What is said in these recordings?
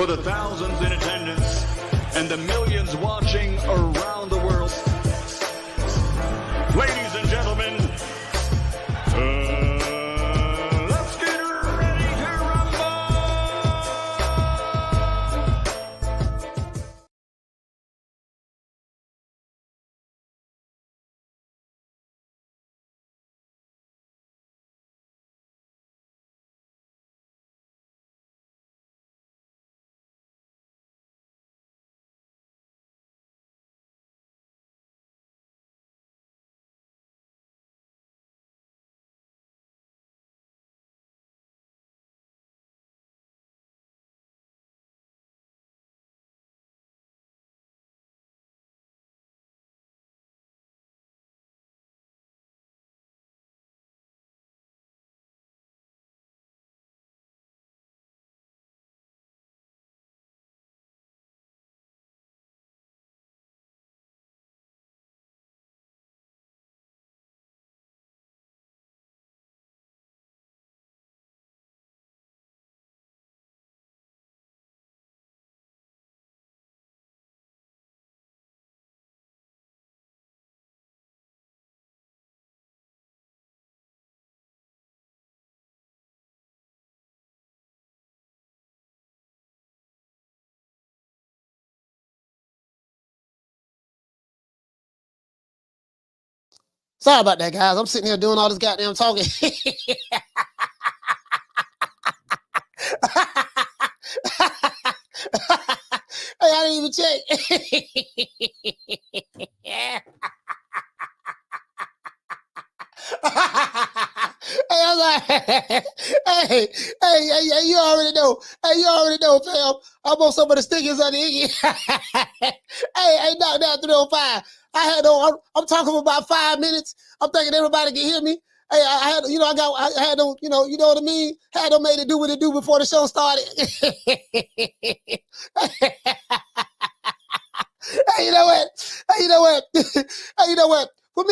for the thousands in attendance and the millions watching around the world. Ladies and gentlemen, let's get ready to rumble! Sorry about that, guys. I'm sitting here doing all this goddamn talking. Hey, I didn't even check. Hey, I was like, hey, you already know. Hey, you already know, fam. I'm on some of the stickers on the Iggy. Hey, knock down 305. I'm talking for about 5 minutes. I'm thinking everybody can hear me. Hey, I had no, you know what I mean? Had no made it do what it do before the show started. Hey, you know what? For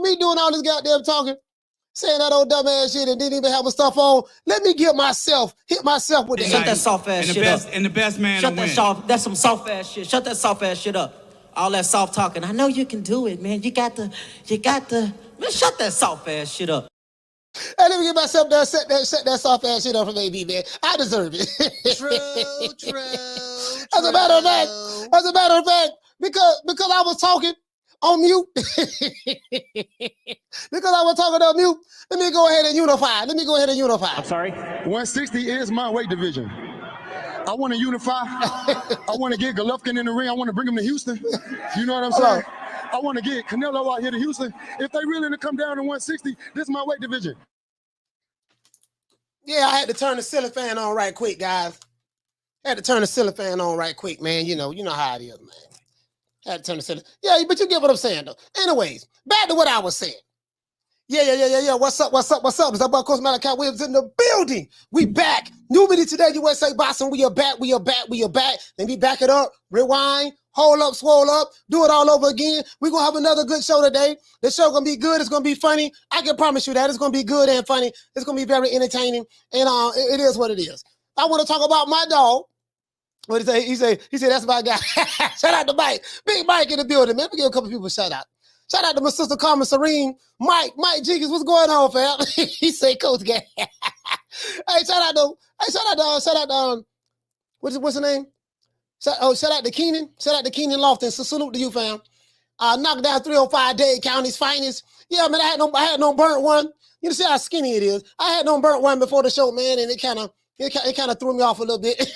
me doing all this goddamn talking, saying that old dumbass shit and didn't even have my stuff on, let me hit myself with the Shut that soft ass shit up. And the best man to win. That's some soft ass shit. Shut that soft ass shit up. All that soft talking. I know you can do it, man. You got to, man, shut that soft ass shit up. Hey, let me get myself done, set that soft ass shit up from AB, man. I deserve it. True. As a matter of fact, because I was talking on mute, let me go ahead and unify. I'm sorry? 160 is my weight division. I want to unify. I want to get Golovkin in the ring. I want to bring him to Houston. You know what I'm saying? I want to get Canelo out here to Houston. If they really to come down to 160, this is my weight division. Yeah, I had to turn the ceiling fan on right quick, guys. Man. You know how it is, man. Had to turn the ceiling. Yeah, but you get what I'm saying, though. Anyways, back to what I was saying. Yeah. What's up? It's our boy Coach Malachi Williams in the building. We back. New Mini Today, USA Boxing. We are back. Let me back it up. Rewind. Hold up, swole up. Do it all over again. We're going to have another good show today. The show going to be good. It's going to be funny. I can promise you that. It's going to be good and funny. It's going to be very entertaining. And it is what it is. I want to talk about my dog. What did he say? He said, that's my guy. Shout out to Mike. Big Mike in the building, man. Let me give a couple people a shout out. Shout out to my sister Carmen Serene. Mike Jenkins, what's going on, fam? He said, Coach Gang. Shout out to what's the name? Shout out to Keenan. Shout out to Keenan Lofton. So salute to you, fam. Knocked down 305 Dade County's finest. Yeah, man, I had no burnt one. You see how skinny it is. I had no burnt one before the show, man, and it kind of threw me off a little bit.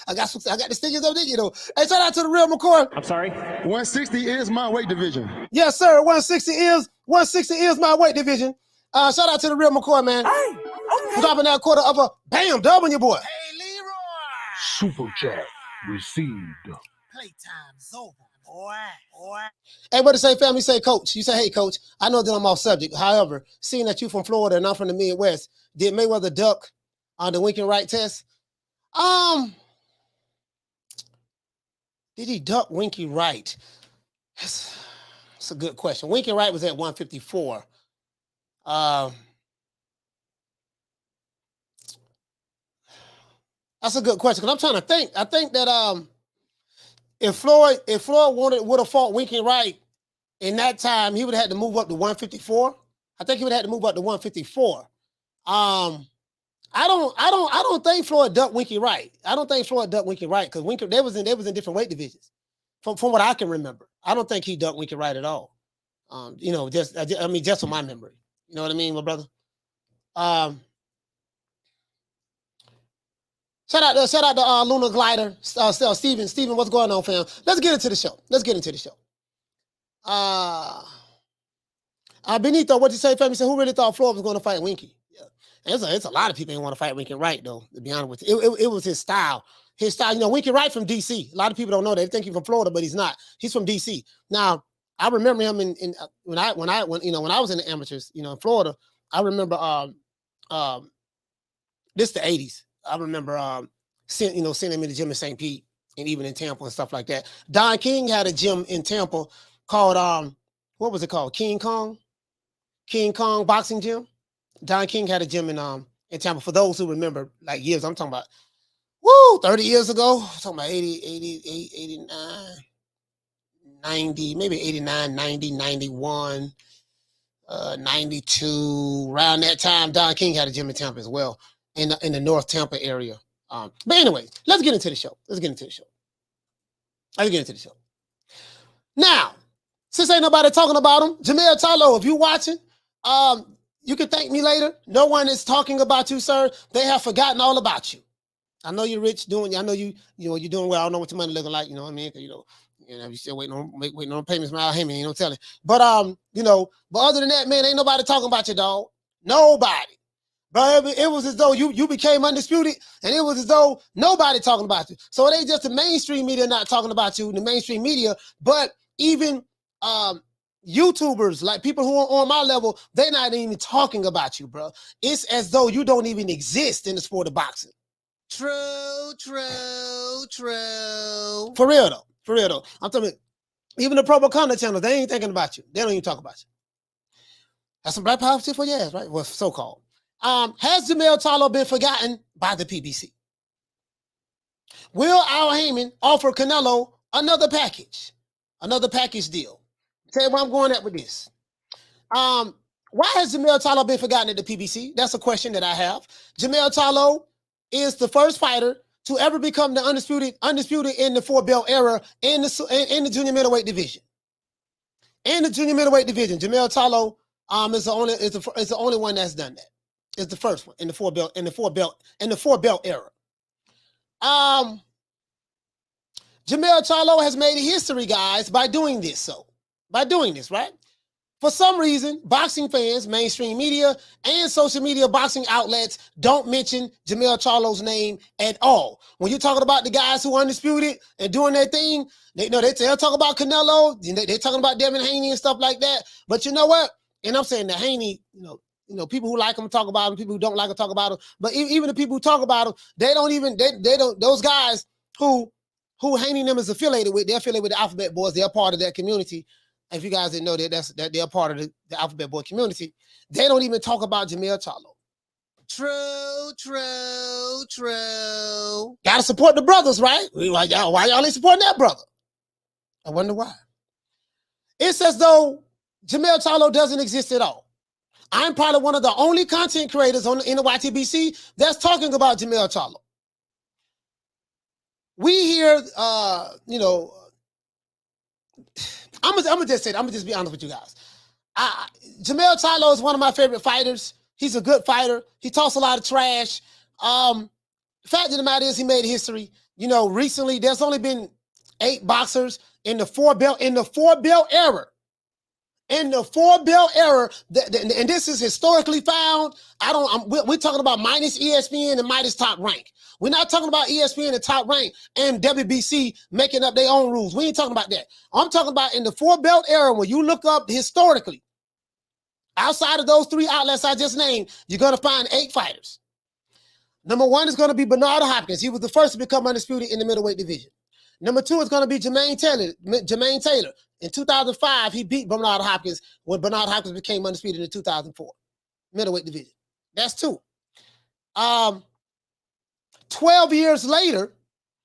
I got the stickers up there, you know. Hey, shout out to the real McCoy. I'm sorry? 160 is my weight division. Yes, sir. 160 is my weight division. Shout out to the real McCoy, man. Hey, okay. Dropping that quarter of a bam dub on your boy. Hey, Leroy. Super chat received. Playtime's over, boy. Hey, what to say, family? Say, Coach. You say, hey, Coach. I know that I'm off subject. However, seeing that you from Florida and I'm from the Midwest, did Mayweather duck on the winking right test? Did he duck winky right? That's a good question. Winky right was at 154. I That's a good question. Because I'm trying to think. I think that if Floyd would have fought Winky Wright in that time, he would have had to move up to 154. I think he would have had to move up to 154. I don't think Floyd ducked Winky Wright. I don't think Floyd ducked Winky Wright because they was in different weight divisions. From what I can remember, I don't think he ducked Winky Wright at all. Just from my memory. You know what I mean, my brother? Shout out to Luna Glider, Steven. Steven, what's going on, fam? Let's get into the show. Benito, what you say, fam? He said, who really thought Floyd was going to fight Winky? Yeah. It's a lot of people ain't want to fight Winky Wright, though, to be honest with you. It was his style. Winky Wright from DC. A lot of people don't know that. They think he's from Florida, but he's not. He's from DC. Now, I remember him when I was in the amateurs, in Florida. I remember this the 80s. I remember sending him in the gym in St. Pete and even in Tampa and stuff like that. Don King had a gym in Tampa called what was it called? King Kong Boxing Gym. Don King had a gym in Tampa. For those who remember, like years, I'm talking about 30 years ago. I'm talking about 80, 88, 89, 90, maybe 89, 90, 91, 92. Around that time, Don King had a gym in Tampa as well, in the North Tampa area. But anyway, let's get into the show. Now, since ain't nobody talking about him, Jermell Charlo, if you watching, you can thank me later. No one is talking about you, sir. They have forgotten all about you. I know you're rich I know you're doing well. I don't know what your money looking like, you know what I mean? You still waiting on payments from Al Haymon, telling. But but other than that, man, ain't nobody talking about you, dog. Nobody. But it was as though you became undisputed, and it was as though nobody talking about you. So it ain't just the mainstream media not talking about you, the mainstream media, but even YouTubers, like people who are on my level, they're not even talking about you, bro. It's as though you don't even exist in the sport of boxing. True. For real though. I'm telling you, even the propaganda channels, they ain't thinking about you. They don't even talk about you. That's some black power shit for your ass, right? Well, so-called. Has Jermell Charlo been forgotten by the PBC? Will Al Haymon offer Canelo another package deal? Tell you where I'm going at with this. Why has Jermell Charlo been forgotten at the PBC? That's a question that I have. Jermell Charlo is the first fighter to ever become the undisputed in the 4-belt era in the junior middleweight division. In the junior middleweight division, Jermell Charlo is the only one that's done that. It's the first one in the 4-belt era. Jermell Charlo has made history, guys, by doing this, right? For some reason, boxing fans, mainstream media, and social media boxing outlets don't mention Jermell Charlo's name at all. When you're talking about the guys who are undisputed and doing their thing, they'll talk about Canelo, they're talking about Devin Haney and stuff like that. But you know what? And I'm saying that Haney, people who like him talk about him, people who don't like him talk about him. But even the people who talk about him, they don't. Those guys who Haney and them is affiliated with, they're affiliated with the Alphabet Boys. They're part of that community. If you guys didn't know that they're part of the Alphabet Boy community, they don't even talk about Jermell Charlo. True. Gotta support the brothers, right? Why y'all ain't supporting that brother? I wonder why. It's as though Jermell Charlo doesn't exist at all. I'm probably one of the only content creators in the YTBC that's talking about Jermell Charlo. We hear, I'm gonna just be honest with you guys. Jermell Charlo is one of my favorite fighters. He's a good fighter. He talks a lot of trash. The fact of the matter is he made history. Recently there's only been 8 boxers in the 4-belt era. In the 4-belt era, and this is historically found. We're talking about minus ESPN and minus Top Rank. We're not talking about ESPN and Top Rank and WBC making up their own rules. We ain't talking about that. I'm talking about in the 4-belt era, when you look up historically, outside of those 3 outlets I just named, you're going to find 8 fighters. Number 1 is going to be Bernard Hopkins. He was the first to become undisputed in the middleweight division. Number 2 is going to be Jermaine Taylor. In 2005, he beat Bernard Hopkins when Bernard Hopkins became undisputed in 2004. Middleweight division. That's 2. 2 12 years later,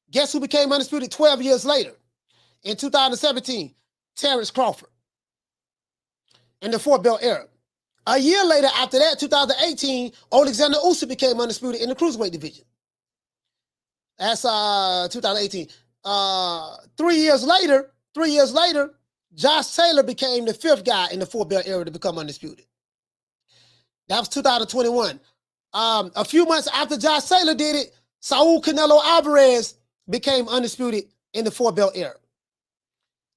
guess who became undisputed 12 years later? In 2017, Terrence Crawford in the 4-belt era. A year later, after that, 2018, Alexander Usyk became undisputed in the cruiserweight division. That's 2018. 3 years later, Josh Taylor became the 5th guy in the 4-belt era to become undisputed. That was 2021. A few months after Josh Taylor did it, Saul Canelo Alvarez became undisputed in the 4-belt era.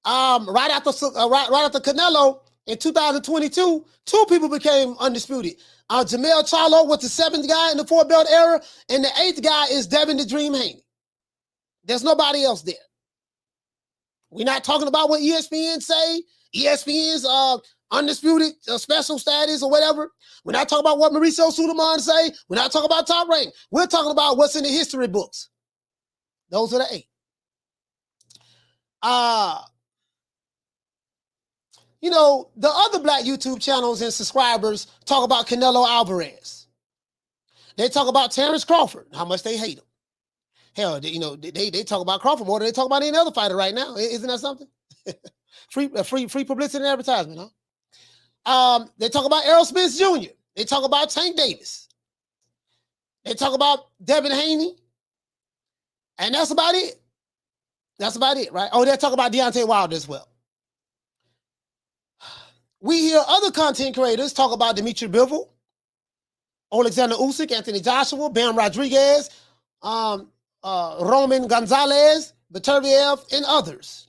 Right after Canelo in 2022, 2 people became undisputed. Jermell Charlo was the 7th guy in the 4-belt era, and the 8th guy is Devin the Dream Haney. There's nobody else there. We're not talking about what ESPN say, ESPN's undisputed special status or whatever. We're not talking about what Mauricio Suleiman say. We're not talking about Top Rank. We're talking about what's in the history books. Those are the 8. You know, the other black YouTube channels and subscribers talk about Canelo Alvarez. They talk about Terrence Crawford, how much they hate him. Hell, you know, they talk about Crawford more than they talk about any other fighter right now. Isn't that something? free publicity and advertisement, huh? They talk about Errol Spence Jr. They talk about Tank Davis. They talk about Devin Haney. And that's about it. That's about it, right? Oh, they talk about Deontay Wilder as well. We hear other content creators talk about Dmitry Bivol, Alexander Usyk, Anthony Joshua, Bam Rodriguez, Roman Gonzalez, Beterbiev, and others.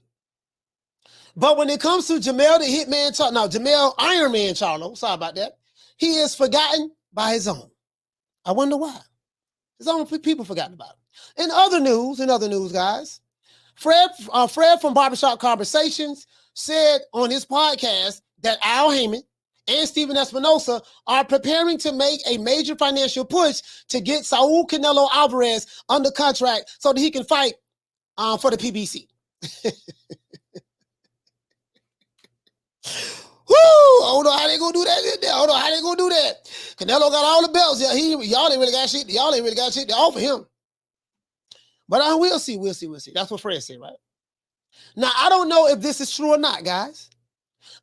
But when it comes to Jermell the Hitman Charlo, now Jermell Iron Man Charlo, sorry about that, he is forgotten by his own. I wonder why. His own people forgotten about him. In other news, guys, Fred from Barbershop Conversations said on his podcast that Al Haymon and Stephen Espinosa are preparing to make a major financial push to get Saul Canelo Alvarez under contract so that he can fight for the PBC. Woo! I don't know how they gonna do that. Canelo got all the belts. Yeah, y'all ain't really got shit. Y'all ain't really got shit to offer him. But we'll see. That's what Fred said, right? Now, I don't know if this is true or not, guys.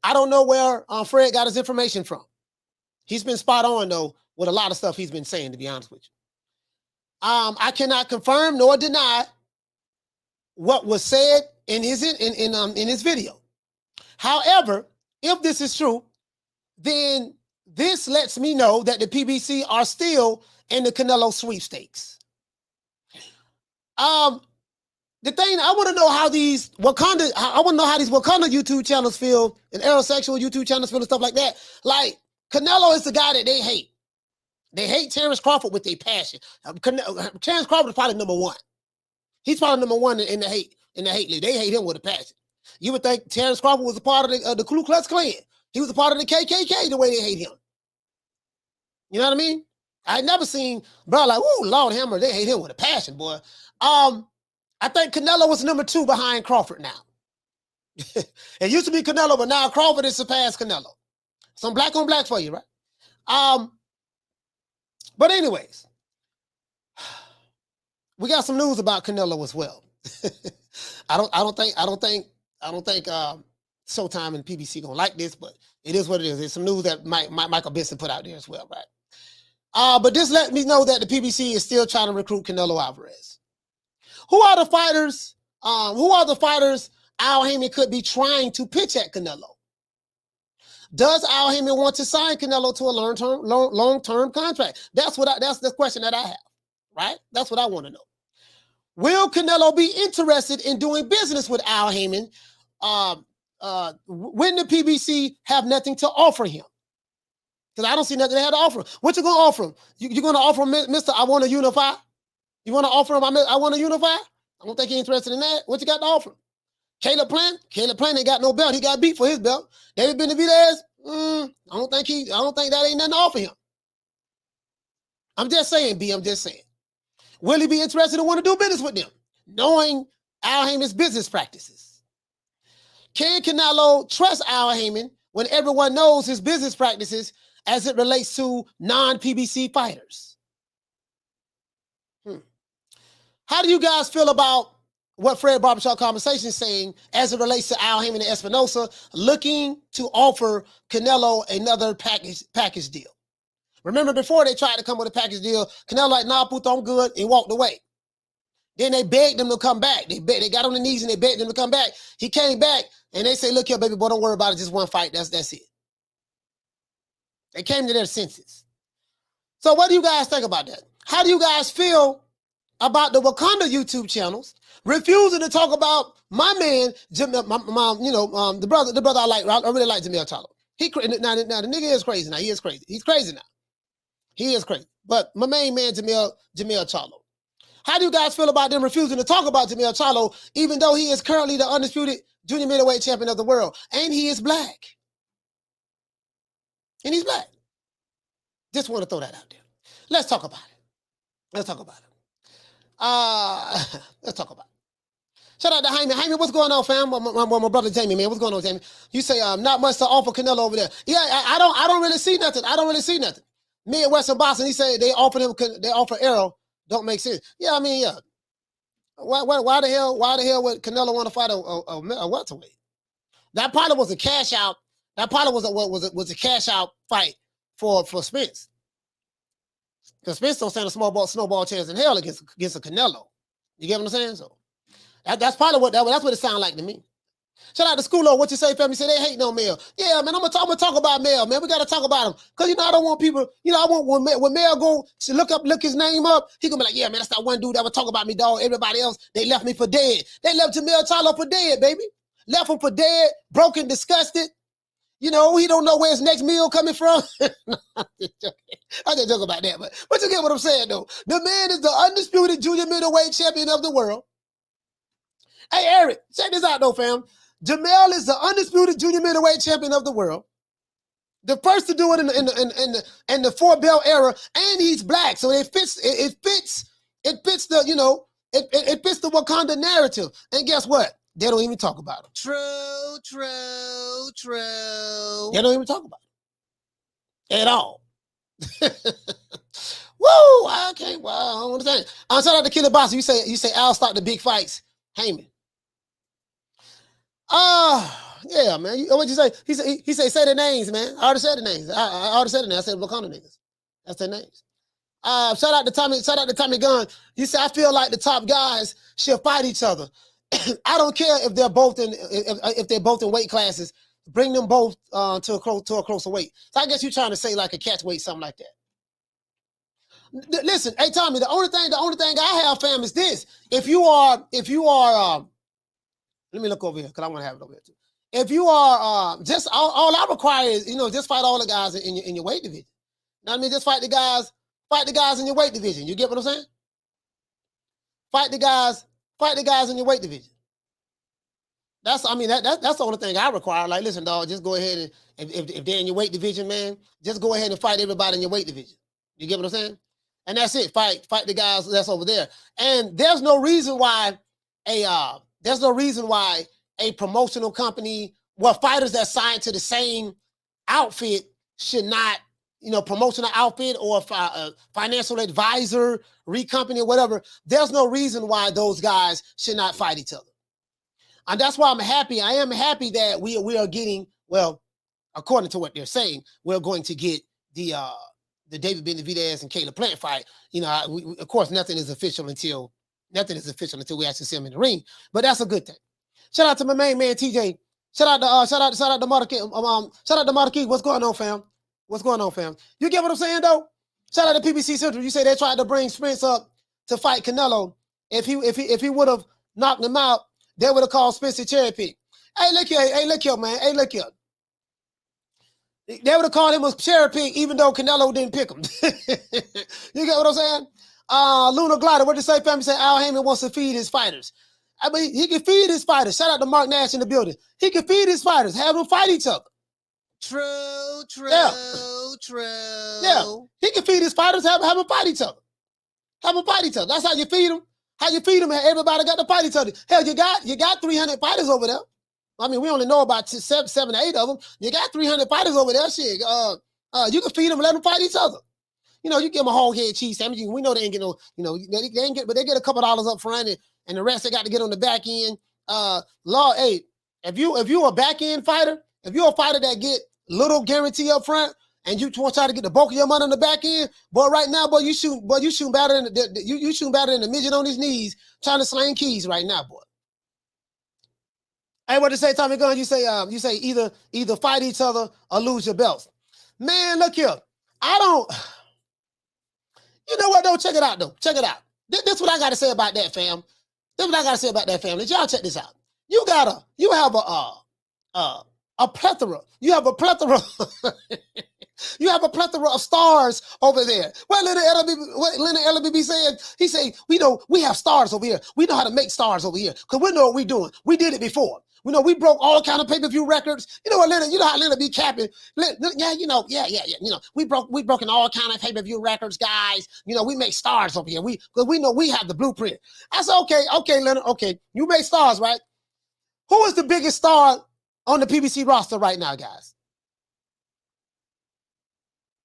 I don't know where Fred got his information from. He's been spot on, though, with a lot of stuff he's been saying, to be honest with you. I cannot confirm nor deny what was said in his video. However, if this is true, then this lets me know that the PBC are still in the Canelo sweepstakes. The thing I want to know how these Wakanda YouTube channels feel and aerosexual YouTube channels feel and stuff like that. Like Canelo is the guy that they hate. They hate Terrence Crawford with their passion. Terrence Crawford is probably number 1. He's probably number 1 in the hate league. They hate him with a passion. You would think Terrence Crawford was a part of the Ku Klux Klan. He was a part of the KKK. The way they hate him. You know what I mean? I never seen bro like, oh Lord Hammer, they hate him with a passion, boy. I think Canelo was number 2 behind Crawford now. It used to be Canelo, but now Crawford has surpassed Canelo. Some black on black for you, right? But anyways, we got some news about Canelo as well. I don't think Showtime and PBC gonna like this, but it is what it is. It's some news that Michael Benson put out there as well, right? But this let me know that the PBC is still trying to recruit Canelo Alvarez. Who are the fighters Al Haymon could be trying to pitch at Canelo? Does Al Haymon want to sign Canelo to a long-term contract? That's the question that I have, right? That's what I want to know. Will Canelo be interested in doing business with Al Haymon when the PBC have nothing to offer him? Because I don't see nothing they have to offer him. What you going to offer him? You're going to offer him, Mr. I want to unify? You want to offer him, I want to unify? I don't think he's interested in that. What you got to offer him? Caleb Plant ain't got no belt. He got beat for his belt. David Benavidez, I don't think that ain't nothing to offer him. I'm just saying, B, I'm just saying. Will he be interested in want to do business with them, knowing Al Haymon's business practices? Can Canelo trust Al Haymon when everyone knows his business practices as it relates to non-PBC fighters? How do you guys feel about what Fred Barbershop Conversations is saying as it relates to Al Haymon and Espinosa looking to offer Canelo another package deal? Remember, before they tried to come with a package deal, Canelo like, nah, puto, I'm good, and walked away. Then they begged him to come back. They got on the knees and they begged him to come back. He came back, and they say, look here, baby boy, don't worry about it, just one fight, that's it. They came to their senses. So what do you guys think about that? How do you guys feel about the Wakanda YouTube channels refusing to talk about my man, the brother I like? I really like Jermell Charlo. Now the nigga is crazy now. He is crazy. He's crazy now. He is crazy. But my main man, Jermell Charlo. How do you guys feel about them refusing to talk about Jermell Charlo, even though he is currently the undisputed junior middleweight champion of the world, and he is black? And he's black. Just want to throw that out there. Let's talk about it. Let's talk about it. Shout out to Haymon. Haymon, what's going on, fam? My brother Jamie, man. What's going on, Jamie? You say not much to offer Canelo over there. Yeah, I don't really see nothing. Me at Western Boston, he said they offer Arrow. Don't make sense. Yeah, I mean, yeah. Why the hell would Canelo want to fight a welterweight? That probably was a cash out. That probably was a cash out fight for Spence. Because Spence don't stand a snowball chance in hell against a Canelo. You get what I'm saying? So that's probably that's what it sounded like to me. Shout out to Schoolo. What you say, family? Say they hate no Mel. Yeah, man, I'm gonna talk about Mel, man. We gotta talk about him. Cause I don't want people, I want when Mel go to look his name up, he gonna be like, yeah, man, that's that one dude that would talk about me, dog. Everybody else, they left me for dead. They left Jermell Charlo for dead, baby. Left him for dead, broken, disgusted. He don't know where his next meal coming from. I just joke about that, but you get what I'm saying, though. The man is the undisputed junior middleweight champion of the world. Hey, Eric, check this out, though, fam. Jermell is the undisputed junior middleweight champion of the world. The first to do it in the 4-belt era, and he's black, so it fits the Wakanda narrative. And guess what? They don't even talk about him. True. They don't even talk about it at all. Woo! I don't understand. Shout out to Killer Boss. You say Al stopped the big fights. Haymon. Yeah, man. What'd you say? He say the names, man. I already said the names. I already said the names. I said Wakanda niggas. That's their names. Shout out to Tommy Gunn. You say I feel like the top guys should fight each other. I don't care if they're both in weight classes. Bring them both to a closer weight. So I guess you're trying to say like a catch weight, something like that. Listen, hey Tommy, the only thing I have, fam, is this. If you are, let me look over here because I want to have it over here too. If you are just all I require is just fight all the guys in your weight division. You know what I mean? Just fight the guys in your weight division. You get what I'm saying? Fight the guys in your weight division. That's the only thing I require. Like, listen, dog, just go ahead and if they're in your weight division, man, just go ahead and fight everybody in your weight division. You get what I'm saying? And that's it. Fight the guys that's over there. And there's no reason why a promotional company, fighters that signed to the same outfit should not, promotional outfit or financial advisor, company or whatever. There's no reason why those guys should not fight each other. And that's why I'm happy. I am happy that we are getting, according to what they're saying, we're going to get the David Beterbiev and Caleb Plant fight. Of course, nothing is official until we actually see him in the ring. But that's a good thing. Shout out to my main man TJ. Shout out to Marquis. Shout out to Marquis. What's going on, fam? You get what I'm saying, though? Shout out to PBC Central. You say they tried to bring Spence up to fight Canelo. If he would have knocked him out, they would have called Spence a cherry pick. Hey, look here, man. They would have called him a cherry pick, even though Canelo didn't pick him. You get what I'm saying? Luna Glider, what did you say, family? Say Al Haymon wants to feed his fighters. I mean, he can feed his fighters. Shout out to Mark Nash in the building. He can feed his fighters. Have them fight each other. True. Yeah, he can feed his fighters. Have them fight each other. That's how you feed them. Everybody got to fight each other. Hell, you got 300 fighters over there. I mean, we only know about 7 or 8 of them. You got 300 fighters over there. Shit, you can feed them and let them fight each other. You know, you give them a whole head cheese sandwich. We know they ain't get no, you know, they ain't get, but they get a couple dollars up front, and the rest they got to get on the back end. Hey, if you a back end fighter, if you're a fighter that get little guarantee up front, and you want to try to get the bulk of your money on the back end, boy, right now, boy, you shoot better than you shoot better than the midget on his knees trying to slang keys right now, boy. Hey, what to say, Tommy Gunn? You say either fight each other or lose your belts. Man, look here. You know what, though? Check it out, though. Check it out. This is what I got to say about that, fam. This is what I got to say about that, family. Y'all check this out. You have a plethora. You have a plethora. You have a plethora of stars over there. What Leonard Ellerby said? He said, we have stars over here. We know how to make stars over here because we know what we're doing. We did it before. We know we broke all kind of pay-per-view records. You know what, Leonard? You know how Leonard be capping. Yeah. You know, we broken all kind of pay-per-view records, guys. You know, we make stars over here. Because we know we have the blueprint. I said, okay, Leonard. Okay, you make stars, right? Who is the biggest star on the PBC roster right now, guys?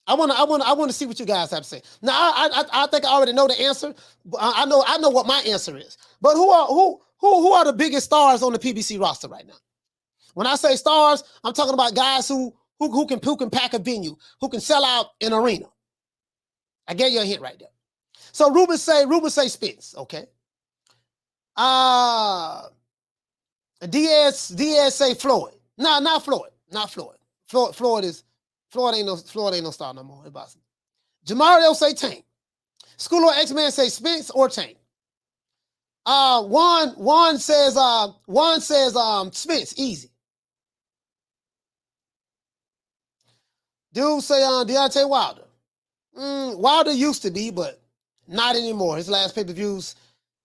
I want to see what you guys have to say. Now, I think I already know the answer. I know what my answer is. But who are the biggest stars on the PBC roster right now? When I say stars, I'm talking about guys who can pack a venue, who can sell out an arena. I gave you a hint right there. So Ruben say Spence, okay. Diaz say Floyd. No, not Floyd. Not Floyd. Floyd ain't no star no more. Jamario say Tank. School of X-Man say Spence or Tank. Juan says Spence, easy. Dude say Deontay Wilder. Wilder used to be, but not anymore. His last pay-per-views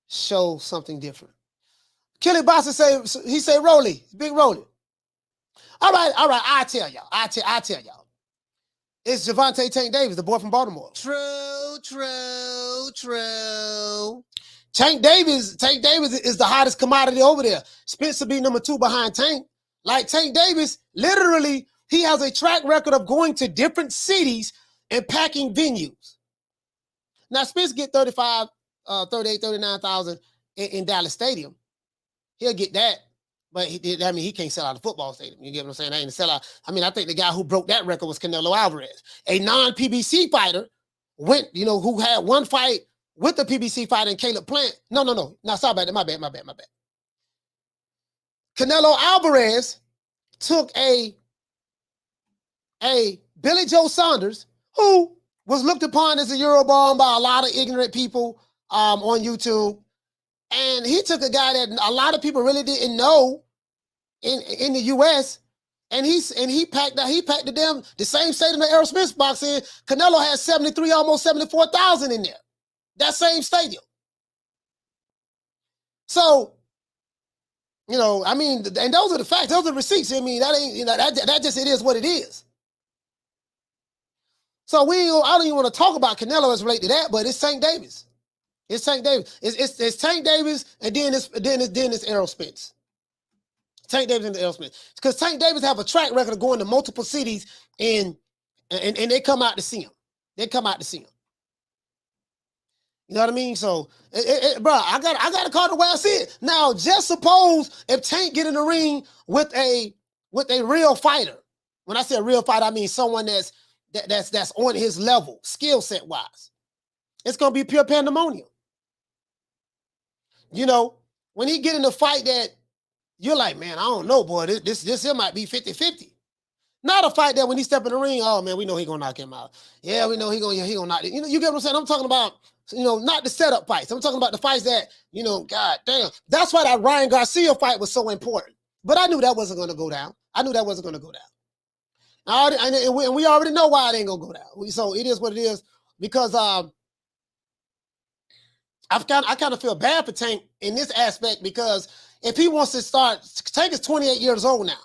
show something different. Kelly Bossa say Rolly, Big Rolly. All right, I tell y'all. It's Gervonta Tank Davis, the boy from Baltimore. True. Tank Davis is the hottest commodity over there. Spence will be number 2 behind Tank. Like Tank Davis, literally, he has a track record of going to different cities and packing venues. Now, Spence get 38, 39,000 in Dallas Stadium. He'll get that. But he can't sell out a football stadium. You get what I'm saying? That ain't a sellout. I mean, I think the guy who broke that record was Canelo Alvarez. A non-PBC fighter who had one fight with the PBC fighter in Caleb Plant. No. Sorry about that. My bad. Canelo Alvarez took a Billy Joe Saunders, who was looked upon as a Eurobomb by a lot of ignorant people on YouTube. And he took a guy that a lot of people really didn't know in the U.S. and he packed the same stadium that Errol Smith's box in. Canelo had 73, almost 74,000 in there. That same stadium. So, I mean, and those are the facts. Those are the receipts. I mean, that ain't, that just, it is what it is. So I don't even want to talk about Canelo as related to that, but it's Tank Davis. It's Tank Davis. It's Tank Davis, and then it's Errol Spence. Tank Davis and Errol Spence. Because Tank Davis have a track record of going to multiple cities and they come out to see him. You know what I mean? So, bro, I got to call it the way I see it. Now, just suppose if Tank get in the ring with a real fighter. When I say a real fighter, I mean someone that's on his level, skill set wise. It's gonna be pure pandemonium. When he get in a fight that you're like, man, I don't know, boy, this here might be 50-50. Not a fight that when he step in the ring, oh man, we know he gonna knock him out. Yeah, we know he gonna knock it. You get what I'm saying? I'm talking about, not the setup fights. I'm talking about the fights that, god damn. That's why that Ryan Garcia fight was so important. But I knew that wasn't gonna go down. And we already know why it ain't gonna go down. So it is what it is, because I kind of feel bad for Tank in this aspect, because if he wants to start, Tank is 28 years old now.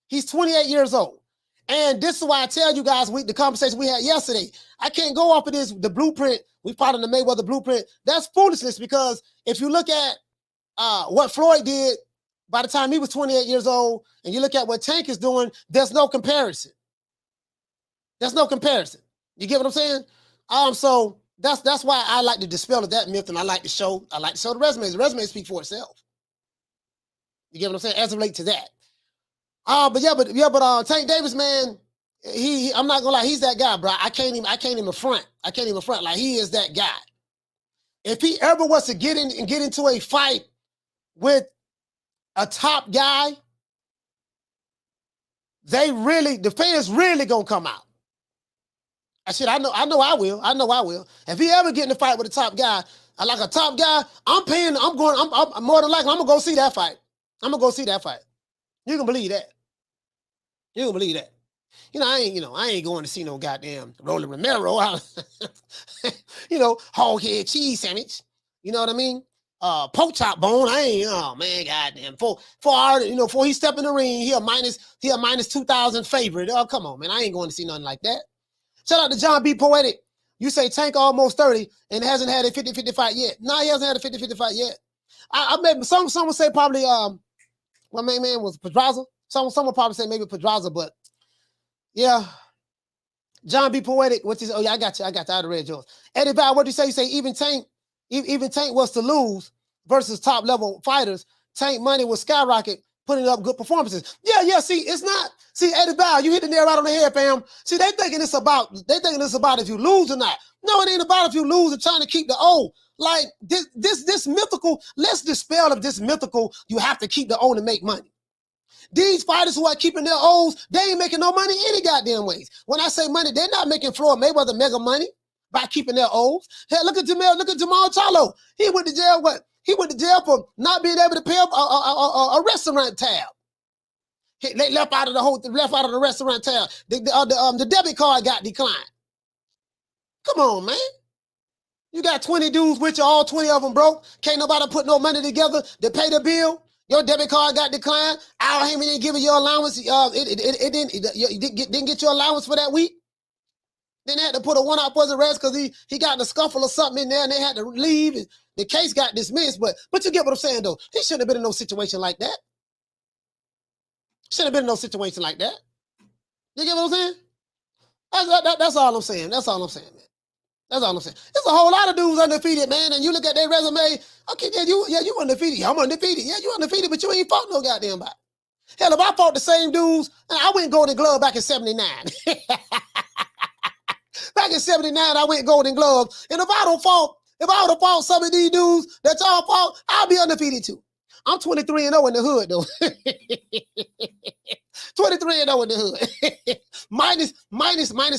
He's 28 years old. And this is why I tell you guys, the conversation we had yesterday, I can't go off of the blueprint. We fought in the Mayweather blueprint. That's foolishness, because if you look at what Floyd did by the time he was 28 years old, and you look at what Tank is doing, there's no comparison. You get what I'm saying? So that's why I like to dispel that myth, and I like to show the resumes. The resumes speak for itself. You get what I'm saying? As it relates to that. But Tank Davis, man, he I'm not gonna lie, he's that guy, bro. I can't even front. Like, he is that guy. If he ever was to get into a fight with a top guy, the fans really gonna come out. I know I will. If he ever get in a fight with a top guy, like a top guy, I'm more than likely, I'm gonna go see that fight. You can believe that. I ain't going to see no goddamn Rolling Romero. Hog head cheese sandwich. You know what I mean? Pork chop bone. Oh man, goddamn. Before he step in the ring, he a minus 2,000 favorite. Oh, come on, man. I ain't going to see nothing like that. Shout out to John B. Poetic. You say Tank almost 30 and hasn't had a 50-50 fight yet. No, he hasn't had a 50-50 fight yet. I maybe some would say probably my main man was Pedraza. Some would probably say maybe Pedraza, but yeah. John B. Poetic, what you say? Oh yeah, I got you. I had read yours. Eddie Val, what do you say? You say even Tank was to lose versus top level fighters, Tank money will skyrocket, putting up good performances. Yeah. See, it's not. See, Eddie Val, you hit the nail right on the head, fam. See, they thinking it's about if you lose or not. No, it ain't about if you lose and trying to keep the O. Like this mythical. Let's dispel of this mythical. You have to keep the O to make money. These fighters who are keeping their O's, they ain't making no money any goddamn ways. When I say money, they're not making Floyd Mayweather mega money by keeping their O's. Hell, look at Jermell Charlo. He went to jail. What? He went to jail for not being able to pay a restaurant tab. They left out of the restaurant tab. The debit card got declined. Come on, man. You got 20 dudes with you, all 20 of them broke. Can't nobody put no money together to pay the bill. Your debit card got declined. Al Haymon didn't give you your allowance. It didn't get your allowance for that week. Then they had to put a one out for the rest because he got in a scuffle or something in there and they had to leave. And the case got dismissed. But you get what I'm saying, though. He shouldn't have been in no situation like that. You get what I'm saying? That's all I'm saying. That's all I'm saying, man. There's a whole lot of dudes undefeated, man. And you look at their resume. Okay, you undefeated. Yeah, I'm undefeated. Yeah, you undefeated, but you ain't fought no goddamn body. Hell, if I fought the same dudes, I went Golden Glove back in 79. Back in 79, I went Golden Glove. And if I would have fought some of these dudes that y'all fought, I'll be undefeated too. I'm 23-0 in the hood, though. 23-0 in the hood. minus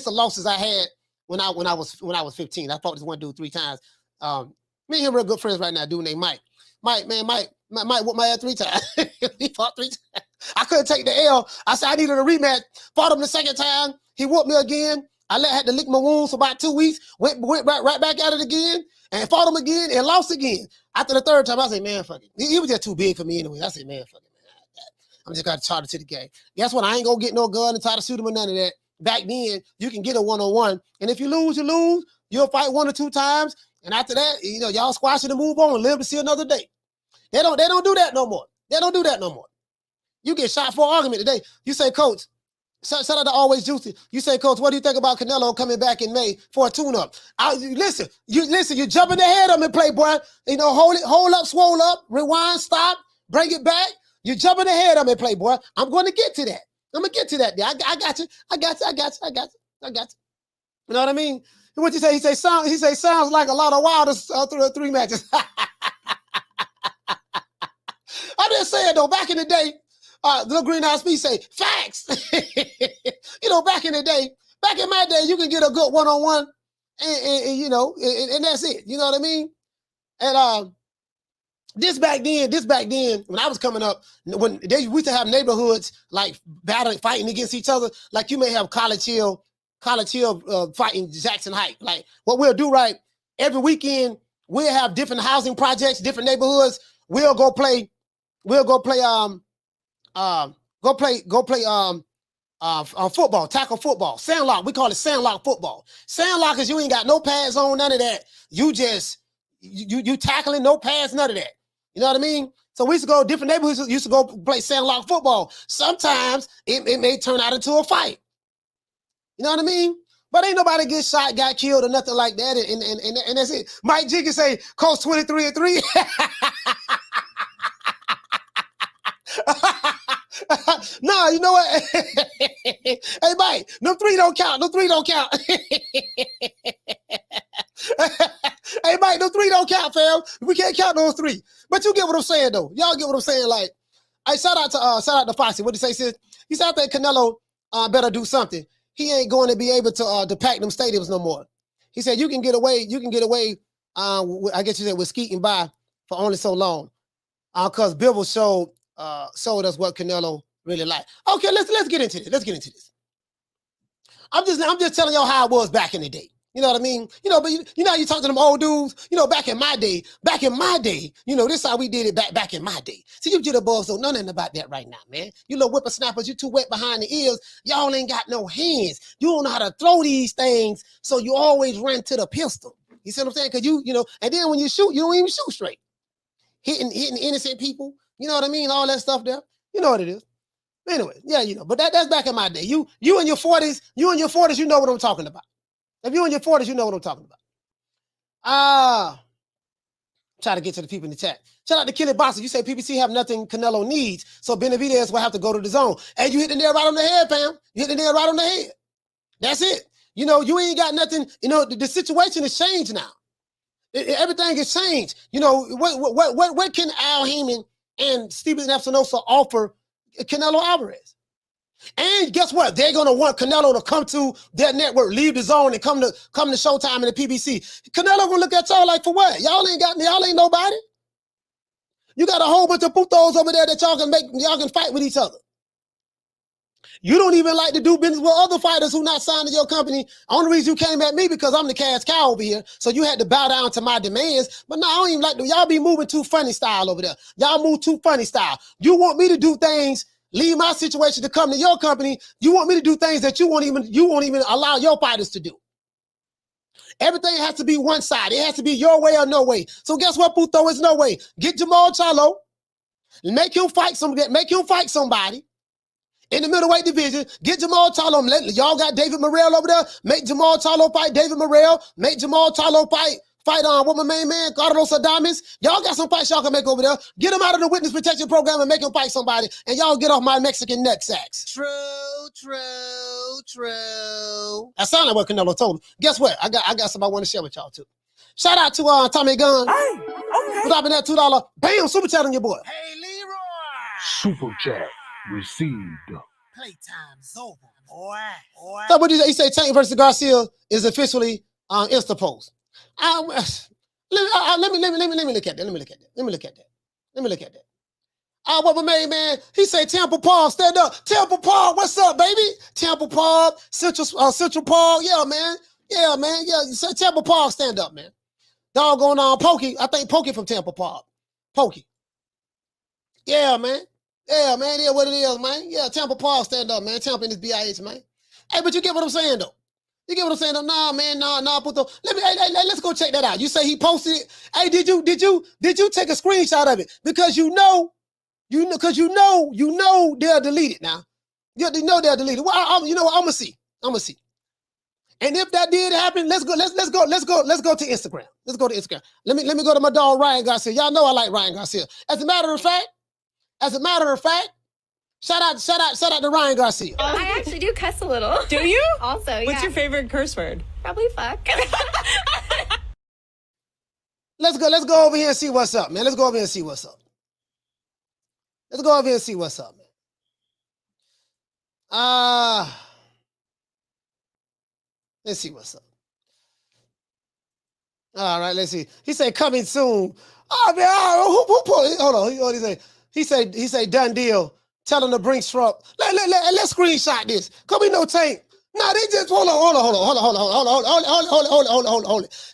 the losses I had when I was 15. I fought this one dude 3 times. Me and him real good friends right now, a dude named Mike. Mike whooped my ass 3 times. He fought 3 times. I couldn't take the L. I said I needed a rematch. Fought him the second time. He whooped me again. I had to lick my wounds for about 2 weeks. Went right back at it again. And fought him again and lost again. After the 3rd time, I said, man, fuck it. He was just too big for me anyway. I said, man, fuck it, man. I'm just got to charge it to the game. Guess what? I ain't going to get no gun and try to shoot him or none of that. Back then, you can get a one-on-one. And if you lose, you lose. You'll fight 1 or 2 times. And after that, y'all squash it and move on and live to see another day. They don't do that no more. You get shot for argument today. You say, Coach, shout out to Always Juicy. You say, Coach, what do you think about Canelo coming back in May for a tune-up? Listen, you jump in the head of me, playboy. Hold up, swole up, rewind, stop, bring it back. You jump in the head of me, playboy. I'm going to get to that. I'm going to get to that. I got you. I got you. You know what I mean? What you say? He say sounds like a lot of Wilder 3 matches. I'm just saying, though, back in the day, the Green House Speed say, facts. Back in my day, you can get a good one-on-one and that's it. You know what I mean? And this back then, when I was coming up, when they used to have neighborhoods like battling, fighting against each other, like you may have College Hill fighting Jackson Heights. Like what we'll do, right? Every weekend, we'll have different housing projects, different neighborhoods. We'll go play football, tackle football, sandlock. We call it sandlock football. Sandlock is you ain't got no pads on, none of that. You just you tackling, no pads, none of that. You know what I mean? So we used to go different neighborhoods. Used to go play sandlock football. Sometimes it may turn out into a fight. You know what I mean? But ain't nobody get shot, got killed, or nothing like that. And that's it. Mike G can say, Coach 23-3. No, you know what? Hey, Mike, them 3 don't count. Them 3 don't count. Hey, Mike, them 3 don't count, fam. We can't count those 3. But you get what I'm saying, though. Y'all get what I'm saying. Like, I shout out to Foxy. What did he say, sis? He said, I think Canelo better do something. He ain't going to be able to pack them stadiums no more. He said, you can get away, I guess you said, with skeeting by for only so long. Because Bivol showed us what Canelo really like. Okay, let's get into this. Let's get into this. I'm just telling y'all how it was back in the day. You know what I mean? You know, but you know, you talk to them old dudes, you know, back in my day, you know, this is how we did it back in my day. See, you jitterbugs don't know nothing about that right now, man. You little whippersnappers, you too wet behind the ears. Y'all ain't got no hands. You don't know how to throw these things, so you always run to the pistol. You see what I'm saying? Because you know, and then when you shoot, you don't even shoot straight. Hitting innocent people, you know what I mean? All that stuff there. You know what it is. Anyway, yeah, you know, but that's back in my day. You in your 40s, you know what I'm talking about. If you're in your 40s, you know what I'm talking about. Try to get to the people in the chat. Shout out to Kelly Bossa. You say PBC have nothing Canelo needs, so Beterbiev will have to go to the zone. And you hit the nail right on the head, Pam. You hit the nail right on the head. That's it. You know, you ain't got nothing. You know, the situation has changed now. Everything has changed. You know, what can Al Haymon and Stephen Espinosa offer Canelo Alvarez? And guess what? They're gonna want Canelo to come to their network, leave the zone, and come to Showtime and the PBC. Canelo gonna look at y'all like, for what? Y'all ain't nobody. You got a whole bunch of putos over there that y'all can fight with each other. You don't even like to do business with other fighters who not signed to your company. Only reason you came at me because I'm the cash cow over here. So you had to bow down to my demands. But no, I don't even like to. Y'all be moving too funny style over there. Y'all move too funny style. You want me to do things, leave my situation to come to your company. You want me to do things that you won't even allow your fighters to do. Everything has to be one side. It has to be your way or no way. So guess what, Puto? It's no way. Get Jermell Charlo. Make him fight somebody. In the middleweight division, get Jermell Charlo. Y'all got David Morrell over there. Make Jermell Charlo fight David Morrell. Make Jermell Charlo fight what my main man, Carlos Adames. Y'all got some fights y'all can make over there. Get him out of the witness protection program and make him fight somebody. And y'all get off my Mexican nutsacks. True. That sounded like what Canelo told him. Guess what? I got somebody I want to share with y'all too. Shout out to Tommy Gunn. Hey, okay. Dropping that $2. Bam, super chat on your boy. Hey, Leroy. Super chat received. Playtime's over, boy. So what did he say? Tank versus Garcia is officially Insta post. Let me look at that. What my main man, he say Tampa Paul, stand up. Tampa Paul, what's up, baby? Tampa Paul, Central Paul, yeah, man. Yeah, you say Tampa Paul, stand up, man. Doggone Pokey, I think Pokey from Tampa Paul. Pokey. Yeah, man. Yeah, what it is, man. Yeah, Tampa Paul, stand up, man. Tampa in this BIH, man. Hey, but you get what I'm saying, though. You get what I'm saying? Though? Nah, man, nah, Puto. Let's go check that out. You say he posted it. Hey, did you take a screenshot of it? Because you know they'll delete it now. You know they'll delete it. Well, you know what? I'm gonna see. And if that did happen, let's go to Instagram. Let's go to Instagram. Let me go to my dog Ryan Garcia. Y'all know I like Ryan Garcia. As a matter of fact, shout out to Ryan Garcia. I actually do cuss a little. Do you? Also, yeah. What's your favorite curse word? Probably fuck. Let's go over here and see what's up, man. Let's go, man. Let's see what's up, man. Let's see what's up. All right, let's see. He said coming soon. Oh man, who pulled it? Hold on. What did he say? He say done deal. Tell him to bring Trump. Let's screenshot this. Cause we know Tank. Nah, they just hold on.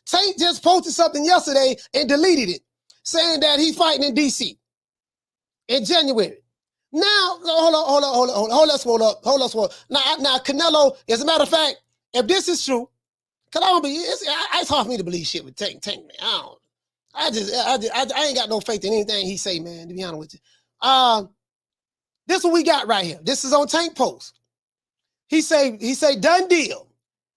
Tank just posted something yesterday and deleted it, saying that he's fighting in DC in January. Now, hold up. Now, Canelo, as a matter of fact, if this is true, cause it's hard for me to believe shit with Tank, man. I ain't got no faith in anything he say, man, to be honest with you. This is what we got right here. This is on Tank Post. He say, done deal.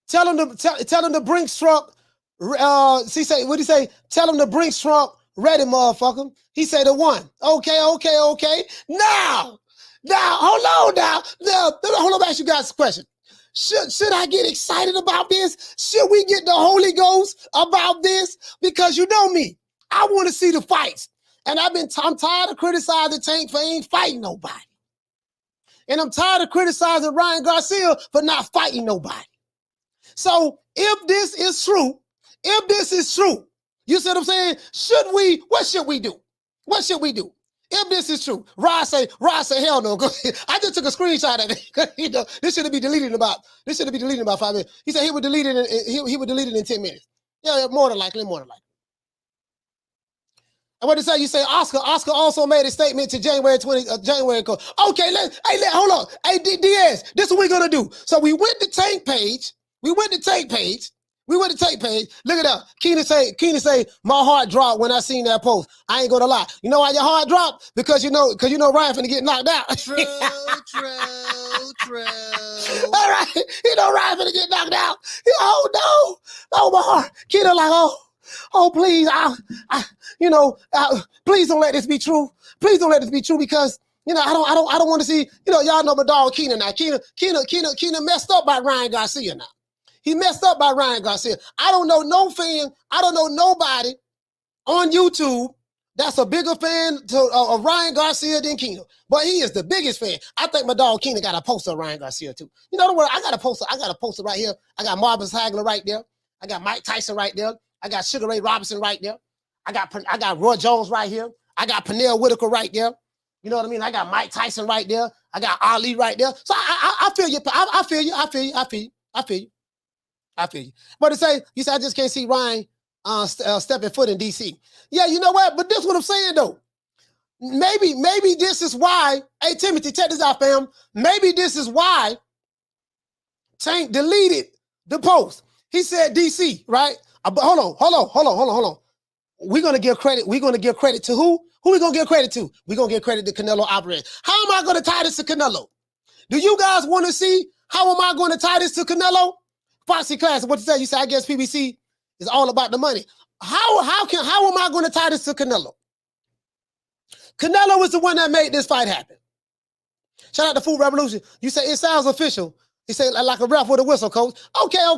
Tell him to bring Trump. What did he say? Tell him to bring Trump ready, motherfucker. He said the one. Okay. Now, hold on now. Hold on, ask you guys a question. Should I get excited about this? Should we get the Holy Ghost about this? Because you know me, I want to see the fights. And I'm tired of criticizing Tank for ain't fighting nobody. And I'm tired of criticizing Ryan Garcia for not fighting nobody. So if this is true, you see what I'm saying? What should we do? If this is true, Rod say, hell no. I just took a screenshot of it. This should be deleted in about 5 minutes. He said he would delete it in 10 minutes. Yeah, more than likely. And what did it say? You say Oscar also made a statement to January. Okay, hold on. Hey, Diaz, this is what we're gonna do. So we went to Tank page. Look it up. Keenan say, my heart dropped when I seen that post. I ain't gonna lie. You know why your heart dropped? Because you know Ryan finna get knocked out. True. All right. You know Ryan finna get knocked out. Oh no, my heart. Keenan like, oh please, please don't let this be true. Please don't let this be true because I don't want to see. Y'all know my dog Keenan now. Keenan messed up by Ryan Garcia now. He messed up by Ryan Garcia. I don't know no fan. I don't know nobody on YouTube that's a bigger fan of Ryan Garcia than Keenan. But he is the biggest fan. I think my dog Keenan got a poster of Ryan Garcia too. You know what? I got a poster right here. I got Marvis Hagler right there. I got Mike Tyson right there. I got Sugar Ray Robinson right there. I got Roy Jones right here. I got Pernell Whitaker right there. You know what I mean? I got Mike Tyson right there. I got Ali right there. So I feel you. I feel you. But you say I just can't see Ryan stepping foot in DC. Yeah, you know what? But this is what I'm saying though. Maybe this is why. Hey Timothy, check this out, fam. Maybe this is why Tank deleted the post. He said DC, right? But hold on. We're gonna give credit. To who? Who we gonna give credit to? We're gonna give credit to Canelo Alvarez. How am I gonna tie this to Canelo? Do you guys want to see how am I gonna tie this to Canelo? Foxy Class, what you say? You say I guess PBC is all about the money. How am I gonna tie this to Canelo? Canelo was the one that made this fight happen. Shout out to Food Revolution. You say it sounds official. He said like a ref with a whistle, coach. Okay. All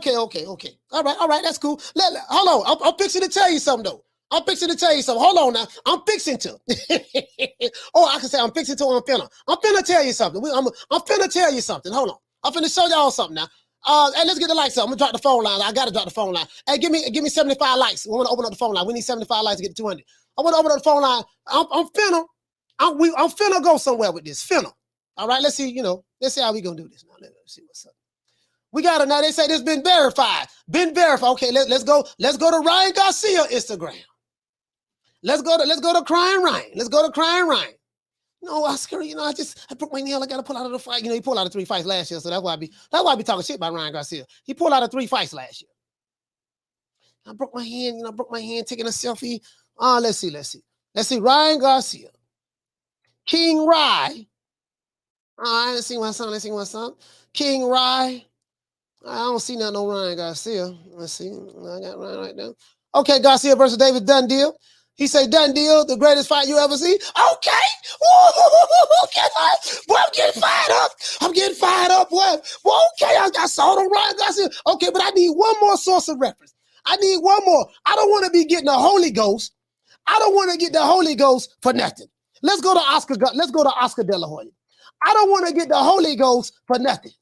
right, that's cool. Hold on. I'm fixing to tell you something, though. Hold on now. I'm fixing to. Or I can say I'm fixing to or I'm finna tell you something. I'm finna tell you something. Hold on. I'm finna show y'all something now. Hey, let's get the lights up. I'm gonna drop the phone line. I gotta drop the phone line. Hey, give me 75 likes. We wanna open up the phone line. We need 75 likes to get to 200. I wanna open up the phone line. I'm finna go somewhere with this. All right, let's see how we gonna do this now. Let's see what's up. We got it now. They say this been verified. Okay, let's go to Ryan Garcia Instagram. Let's go to Crying Ryan. No, Oscar, I broke my nail. I gotta pull out of the fight. He pulled out of 3 fights last year, so that's why I be talking shit about Ryan Garcia. He pulled out of 3 fights last year. I broke my hand, taking a selfie. Let's see. Ryan Garcia. King Rye. I didn't see my son. King Rye. I don't see nothing on Ryan Garcia. Let's see. I got Ryan right now. Okay, Garcia versus Davis, done deal. He say, done deal, the greatest fight you ever see. Okay. Okay, boy, I'm getting fired up, boy. Well, okay, I saw the Ryan Garcia. Okay, but I need one more source of reference. I need one more. I don't want to be getting the Holy Ghost. I don't want to get the Holy Ghost for nothing. Let's go to Oscar De La Hoya. I don't want to get the Holy Ghost for nothing.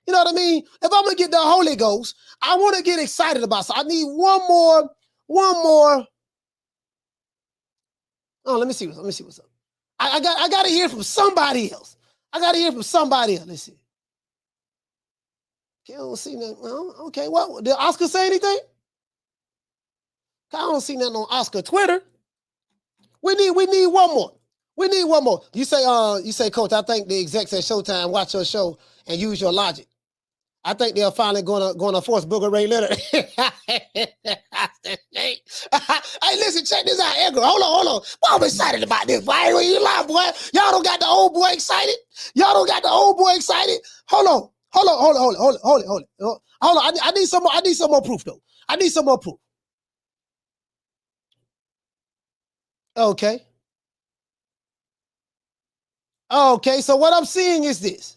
You know what I mean? If I'm going to get the Holy Ghost, I want to get excited about something. I need one more. Oh, let me see what's up. I got to hear from somebody else. Let's see. Okay, I don't see nothing. Well, okay, what? Did Oscar say anything? I don't see nothing on Oscar Twitter. We need one more. You say, Coach, I think the execs at Showtime watch your show and use your logic. I think they're finally gonna force Booger Ray Leonard. Hey, listen, check this out, Edgar. Hold on. Boy, I'm excited about this. Why are you lying, boy? Y'all don't got the old boy excited. Hold on. Hold on. I need some more proof though. I need some more proof. Okay. Okay, so what I'm seeing is this.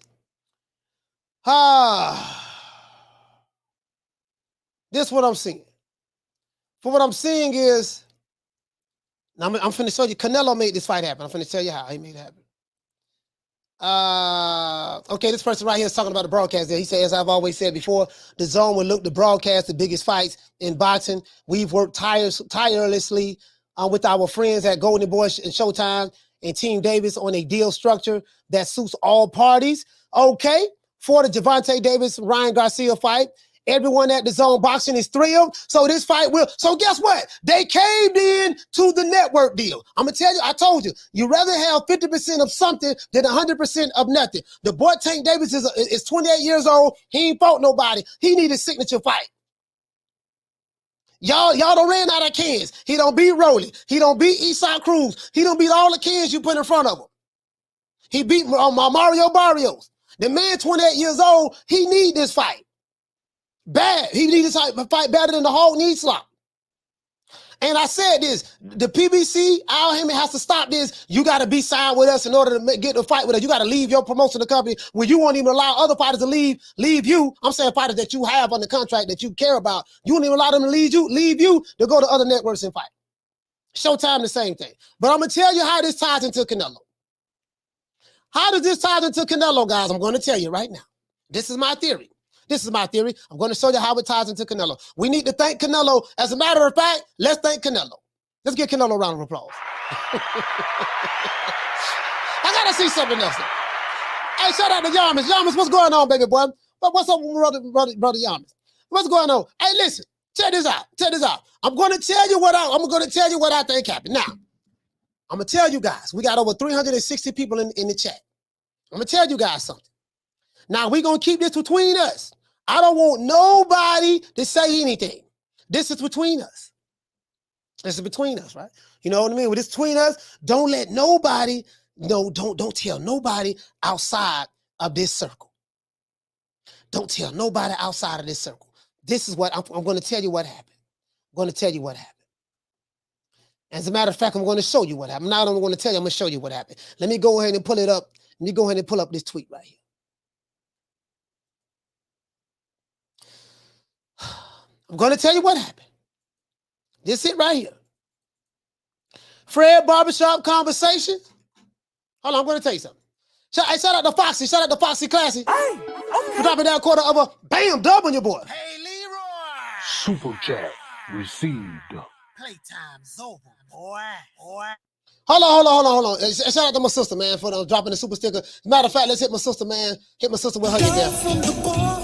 This is what I'm seeing. For what I'm seeing is, now I'm finna show you, Canelo made this fight happen. I'm finna tell you how he made it happen. Okay, this person right here is talking about the broadcast there. He says, as I've always said before, the Zone will look to broadcast the biggest fights in boxing. We've worked tirelessly with our friends at Golden Boy and Showtime and Team Davis on a deal structure that suits all parties. Okay, for the Gervonta Davis-Ryan Garcia fight, everyone at the Zone Boxing is thrilled. So this fight will. So guess what? They caved in to the network deal. I'm gonna tell you. I told you. You rather have 50% of something than 100% of nothing. The boy Tank Davis is 28 years old. He ain't fought nobody. He need a signature fight. Y'all don't ran out of cans. He don't beat Rolly. He don't beat Eastside Cruz. He don't beat all the cans you put in front of him. He beat Mario Barrios. The man 28 years old. He need this fight. Bad. He needs to fight better than the whole knee slop. And I said this, the PBC, Al Haymon has to stop this. You got to be signed with us in order to get the fight with us. You got to leave your promotion of the company when you won't even allow other fighters to leave you. I'm saying fighters that you have on the contract that you care about. You won't even allow them to leave you to go to other networks and fight. Showtime, the same thing. But I'm going to tell you how this ties into Canelo. How does this tie into Canelo, guys? I'm going to tell you right now. This is my theory. I'm going to show you how it ties into Canelo. We need to thank Canelo. As a matter of fact, let's thank Canelo. Let's give Canelo a round of applause. I got to see something else. Hey, shout out to Yamas. Yamas, what's going on, baby boy? What's up, brother Yamas? What's going on? Hey, listen, check this out. I'm going to tell you what I think happened. Now, I'm going to tell you guys, we got over 360 people in the chat. I'm going to tell you guys something. Now, we're going to keep this between us. I don't want nobody to say anything. This is between us. This is between us, right? You know what I mean? When it's between us, don't let nobody, don't tell nobody outside of this circle. Don't tell nobody outside of this circle. This is what I'm going to tell you what happened. I'm going to tell you what happened. As a matter of fact, I'm going to show you what happened. Now I'm going to tell you, I'm going to show you what happened. Let me go ahead and pull it up. Let me go ahead and pull up this tweet right here. I'm going to tell you what happened. This it right here. Fred Barbershop Conversations. Hold on, I'm going to tell you something. Shout out to Foxy. Shout out to Foxy Classy. Hey, okay. For dropping down quarter of a bam dub on your boy. Hey, Leroy. Super chat received. Playtime's over, boy. Hold on. Shout out to my sister, man, for dropping the super sticker. As a matter of fact, let's hit my sister, man. Hit my sister with her there. From the bar,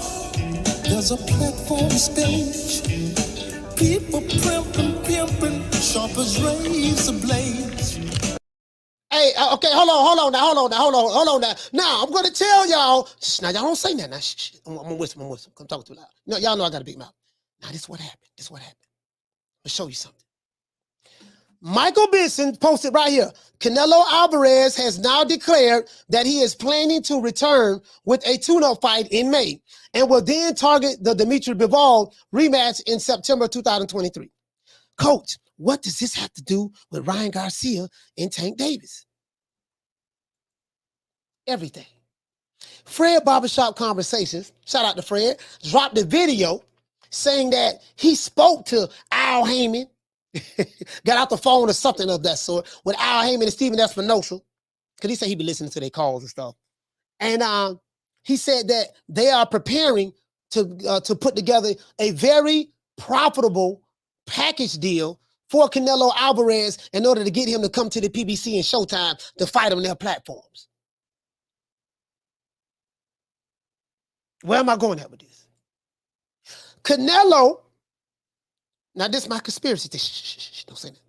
there's a platform stage. People pimping, sharp as razor blades. Hey, okay, hold on now. Now, I'm going to tell y'all. Now, y'all don't say that. Now, shh. I'm going to whisper. Come talk too loud. No, y'all know I got a big mouth. Now, this is what happened. I'll show you something. Michael Benson posted right here. Canelo Alvarez has now declared that he is planning to return with a tune-up fight in May and will then target the Dmitry Bivol rematch in September 2023. Coach, what does this have to do with Ryan Garcia and Tank Davis? Everything. Fred Barbershop Conversations, shout out to Fred, dropped a video saying that he spoke to Al Haymon, got out the phone or something of that sort, with Al Haymon and Stephen Espinosa, because he said he'd be listening to their calls and stuff. And he said that they are preparing to put together a very profitable package deal for Canelo Alvarez in order to get him to come to the PBC and Showtime to fight on their platforms. Where am I going at with this? Canelo, now this is my conspiracy thing. Shh, don't say that.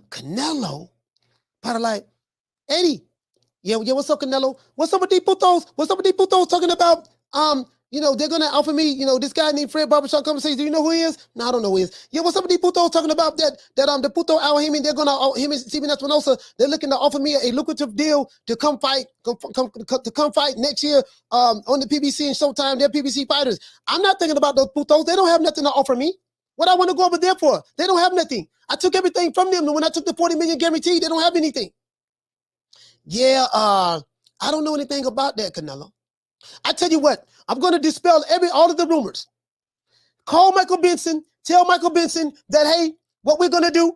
Canelo, part of like, Eddie, yeah, what's up, Canelo? What's up with these putos? Talking about You know, they're gonna offer me, you know, this guy named Fred Barbershop Conversations. Do you know who he is? No, I don't know who he is. Yeah, what's up with these putos talking about that the puto Al Haymon, they're gonna him and Stephen Espinosa, they're looking to offer me a lucrative deal to come fight next year on the PBC and Showtime. They're PBC fighters. I'm not thinking about those putos. They don't have nothing to offer me. What I want to go over there for? They don't have nothing. I took everything from them. When I took the 40 million guarantee, they don't have anything. Yeah, I don't know anything about that, Canelo. I tell you what, I'm going to dispel all of the rumors. Call Michael Benson, tell Michael Benson that, hey, what we're going to do,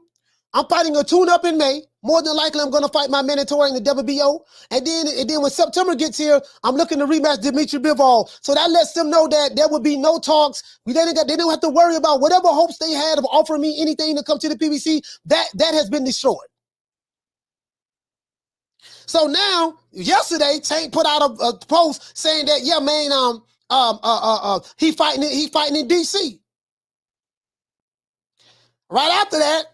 I'm fighting a tune-up in May. More than likely, I'm going to fight my mandatory in the WBO. And then when September gets here, I'm looking to rematch Dmitry Bivol. So that lets them know that there will be no talks. They don't have to worry about whatever hopes they had of offering me anything to come to the PBC. That has been destroyed. So now, yesterday, Tank put out a post saying that, yeah, man, he fighting in DC. Right after that,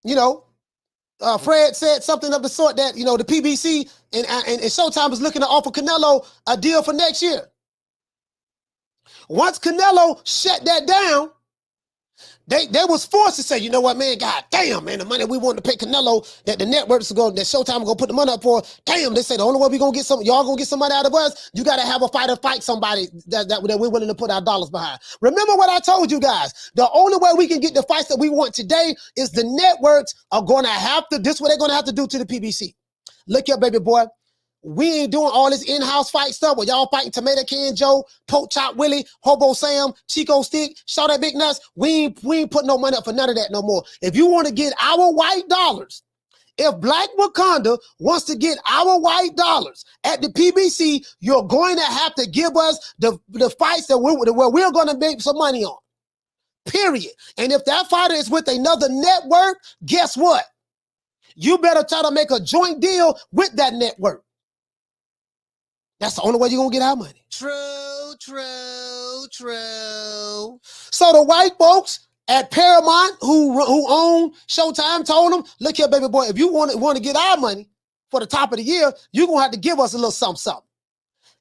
you know, Fred said something of the sort that, you know, the PBC and Showtime is looking to offer Canelo a deal for next year. Once Canelo shut that down, they was forced to say, you know what, man, god damn, man, the money we want to pay Canelo, that the networks are going, that Showtime are going to put the money up for, damn, they say the only way we going to get y'all going to get some money out of us, you got to have a fighter fight somebody that we're willing to put our dollars behind. Remember what I told you guys, the only way we can get the fights that we want today is the networks are going to have to, this is what they're going to have to do to the PBC. Look here, baby boy. We ain't doing all this in-house fight stuff where y'all fighting Tomato Can Joe, Poke Chop Willie, Hobo Sam, Chico Stick, Shout That Big Nuts. We ain't putting no money up for none of that no more. If you want to get our white dollars, if Black Wakanda wants to get our white dollars at the PBC, you're going to have to give us the fights that where we're going to make some money on. Period. And if that fighter is with another network, guess what? You better try to make a joint deal with that network. That's the only way you're going to get our money. True, true, true. So the white folks at Paramount who own Showtime told them, look here, baby boy, if you want to get our money for the top of the year, you're going to have to give us a little something.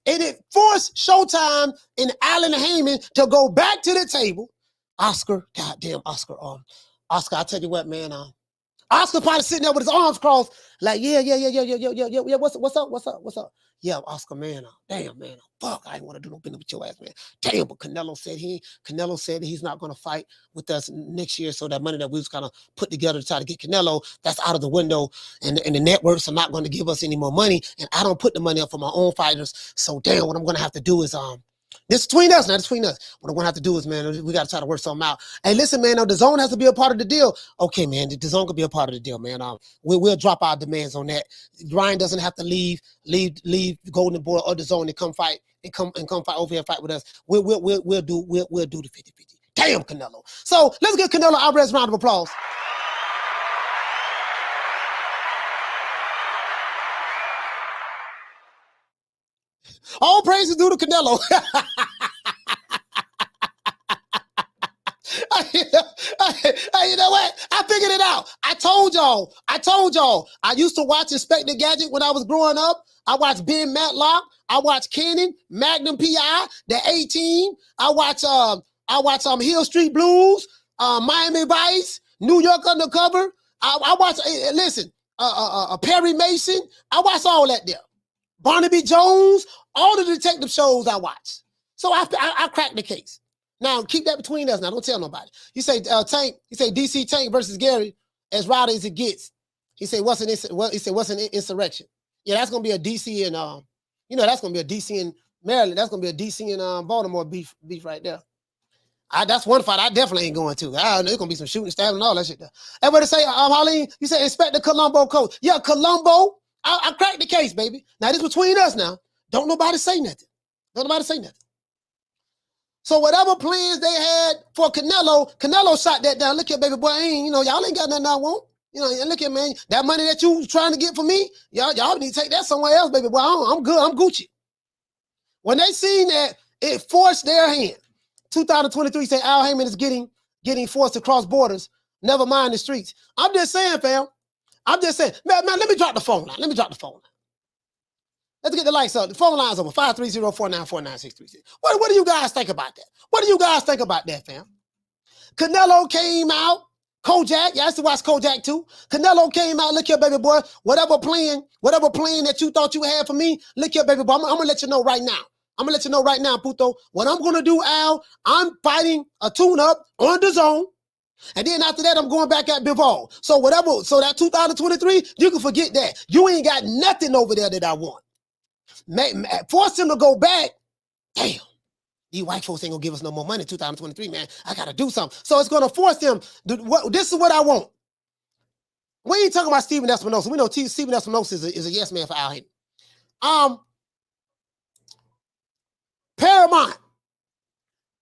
And it forced Showtime and Allen Haymon to go back to the table. Oscar, goddamn Oscar. Oscar, I tell you what, man, Oscar probably sitting there with his arms crossed, like, yeah, what's up? Yeah, Oscar, man, damn, man, fuck, I ain't want to do no business with your ass, man. Damn, but Canelo said he's not going to fight with us next year, so that money that we was kind of put together to try to get Canelo, that's out of the window, and the networks are not going to give us any more money, and I don't put the money up for my own fighters, so damn, what I'm going to have to do is, this is between us, now. This is between us. What I'm going to have to do is, man, we got to try to work something out. Hey, listen, man, the zone has to be a part of the deal. Okay, man, the zone could be a part of the deal, man. We'll drop our demands on that. Ryan doesn't have to leave Golden Boy or the zone and come fight and come fight over here and fight with us. We'll do the 50-50. Damn, Canelo. So let's give Canelo Alvarez a round of applause. All praises due to Canelo. You know what? I figured it out. I told y'all. I used to watch Inspector Gadget when I was growing up. I watched Ben Matlock. I watched Cannon, Magnum PI, the A-Team. I watch Hill Street Blues, Miami Vice, New York Undercover. I watch. Listen, Perry Mason. I watch all that there. Barnaby Jones. All the detective shows I watch. So I cracked the case. Now, keep that between us. Now, don't tell nobody. You say Tank. You say DC Tank versus Gary, as rowdy as it gets. He said, what's an insurrection? Yeah, that's gonna be a DC and that's gonna be a DC in Maryland. That's gonna be a DC and Baltimore beef right there. That's one fight I definitely ain't going to. There's gonna be some shooting, stabbing, and all that shit there. Everybody say, Harleen, you say Inspector Colombo coach. Yeah, Colombo. I cracked the case, baby. Now this between us now. Don't nobody say nothing. So whatever plans they had for Canelo shot that down. Look here, baby boy, y'all ain't got nothing I want. And look here, man, that money that you trying to get for me, y'all need to take that somewhere else, baby boy. I'm good, I'm Gucci. When they seen that, it forced their hand. 2023 say Al Haymon is getting forced to cross borders. Never mind the streets. I'm just saying, fam. I'm just saying, man, let me drop the phone now. Let's get the lights up. The phone line's open. 530-494-9636. What do you guys think about that? What do you guys think about that, fam? Canelo came out. Kojak, yeah, I used to watch Kojak too. Canelo came out. Look here, baby boy. Whatever plan that you thought you had for me, look here, baby boy. I'm gonna let you know right now. I'm gonna let you know right now, Puto. What I'm gonna do, Al, I'm fighting a tune-up on the zone. And then after that, I'm going back at Bivol. So that 2023, you can forget that. You ain't got nothing over there that I want. Force him to go back. Damn. These white folks ain't gonna give us no more money in 2023, man. I gotta do something. So it's gonna force them. This is what I want. We ain't talking about Stephen Espinosa. We know Stephen Espinosa is a yes man for Al Haymon. Paramount.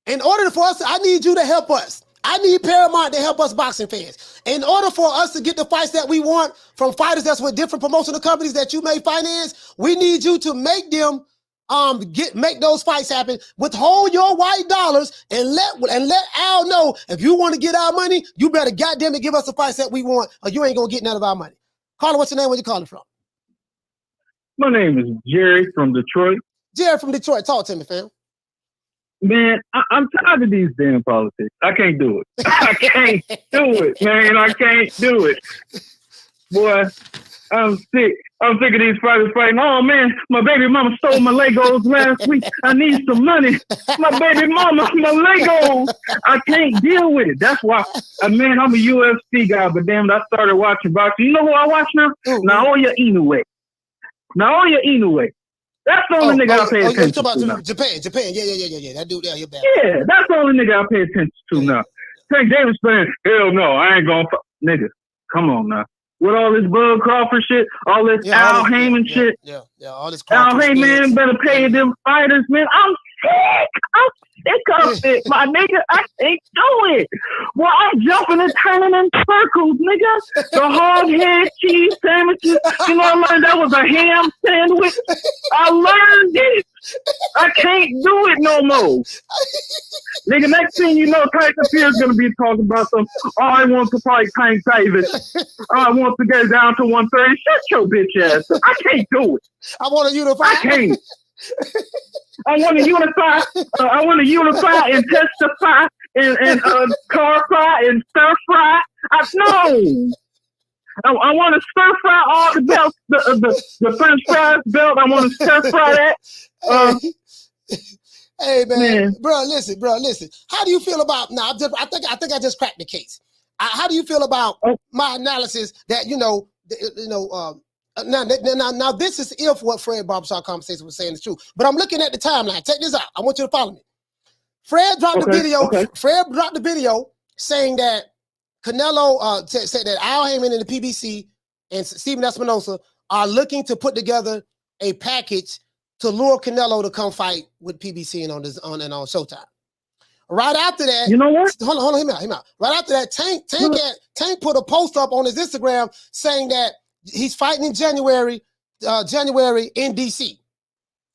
In order for us, I need you to help us. I need Paramount to help us boxing fans. In order for us to get the fights that we want from fighters that's with different promotional companies that you may finance, we need you to make them make those fights happen. Withhold your white dollars and let Al know if you want to get our money, you better goddamn it give us the fights that we want, or you ain't gonna get none of our money. Caller, what's your name? Where you calling from? My name is Jerry from Detroit. Jerry from Detroit. Talk to me, fam. Man, I'm tired of these damn politics. I can't do it. I can't do it, man. I can't do it. Boy, I'm sick. I'm sick of these fighters fighting. Oh, man, my baby mama stole my Legos last week. I need some money. My baby mama, my Legos. I can't deal with it. That's why, man, I'm a UFC guy, but damn it, I started watching boxing. You know who I watch now? Naoya Inoue. That's the only nigga I pay attention to now. Japan. Yeah. That dude there, you're bad. Yeah, that's the only nigga I pay attention to now. Tank Davis saying, hell no, I ain't gonna nigga, come on now. With all this Bud Crawford shit, all this Al Haymon shit. Yeah, all this Al Haymon better pay them fighters, man. I'm sick of it, my nigga. I can't do it. Well, I'm jumping and turning in circles, nigga. The hog head cheese sandwiches. You know, I learned that was a ham sandwich. I learned it. I can't do it no more. Nigga, next thing you know, Tyson Fury's gonna be talking about some, I want to fight Tank Davis. I want to get down to 130. Shut your bitch ass up. I can't do it. I want to unify. I can't. I want to unify. I want to unify and testify and clarify and stir fry. No. I want to stir fry all the belts, the French fries belt. I want to stir fry that. Hey man, bro, listen. How do you feel about now? I think I just cracked the case. How do you feel about my analysis that now this is if what Fred Barbershop Conversations was saying is true. But I'm looking at the timeline. Check this out. I want you to follow me. Fred dropped the video. Okay. Fred dropped the video saying that Canelo said that Al Haymon and the PBC and Stephen Espinosa are looking to put together a package to lure Canelo to come fight with PBC and on Showtime. Right after that, you know what? Hold on, hear me out. Right after that, Tank put a post up on his Instagram saying that he's fighting in January in DC,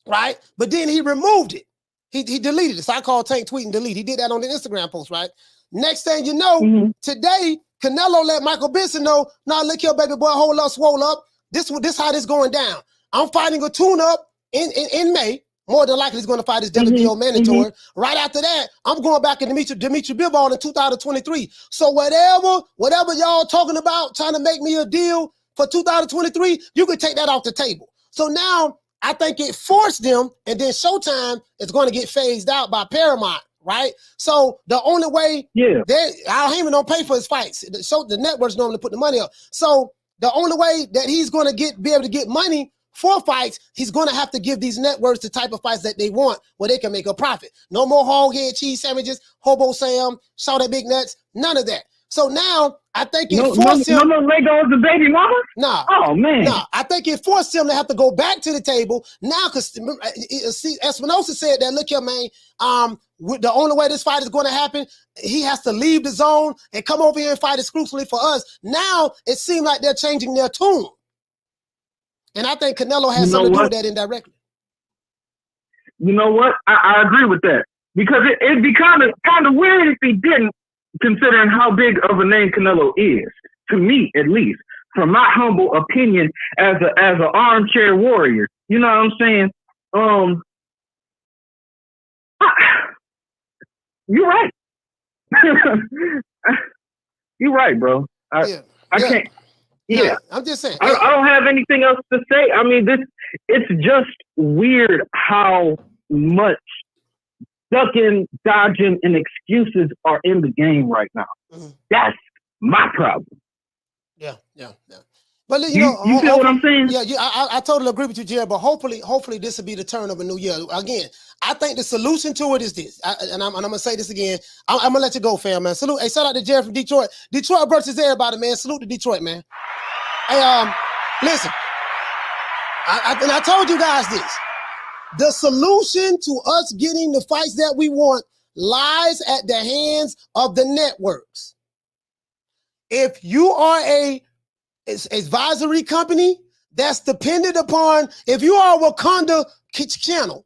right? But then he removed it. He deleted it. So I called Tank tweet and delete. He did that on the Instagram post, right? Next thing you know, today Canelo let Michael Benson know, nah, look here, baby boy, hold up, swole up. This how this going down. I'm fighting a tune-up in May. More than likely he's going to fight his WBO mandatory. Right after that, I'm going back to Dmitry Bivol in 2023. So whatever y'all talking about, trying to make me a deal for 2023, you can take that off the table. So now I think it forced them, and then Showtime is going to get phased out by Paramount, right? So the only way, Al Haymon don't pay for his fights. The networks normally put the money up. So the only way that he's going to be able to get money for fights, he's going to have to give these networks the type of fights that they want where they can make a profit. No more hog head cheese sandwiches, Hobo Sam, shout at Big Nuts, none of that. So now I think it forced him. No more Legos the baby mama? Nah. Oh, man. Nah, I think it forced him to have to go back to the table now because Espinosa said that, look here, man, the only way this fight is going to happen, he has to leave the zone and come over here and fight exclusively for us. Now it seems like they're changing their tune. And I think Canelo has something to do with that indirectly. You know what? I agree with that. Because it'd be kind of weird if he didn't, considering how big of a name Canelo is. To me, at least. from my humble opinion as an armchair warrior. You know what I'm saying? You're right. You're right, bro. I can't. Yeah, I'm just saying. I don't have anything else to say. I mean, it's just weird how much ducking, dodging, and excuses are in the game right now. Mm-hmm. That's my problem. Yeah. But you feel what I'm saying? Yeah, I totally agree with you, Jared. But hopefully this will be the turn of a new year. Again, I think the solution to it is this. And I'm gonna say this again. I'm gonna let you go, fam, man. Salute. Hey, shout out to Jared from Detroit. Detroit versus everybody, man. Salute to Detroit, man. Hey, listen. I told you guys this. The solution to us getting the fights that we want lies at the hands of the networks. If you are a advisory company that's dependent upon, if you are a Wakanda channel,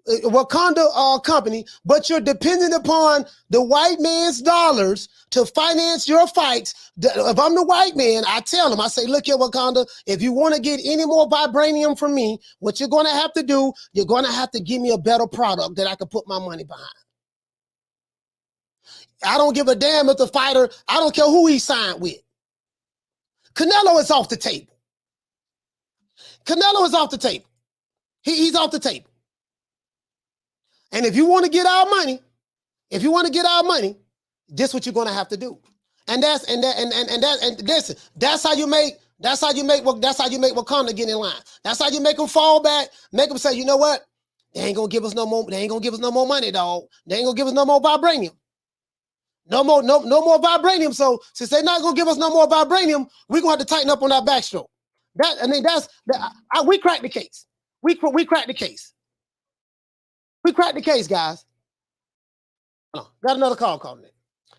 Wakanda company, but you're dependent upon the white man's dollars to finance your fights. If I'm the white man, I tell them, I say, look here, Wakanda, if you want to get any more vibranium from me, what you're going to have to do, you're going to have to give me a better product that I can put my money behind. I don't give a damn if the fighter, I don't care who he signed with. Canelo is off the table. Canelo is off the table. He's off the table. And if you want to get our money, this is what you're going to have to do. And that's how you make Wakanda get in line. That's how you make them fall back, make them say, you know what? They ain't gonna give us no more money, dog. They ain't gonna give us no more vibranium. No more vibranium. So since they're not gonna give us no more vibranium, we're gonna have to tighten up on our backstroke. We cracked the case. We cracked the case. We cracked the case, guys. Oh, got another call calling it.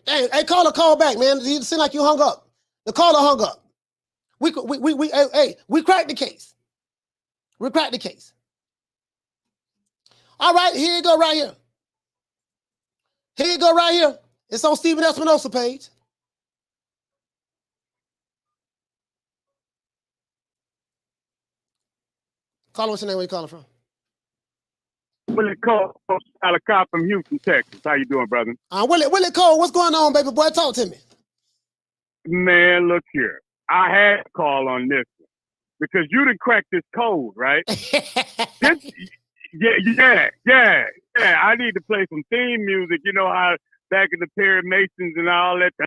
Dang, hey, call back, man. You seem like you hung up. The caller hung up. We cracked the case. We cracked the case. All right, here you go right here. Here you go right here. It's on Stephen Espinosa page. Call, what's your name? Where you calling from? Willie Cole, out of Cobb from Houston, Texas. How you doing, brother? Willie Cole, what's going on, baby boy? Talk to me. Man, look here. I had to call on this one because you done cracked this code, right? Yeah. I need to play some theme music. You know how back in the Perry Masons and all that. I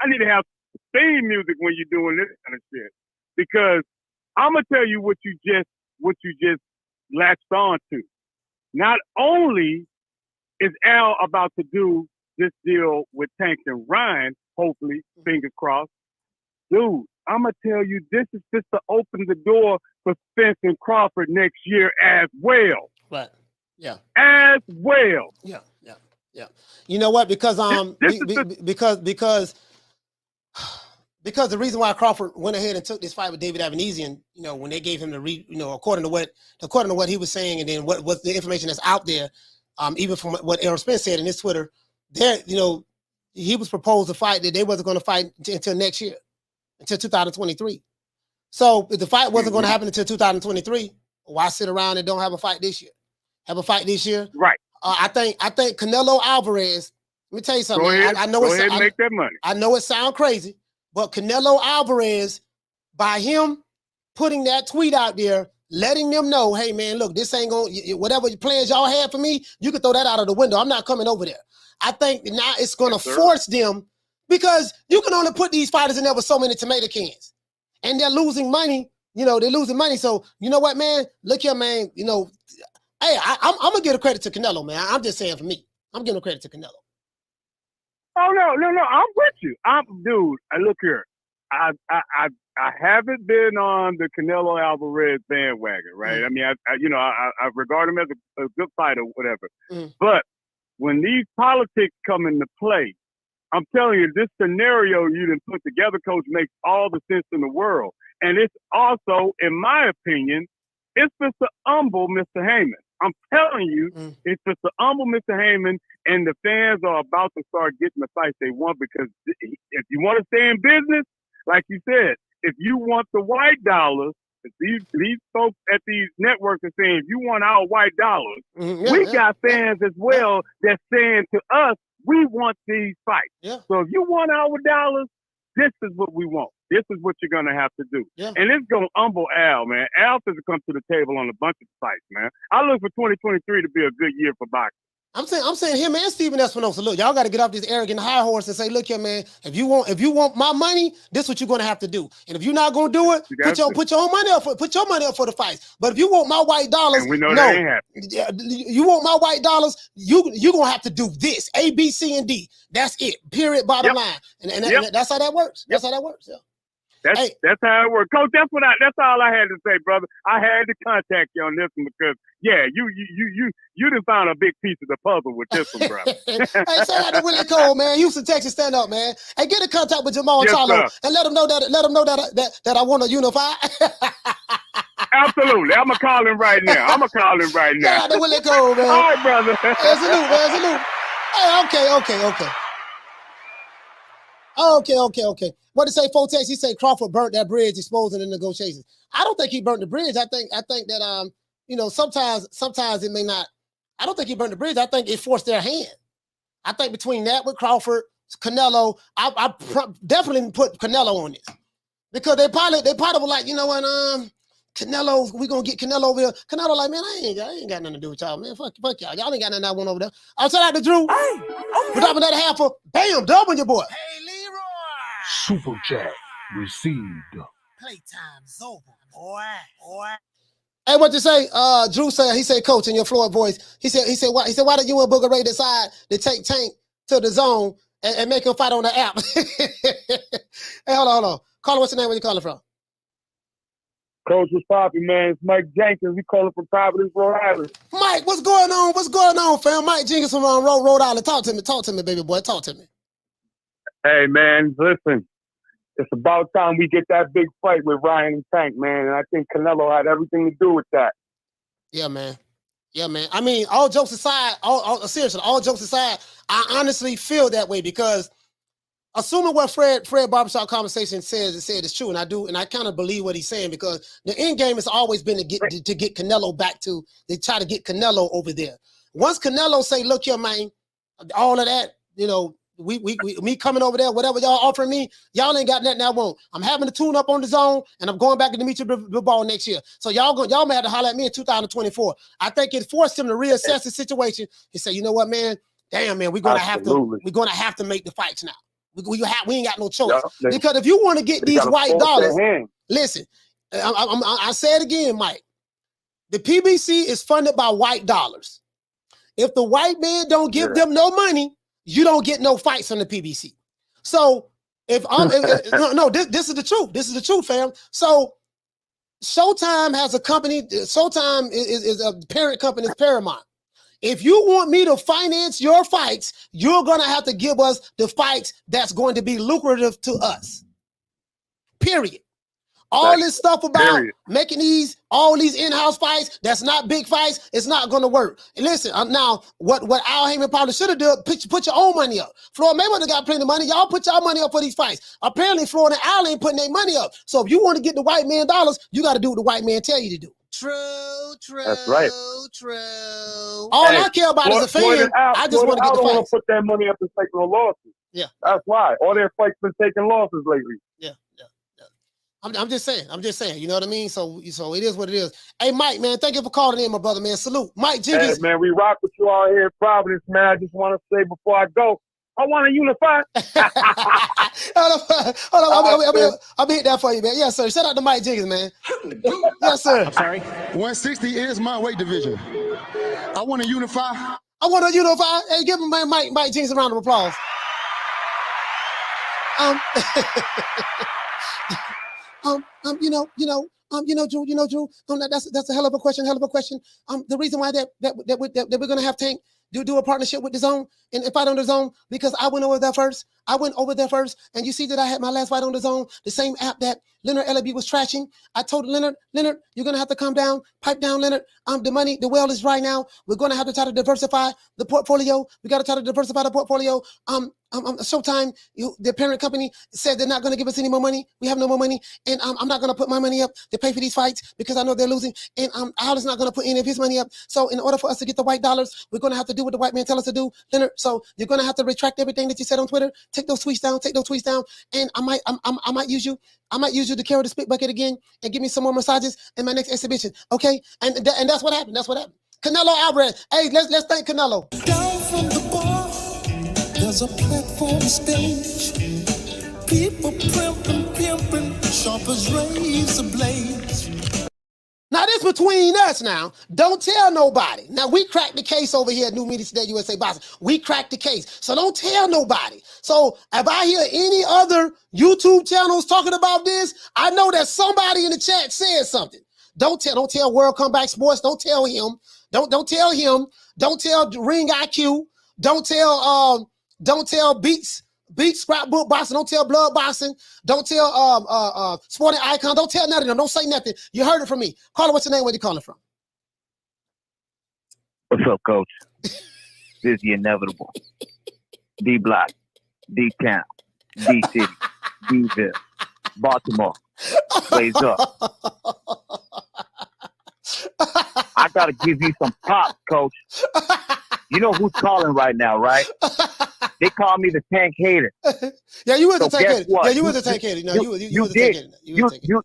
need to have theme music when you're doing this kind of shit. Because I'm gonna tell you what you just latched on to. Not only is Al about to do this deal with Tank and Ryan, hopefully, fingers crossed, dude, I'm gonna tell you this is just to open the door for Spence and Crawford next year as well. Right. Yeah. As well. Yeah. You know what? Because because the reason why Crawford went ahead and took this fight with David Avanesian, you know, when they gave him according to what he was saying, and then what the information that's out there, even from what Errol Spence said in his Twitter, there, you know, he was proposed a fight that they wasn't going to fight until next year, until 2023. So if the fight wasn't going to happen until 2023, why sit around and don't have a fight this year? Have a fight this year, right? I think Canelo Alvarez. Let me tell you something. Go ahead, I know go ahead and make that money. I know it sounds crazy, but Canelo Alvarez, by him putting that tweet out there, letting them know, hey man, look, this ain't going. Whatever plans y'all had for me, you can throw that out of the window. I'm not coming over there. I think now it's going to force them, because you can only put these fighters in there with so many tomato cans, and they're losing money. You know, they're losing money. So you know what, man? Look here, man. You know, hey, I'm gonna give a credit to Canelo, man. I'm just saying for me, I'm giving a credit to Canelo. Oh no, I'm with you. Dude, look here. I haven't been on the Canelo Alvarez bandwagon, right? I mean, I regard him as a good fighter, whatever. But when these politics come into play, I'm telling you, this scenario you done put together, Coach, makes all the sense in the world. And it's also, in my opinion, it's just to humble Mr. Haymon. I'm telling you, it's just to humble Mr. Haymon, and the fans are about to start getting the fights they want, because if you want to stay in business, like you said, if you want the white dollars, these folks at these networks are saying, if you want our white dollars, we got fans as well that's saying to us, we want these fights. Yeah. So if you want our dollars, this is what we want. This is what you're going to have to do. Yeah. And it's going to humble Al, man. Al has to come to the table on a bunch of fights, man. I look for 2023 to be a good year for boxing. I'm saying him and Stephen Espinosa, look, y'all got to get off this arrogant high horse and say, look here, man, if you want my money, this is what you're going to have to do. And if you're not going to do it, put your own money up for the fights. But if you want my white dollars, and we know that ain't happening. You want my white dollars, you're going to have to do this, A, B, C, and D. That's it, period, bottom line. And that's how that works. That's how that works, yeah. That's how it works. Coach, that's all I had to say, brother. I had to contact you on this one because, yeah, you done found a big piece of the puzzle with this one, brother. Hey, say out to Willie Cole, man. Houston, Texas, stand up, man. Hey, get in contact with Jermell Charlo and let him know that I want to unify. Absolutely. I'm going to call him right now. Shout out to Willie Cole, man. All right, brother. Hey, salute. Hey, okay. What did say, Fotex? He said Crawford burnt that bridge, exposing the negotiations. I don't think he burnt the bridge. I think that sometimes it may not. I don't think he burnt the bridge. I think it forced their hand. I think between that with Crawford, Canelo, I definitely put Canelo on this because they probably were like, you know what, Canelo, we gonna get Canelo over here. Canelo like, man, I ain't got nothing to do with y'all, man. Fuck y'all. Y'all ain't got nothing I want over there. I'll tell out to Drew. We're dropping that half for bam, double your boy. Hey, Leroy. Super chat received. Playtime's over, boy. Hey, what you say? Drew said, he said, Coach, in your Floyd voice, he said, why did you and Booger Ray decide to take Tank to the zone and make him fight on the app? Hey, hold on. Caller, what's your name? Where you calling from? Coach, what's poppin', man? It's Mike Jenkins. We calling from Providence, Rhode Island. Mike, what's going on? What's going on, fam? Mike Jenkins from Rhode Island. Talk to me, baby boy. Talk to me. Hey, man, listen. It's about time we get that big fight with Ryan and Tank, man. And I think Canelo had everything to do with that. Yeah, man. I mean, all jokes aside, seriously, all jokes aside, I honestly feel that way because assuming what Fred Barbershop Conversations said is true, and I kind of believe what he's saying because the end game has always been to get Canelo back to. They try to get Canelo over there. Once Canelo say, "Look here, man, all of that, you know, me coming over there, whatever y'all offering me, y'all ain't got nothing I want. I'm having to tune up on the zone, and I'm going back to Dmitry Bivol next year. So y'all may have to holler at me in 2024. I think it forced him to reassess the situation. He said, you know what, man, damn, man, we're gonna have to make the fights now. We ain't got no choice because if you want to get these white dollars, listen, I say it again, Mike. The PBC is funded by white dollars. If the white man don't give them no money, you don't get no fights on the PBC. So this is the truth. This is the truth, fam. So Showtime has a company. Showtime is a parent company, is Paramount. If you want me to finance your fights, you're going to have to give us the fights that's going to be lucrative to us. Period. All this stuff about making all these in-house fights, that's not big fights, it's not going to work. And listen, now, what Al Haymon probably should have done, put your own money up. Floyd Mayweather got plenty of money. Y'all put y'all money up for these fights. Apparently, Floyd and Al ain't putting their money up. So if you want to get the white man dollars, you got to do what the white man tell you to do. True. That's right. True. All I care about is a fan. I just want to get the fights. I don't want to put that money up and take no losses. Yeah. That's why. All their fights been taking losses lately. Yeah. I'm just saying. You know what I mean? So it is what it is. Hey, Mike, man, thank you for calling in, my brother, man. Salute. Mike Jenkins. Hey, man, we rock with you all here in Providence, man. I just want to say before I go, I want to unify. Hold on. I'll hit that for you, man. Yes, sir. Shout out to Mike Jenkins, man. Yes, sir. I'm sorry. 160 is my weight division. I want to unify. Hey, give him Mike Jenkins a round of applause. Drew, that's a hell of a question. The reason why that we're gonna have Tank do a partnership with DAZN and fight on DAZN because I went over there first. And you see that I had my last fight on DAZN, the same app that Leonard Ellaby was trashing. I told Leonard, you're gonna have to calm down, pipe down, Leonard. The well is right now. We're gonna have to try to diversify the portfolio. We got to try to diversify the portfolio. Showtime, the parent company said they're not gonna give us any more money. We have no more money, and I'm not gonna put my money up to pay for these fights because I know they're losing. And Al is not gonna put any of his money up. So in order for us to get the white dollars, we're gonna have to do what the white man tell us to do, Leonard. So you're gonna have to retract everything that you said on Twitter. Take those tweets down, and I might use you to carry the spit bucket again and give me some more massages in my next exhibition, okay? And that's what happened. Canelo Alvarez. Hey, let's thank Canelo. Down from the bar, there's a platform stage. People pimping, sharp as razor blades. Now this between us now. Don't tell nobody. Now we cracked the case over here at New Media Today USA Boxing. We cracked the case. So don't tell nobody. So if I hear any other YouTube channels talking about this, I know that somebody in the chat said something. Don't tell World Comeback Sports. Don't tell him. Don't tell him. Don't tell Ring IQ. Don't tell Beats Scrapbook Boxing. Don't tell Blood Boxing. Don't tell Sporting Icon. Don't tell none of them. Don't say nothing. You heard it from me. Caller, what's your name? Where you calling from? What's up, Coach? This is the inevitable. D Block, D Town, D City, D-Ville, Baltimore. Blaze up. I gotta give you some props, Coach. You know who's calling right now, right? They call me the tank hater. Yeah, you were the tank hater. Yeah, you were the tank hater. No, you were the tank hater.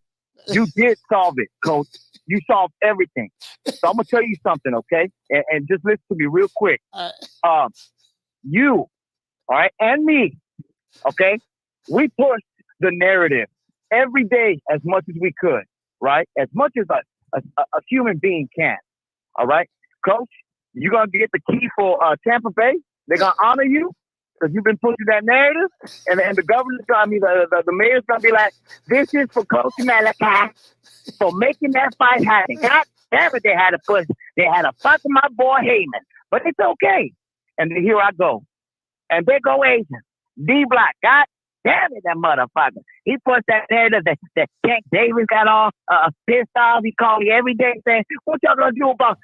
You did solve it, Coach. You solved everything. So I'm gonna tell you something, okay? And just listen to me real quick. You, all right, and me, okay? We pushed the narrative every day as much as we could, right? As much as a human being can. All right, Coach, you're gonna get the key for Tampa Bay. They're gonna honor you because you've been pushing that narrative, and the governor's the mayor's gonna be like, "This is for Coach Malachi for making that fight happen." God damn it, they had to fuck my boy Haymon, but it's okay. And here I go, and there go Asian D Block. God damn it, that motherfucker. He pushed that narrative that Tank Davis got all pissed off. He called me every day saying, "What y'all gonna do about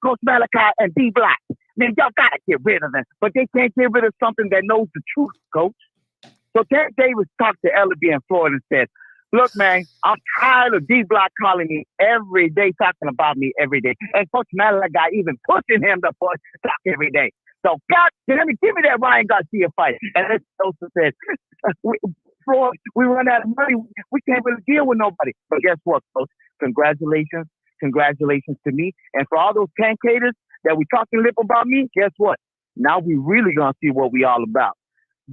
Coach Malachi and D Block?" Man, y'all gotta get rid of them. But they can't get rid of something that knows the truth, Coach. So Tank Davis talked to Ellaby in Florida and said, "Look, man, I'm tired of D Block calling me every day, talking about me every day. And Coach Malachi even pushing him to talk every day. So, God damn it, give me that Ryan Garcia fight." And as Joseph said, we run out of money. We can't really deal with nobody. But guess what, Coach? Congratulations to me. And for all those tank haters that we talking lip about me, guess what? Now we really gonna see what we all about.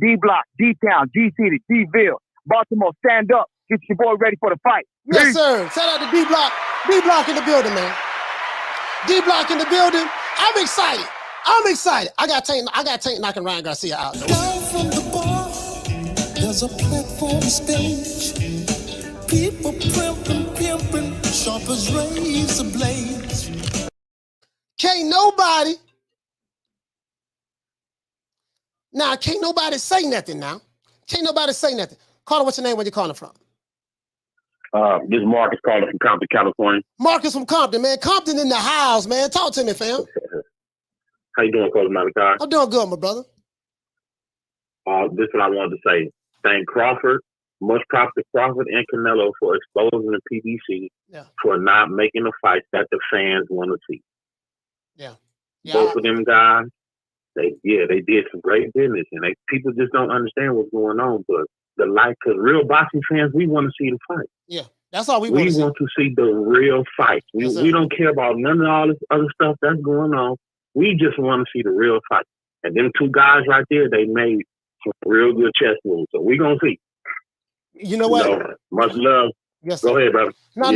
D Block, D Town, G City, D-Ville, Baltimore, stand up. Get your boy ready for the fight. Yes, Peace. sir. Shout out to D Block. D Block in the building, man. D Block in the building. I'm excited. I got Tank knocking Ryan Garcia out. Down from the bar, there's a platform stage. People pimping, sharp as razor blades. Can't nobody say nothing now. Can't nobody say nothing. Caller, what's your name? Where you calling from? This is Marcus calling from Compton, California. Marcus from Compton, man. Compton in the house, man. Talk to me, fam. How you doing, Coach Malachi? I'm doing good, my brother. This is what I wanted to say. Thank Crawford, much props to Crawford and Canelo for exposing the PBC for not making the fights that the fans want to see. Yeah. Both of them guys, they did some great business, and people just don't understand what's going on. But because real boxing fans, we want to see the fight. Yeah, that's all we want to see. We want to see the real fight. We don't care about none of all this other stuff that's going on. We just want to see the real fight. And them two guys right there, they made some real good chess moves. So we're going to see. You know what? Much love. Yes, Go ahead, brother. No,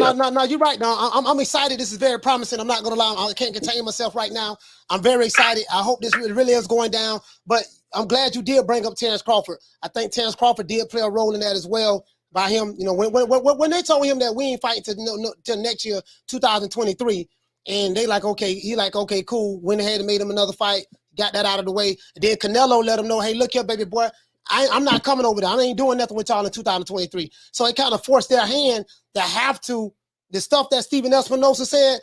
you're right. No, I'm excited. This is very promising. I'm not going to lie. I can't contain myself right now. I'm very excited. I hope this really is going down. But I'm glad you did bring up Terrence Crawford. I think Terrence Crawford did play a role in that as well. by him. You know, when they told him that we ain't fighting till next year, 2023, and they like, okay, he like, okay, cool. Went ahead and made him another fight, got that out of the way. And then Canelo let him know, hey, look here, baby boy, I'm not coming over there. I ain't doing nothing with y'all in 2023. So it kind of forced their hand to have to, the stuff that Stephen Espinosa said,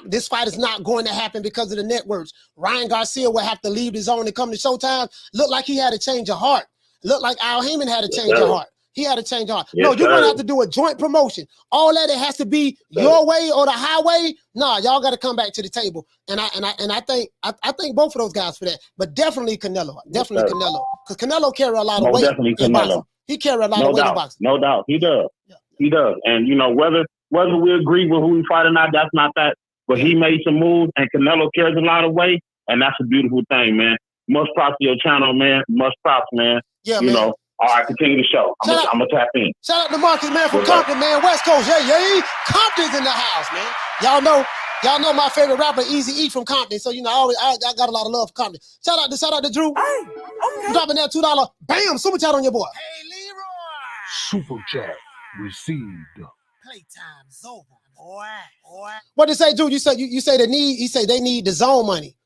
this fight is not going to happen because of the networks. Ryan Garcia will have to leave the zone and come to Showtime. Looked like he had a change of heart. Looked like Al Haymon had a change of heart. He had a change of heart. No, you're going to have to do a joint promotion. All that, it has to be your way or the highway. Nah, y'all got to come back to the table. And I think both of those guys for that. But definitely Canelo. Definitely Canelo. Because Canelo carry a lot of weight. Definitely in Canelo. boxing. He carry a lot of weight in boxing. No doubt. He does. Yeah. He does. And, you know, whether we agree with who we fight or not, that's not that. But he made some moves, and Canelo carries a lot of weight, and that's a beautiful thing, man. Much props to your channel, man. Much props, man. Yeah, you man. know, all right, continue the show. I'm going to tap in. Shout out to Marcus, man, from Compton, man. West Coast. Yeah. Compton's in the house, man. Y'all know my favorite rapper, Easy E from Compton. So, you know, I got a lot of love for Compton. Shout out to Drew. Hey, okay. Dropping that $2. Bam, super chat on your boy. Hey, Leroy. Super chat received. Playtime's over, boy. What did say, Drew? You say they need the zone money.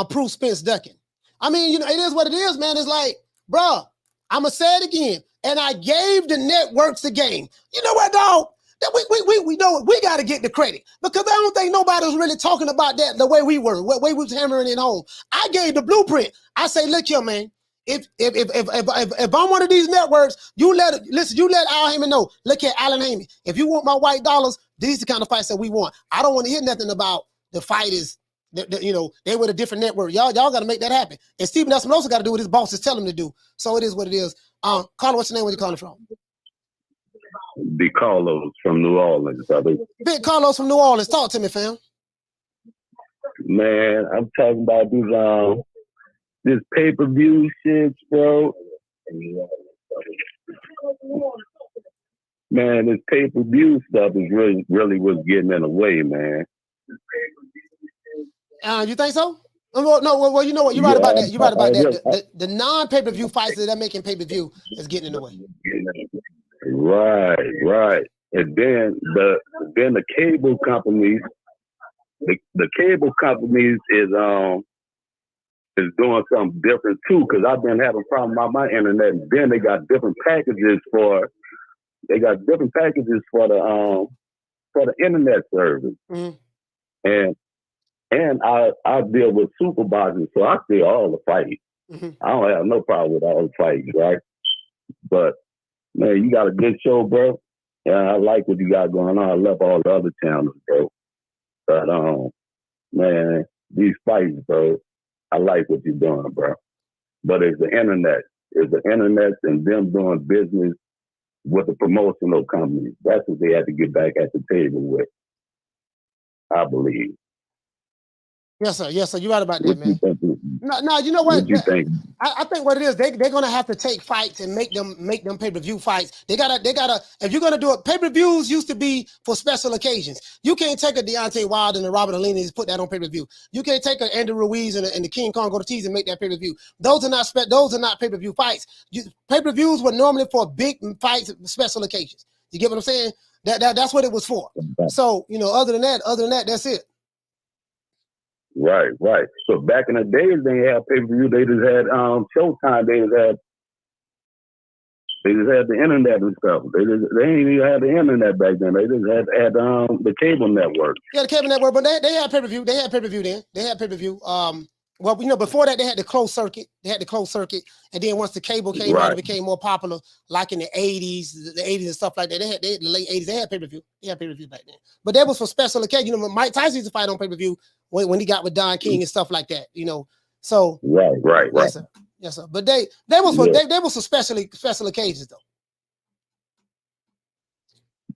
Proof Spence ducking. I mean, you know, it is what it is, man. It's like, bruh, I'ma say it again. And I gave the networks the game. You know what, dog? That we know we got to get the credit, because I don't think nobody was really talking about that the way we were, the way we was hammering it home. I gave the blueprint. I say, look here, man. If I'm one of these networks, you let Al Haymon know. Look at Alan Haymon. If you want my white dollars, these are the kind of fights that we want. I don't want to hear nothing about the fighters. You know, they were a different network. Y'all got to make that happen. And Stephen Espinosa got to do what his bosses tell him to do. So it is what it is. Carlos, what's your name? Where you calling from? Big Carlos from New Orleans, brother. Big Carlos from New Orleans. Talk to me, fam. Man, I'm talking about this pay-per-view shit, bro. Man, this pay-per-view stuff is really what's getting in the way, man. You think so? Well, you know what? You're right about that. You're right about that. The non-pay-per-view fights that are making pay-per-view is getting in the way. Right. And then the cable companies, the cable companies is doing something different too. Because I've been having problems on my internet. And then they got different packages for the internet service. Mm-hmm. And I deal with superboxing, so I see all the fights. Mm-hmm. I don't have no problem with all the fights, right? But man, you got a good show, bro. Yeah, I like what you got going on. I love all the other channels, bro. But man, these fights, bro, I like what you're doing, bro. But it's the internet. It's the internet and them doing business with the promotional companies. That's what they have to get back at the table with, I believe. Yes, sir. You're right about that, man. No, you know what? What you think? I think what it is, they're gonna have to take fights and make them pay-per-view fights. They gotta. If you're gonna do it, pay-per-views used to be for special occasions. You can't take a Deontay Wilder and a Robert Alina and put that on pay-per-view. You can't take a Andy Ruiz and the King Kong Ortiz and make that pay-per-view. Those are not pay-per-view fights. Pay-per-views were normally for big fights, special occasions. You get what I'm saying? That's what it was for. So, you know, other than that, that's it. Right. So back in the days, they didn't have pay-per-view. They just had Showtime. They just had the internet and stuff. They didn't even have the internet back then. They just had the cable network. Yeah, the cable network, but they had pay-per-view. They had pay-per-view then. They had pay-per-view. Well, you know, before that, they had the closed circuit. And then once the cable came out, it became more popular, like in the 80s and stuff like that. They had the late 80s, they had pay-per-view. They had pay-per-view back then. But that was for special occasion. You know, Mike Tyson used to fight on pay-per-view when he got with Don King and stuff like that, you know. So Right. Yes, sir. But they was for special occasions though.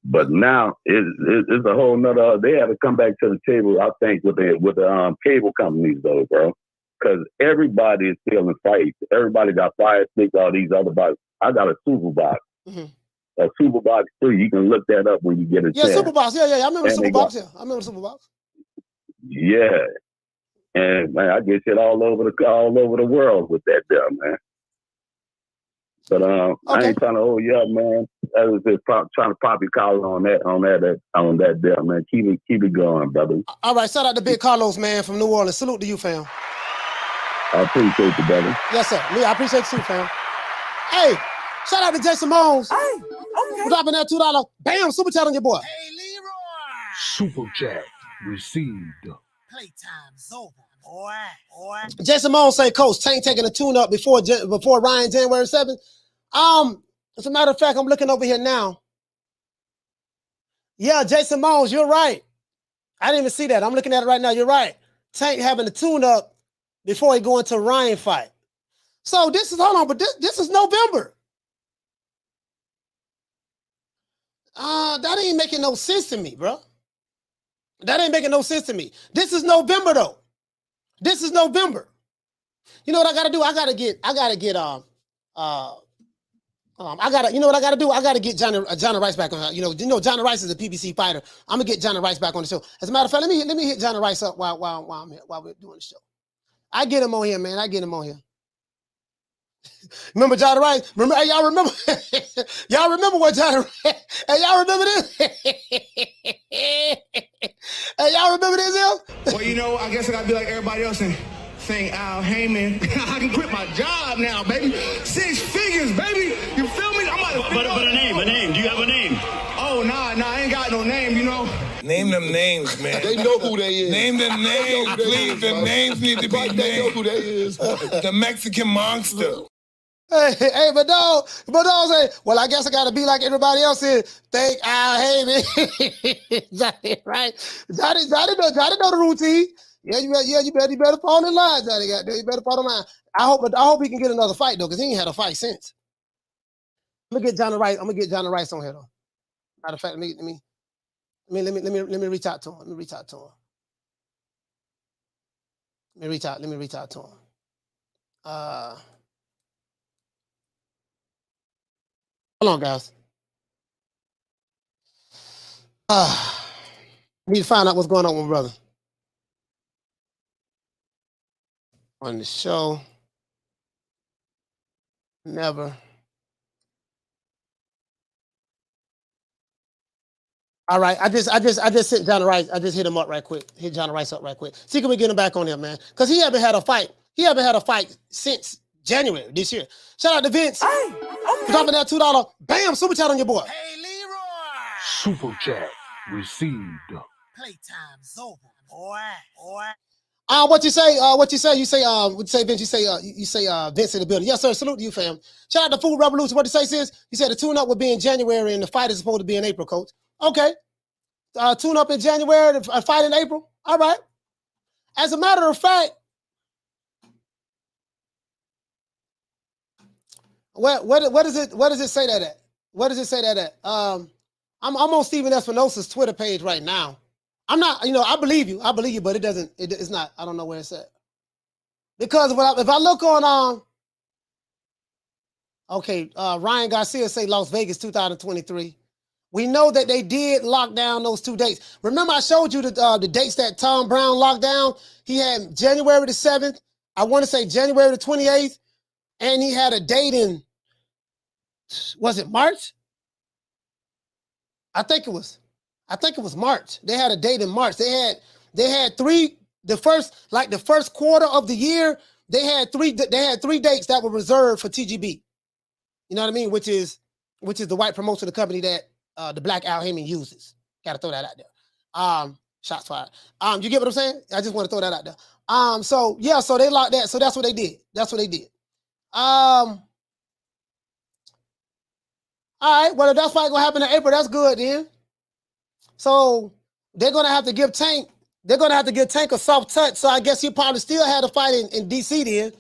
But now it's a whole nother. They have to come back to the table, I think, with the cable companies though, bro. Because everybody is still in fights. Everybody got Fire Stick, all these other boxes. I got a Superbox. Mm-hmm. A Superbox 3. You can look that up when you get a chance. Superbox. Yeah. I remember Superbox. I remember Superbox. Yeah. And man, I get shit all over the world with that there, man. But I ain't trying to hold you up, man. I was just trying to pop your collar on that there, man. Keep it going, brother. All right, shout out to Big Carlos, man, from New Orleans. Salute to you, fam. I appreciate you, brother. Yes, sir. I appreciate you, fam. Hey, shout out to Jason Mones. Hey, okay. Dropping that $2. Bam, super chat on your boy. Hey, Leroy. Super chat received. Playtime's over, boy. Jason Mones say, Coach, Tank taking a tune-up before Ryan January 7th. As a matter of fact, I'm looking over here now. Yeah, Jason Mones, you're right. I didn't even see that. I'm looking at it right now. You're right. Tank having a tune-up before he go into Ryan fight. So this is, hold on, but this is November. That ain't making no sense to me, bro. That ain't making no sense to me. This is November, though. This is November. You know what I gotta do? I gotta get Johnny Rice back on. You know, Johnny Rice is a PBC fighter. I'm gonna get Johnny Rice back on the show. As a matter of fact, let me hit Johnny Rice up while I'm here, while we're doing the show. I get him on here, man. I get him on here. Remember Johnny Rice? Remember, hey, y'all remember? Y'all remember what Johnny Rice? Hey, y'all remember this? Hey, y'all remember this? Well, you know, I guess I gotta be like everybody else and saying, Al Haymon, I can quit my job now, baby. 6 figures, baby. You feel me? I'm about to But a name. Do you have a name? Oh, nah, I ain't got no name, you know. Name them names, man. They know who they is. Name them names, please. The names need to be named. They know who they is. The Mexican monster. Hey, but dog say, well, I guess I gotta be like everybody else is. Thank Al Haymon. Johnny, right? Johnny know the routine. Yeah, you better fall in line, Johnny. You better fall in line. I hope he can get another fight though, because he ain't had a fight since. I'm gonna get Johnny Rice on here though. Matter of fact, let me reach out to him. Let me reach out to him. Hold on, guys. Need to find out what's going on with my brother. On the show. Never. All right, I just sent Johnny Rice. I just hit him up right quick. Hit Johnny Rice up right quick. See, can we get him back on here, man? Because he haven't had a fight. He haven't had a fight since January this year. Shout out to Vince. Hey, okay. Dropping that $2. Bam, super chat on your boy. Hey, Leroy. Super chat received. Playtime's over, boy. What you say? Vince? You say Vince in the building. Yes, sir. Salute to you, fam. Shout out to Food Revolution. What you say, sis? You said the tune-up would be in January and the fight is supposed to be in April, coach. Okay. Tune-up in January, a fight in April. All right. As a matter of fact, what does it say that at? What does it say that at? I'm on Stephen Espinosa's Twitter page right now. I'm not, I believe you, but it's not, I don't know where it's at. Because if I look on, Ryan Garcia say Las Vegas 2023. We know that they did lock down those 2 dates. Remember I showed you the dates that Tom Brown locked down? He had January the 7th, I want to say January the 28th, and he had a date in, was it March? I think it was March. They had a date in March. They had the first quarter of the year, they had three dates that were reserved for TGB. You know what I mean? Which is the white promotion of the company that the black Al Haymon uses. Gotta throw that out there. Shots fired. You get what I'm saying? I just want to throw that out there. So they locked that. So that's what they did. All right, well, if that's fight gonna happen in April, that's good then. So they're gonna have to give Tank a soft touch. So I guess he probably still had a fight in DC then.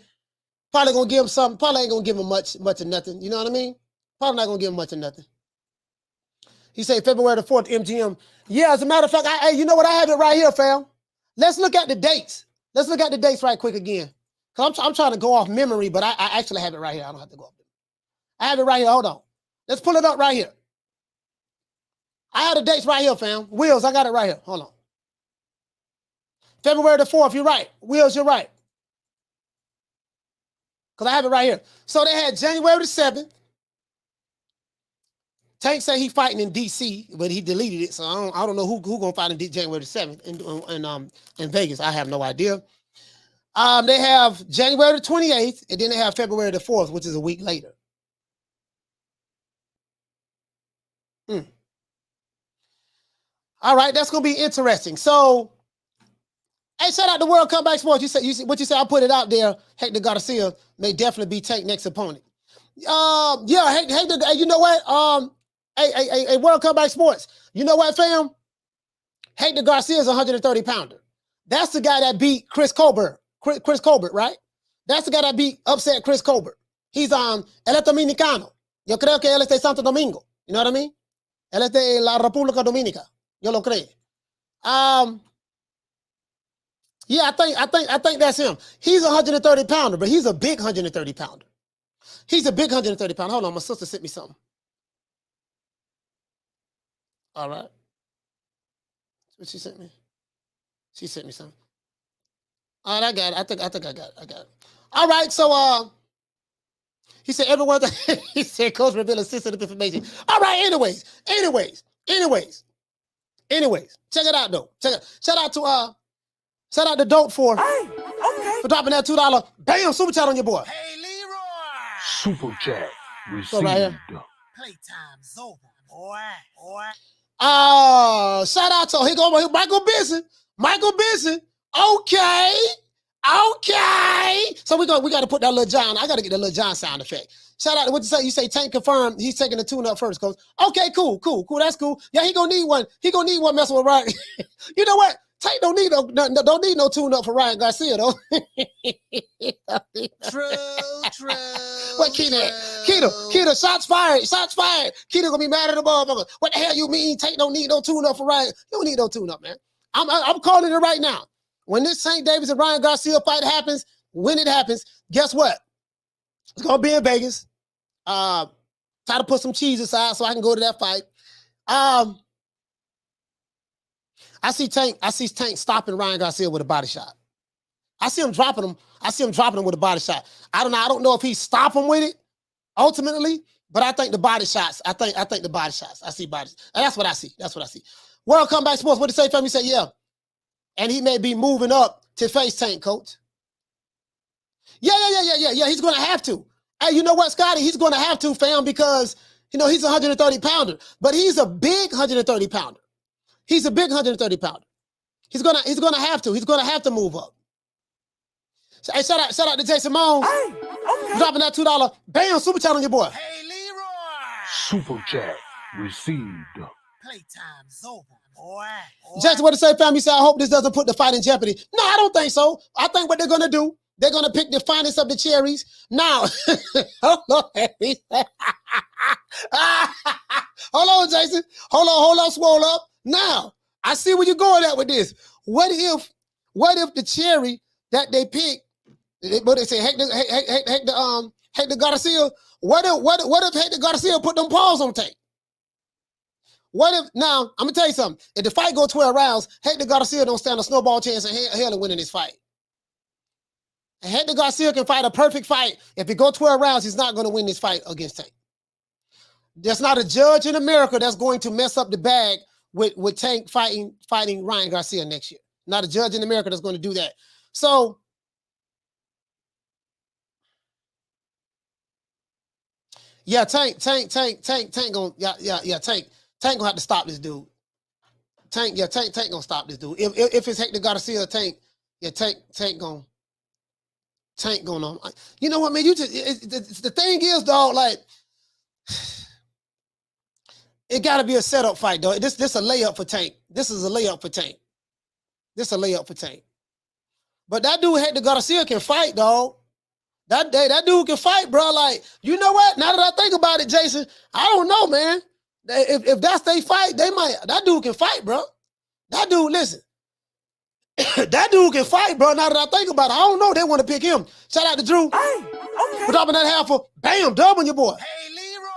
Probably gonna give him something. Probably ain't gonna give him much of nothing. You know what I mean? Probably not gonna give him much of nothing. He said February the 4th, MGM. Yeah, as a matter of fact, you know what? I have it right here, fam. Let's look at the dates. Let's look at the dates right quick again. Cause I'm trying to go off memory, but I actually have it right here. I don't have to go off memory. I have it right here. Hold on. Let's pull it up right here. I have the dates right here, fam. Wheels, I got it right here. Hold on. February the 4th, you're right. Wheels, you're right. because I have it right here. So they had January the 7th. Tank say he fighting in D.C., but he deleted it, so I don't know who gonna fight in January the 7th in Vegas. I have no idea. They have January the 28th, and then they have February the 4th, which is a week later. All right, that's gonna be interesting. So, hey, shout out to World Comeback Sports. You said what you said. I put it out there. Hector Garcia may definitely be Tank next opponent. Yeah, Hector. You know what? Hey, World Comeback Sports. You know what, fam? Hector Garcia is a 130 pounder. That's the guy that beat Chris Colbert. Chris Colbert, right? That's the guy that upset Chris Colbert. He's él es dominicano. Yo creo que él es de Santo Domingo. You know what I mean? Él es de la República Dominica. Yo lo creo. Yeah, I think that's him. He's a 130 pounder, but he's a big 130 pounder. He's a big 130 pounder. Hold on, my sister sent me something. All right. What she sent me? She sent me something. All right, I got it. I think I got it. All right, so he said everyone. He said Coach revealed sensitive information. All right, anyways. Check it out though. Shout out to Dope for dropping that $2. Bam, super chat on your boy. Hey, Leroy. Super chat received. So right here. Playtime's over, boy. Shout out to here go Michael Benson. Okay. So we got to put that little John. I got to get the little John sound effect. Shout out to what you say. You say Tank confirmed he's taking the tune up first, coach. Okay, cool. That's cool. Yeah, he gonna need one. He gonna need one messing with Ryan. You know what? Tank don't need no tune up for Ryan Garcia though. True. What Keita, shots fired. Keita gonna be mad at the motherfucker. What the hell you mean? Tank don't need no tune up for Ryan. You don't need no tune up, man. I'm calling it right now. When this St. Davis and Ryan Garcia fight happens, when it happens, guess what? It's gonna be in Vegas. Try to put some cheese aside so I can go to that fight. I see Tank stopping Ryan Garcia with a body shot. I see him dropping him with a body shot. I don't know if he stop him with it ultimately, but I think the body shots. I think the body shots. I see bodies. And that's what I see. World Comeback Sports. What did say, fam? He said, yeah. And he may be moving up to face Tank, coach. Yeah. He's going to have to. Hey, you know what, Scotty? He's going to have to, fam, because, he's a 130 pounder. But he's a big 130 pounder. He's going to have to. He's going to have to move up. Hey, shout out to Jason Mones. Dropping that $2. Bam, super chat on your boy. Hey, Leroy. Super chat received. Playtime's over, boy. Jason, what to say, fam? He said, I hope this doesn't put the fight in jeopardy. No, I don't think so. I think what they're going to do, they're going to pick the finest of the cherries. Now, hold on, Jason. Hold on, swole up. Now, I see where you're going at with this. What if the cherry that they pick, what they say, Hector Garcia, what if Hector Garcia put them paws on Tank? What if, now, I'm going to tell you something. If the fight go 12 rounds, Hector Garcia don't stand a snowball chance in hell of winning this fight. And Hector Garcia can fight a perfect fight. If it go 12 rounds, he's not going to win this fight against Tank. There's not a judge in America that's going to mess up the bag with Tank fighting Ryan Garcia next year. Not a judge in America that's going to do that. So, yeah, Tank gonna have to stop this dude. Tank gonna stop this dude. If it's Hector Garcia, Tank gonna. You know what, man? The thing is, dog, like, it got to be a setup fight, dog. This a layup for Tank. This is a layup for Tank. But that dude Hector Garcia can fight, dog. That dude can fight, bro. Like, you know what? Now that I think about it, Jason, I don't know, man. If that's they fight, they might. That dude can fight, bro. That dude, listen. That dude can fight, bro. Now that I think about it, I don't know. They want to pick him. Shout out to Drew. For dropping that half for bam, dub on your boy. Hey, Leroy.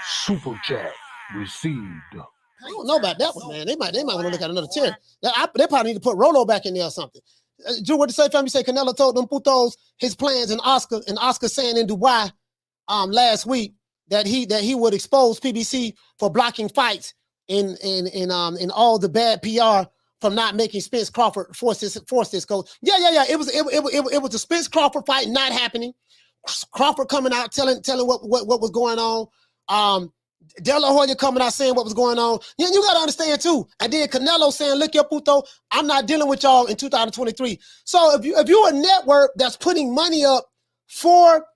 Super chat received. I don't know about that one, man. They might want to look at another tier. They probably need to put Rolo back in there or something. Drew, what to say, family? Say Canelo told them putos his plans, and Oscar saying in Dubai last week that he would expose PBC for blocking fights in all the bad PR from not making Spence Crawford force this coach. Yeah. It was a Spence Crawford fight not happening. Crawford coming out telling what was going on. De La Hoya coming out saying what was going on. Yeah, you gotta understand too. And then Canelo saying, "Look, your puto, I'm not dealing with y'all in 2023." So if you're a network that's putting money up for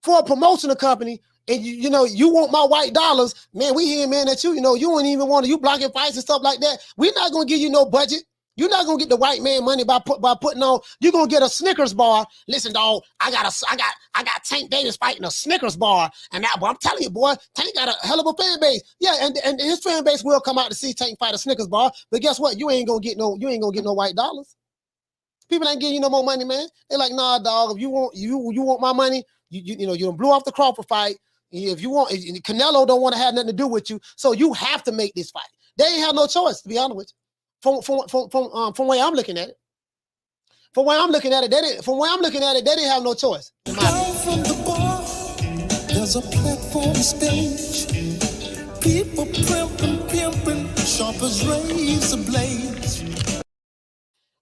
a promotional company, and you want my white dollars, man, we hear, man, that you wouldn't even want to, you blocking fights and stuff like that. We're not gonna give you no budget. You're not gonna get the white man money by putting on. You're gonna get a Snickers bar. Listen, dog, I got Tank Davis fighting a Snickers bar, and that, boy, I'm telling you, boy, Tank got a hell of a fan base. Yeah, and his fan base will come out to see Tank fight a Snickers bar. But guess what? You ain't gonna get no white dollars. People ain't getting you no more money, man. They're like, nah, dog. If you want my money, you done blew off the Crawford fight. If Canelo don't want to have nothing to do with you, so you have to make this fight. They ain't have no choice, to be honest with you. From where I'm looking at it. From where I'm looking at it, they didn't have no choice. Down from the bar, there's a platform stage. People pimping, sharp as razor blades.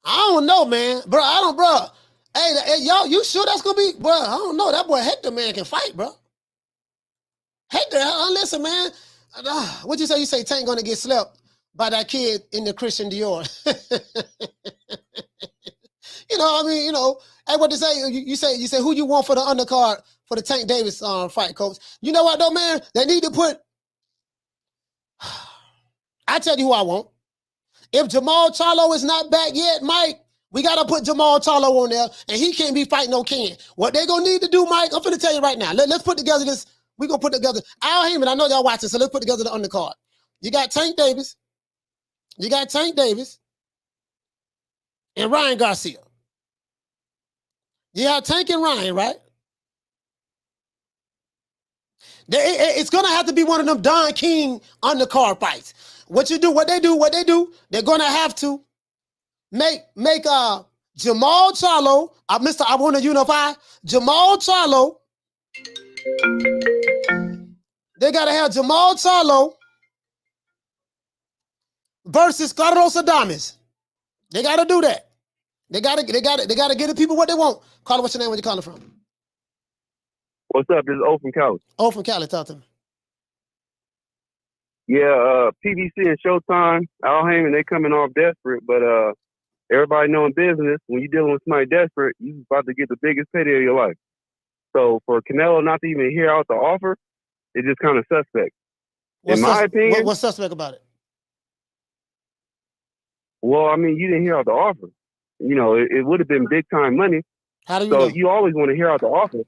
I don't know, man. Bro. Hey, y'all, you sure that's gonna be, bro? I don't know. That boy Hector, man, can fight, bro. Hector, listen, man. What you say? You say Tank gonna get slept by that kid in the Christian Dior. Hey, what to say? You say who you want for the undercard for the Tank Davis fight, coach? You know what though, man? They need to put. I tell you who I want. If Jermell Charlo is not back yet, Mike, we gotta put Jermell Charlo on there, and he can't be fighting no Ken. What they gonna need to do, Mike? I'm finna tell you right now. Let's put together this. We gonna put together Al Haymon. I know y'all watching, so let's put together the undercard. You got Tank Davis. And Ryan Garcia. You have Tank and Ryan, right? It's gonna have to be one of them Don King undercard fights. What they do, they're gonna have to make Jermell Charlo, Mr. I want to unify, Jermell Charlo. They gotta have Jermell Charlo versus Carlos Adames. They gotta do that. They gotta get the people what they want. Carlos, what's your name? Where you calling from? What's up? This is O from Cali. O from Cali, talk to me. Yeah, PBC and Showtime, Al Haymon, they coming off desperate, but everybody knowing business, when you're dealing with somebody desperate, you about to get the biggest payday of your life. So for Canelo not to even hear out the offer, it's just kind of suspect. In my opinion. What's suspect about it? Well, I mean, you didn't hear out the offer. It would have been big time money. How do you know? You always want to hear out the offer.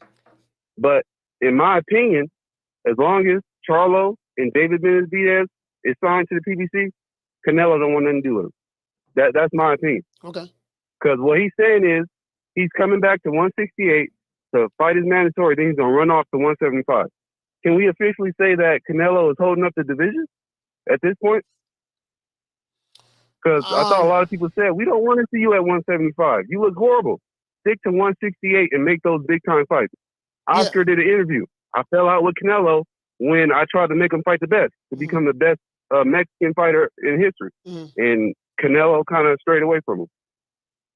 But in my opinion, as long as Charlo and David Beterbiev is signed to the PBC, Canelo don't want nothing to do with him. That's my opinion. Okay. Because what he's saying is he's coming back to 168 to fight his mandatory, then he's going to run off to 175. Can we officially say that Canelo is holding up the division at this point? Because I thought a lot of people said, we don't want to see you at 175. You look horrible. Stick to 168 and make those big-time fights. Oscar did an interview. I fell out with Canelo when I tried to make him fight the best, to become the best Mexican fighter in history. And Canelo kind of strayed away from him.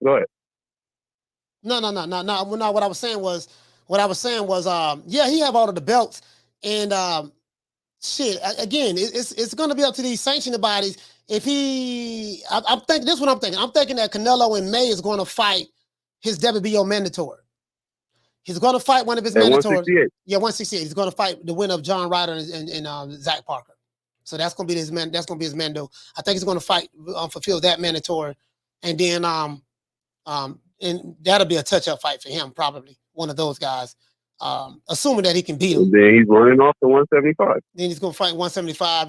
Go ahead. No. What I was saying was, yeah, he have all of the belts, and again, it's going to be up to these sanctioning bodies. If I'm thinking this is what I'm thinking. I'm thinking that Canelo in May is going to fight his WBO mandatory. He's going to fight one of his mandatory. 168. Yeah, 168. He's going to fight the winner of John Ryder and Zach Parker. So that's going to be his man. That's going to be his mando. I think he's going to fight, fulfill that mandatory, and then and that'll be a touch-up fight for him, probably one of those guys. Assuming that he can beat him. And then he's running off to 175. Then he's gonna fight 175,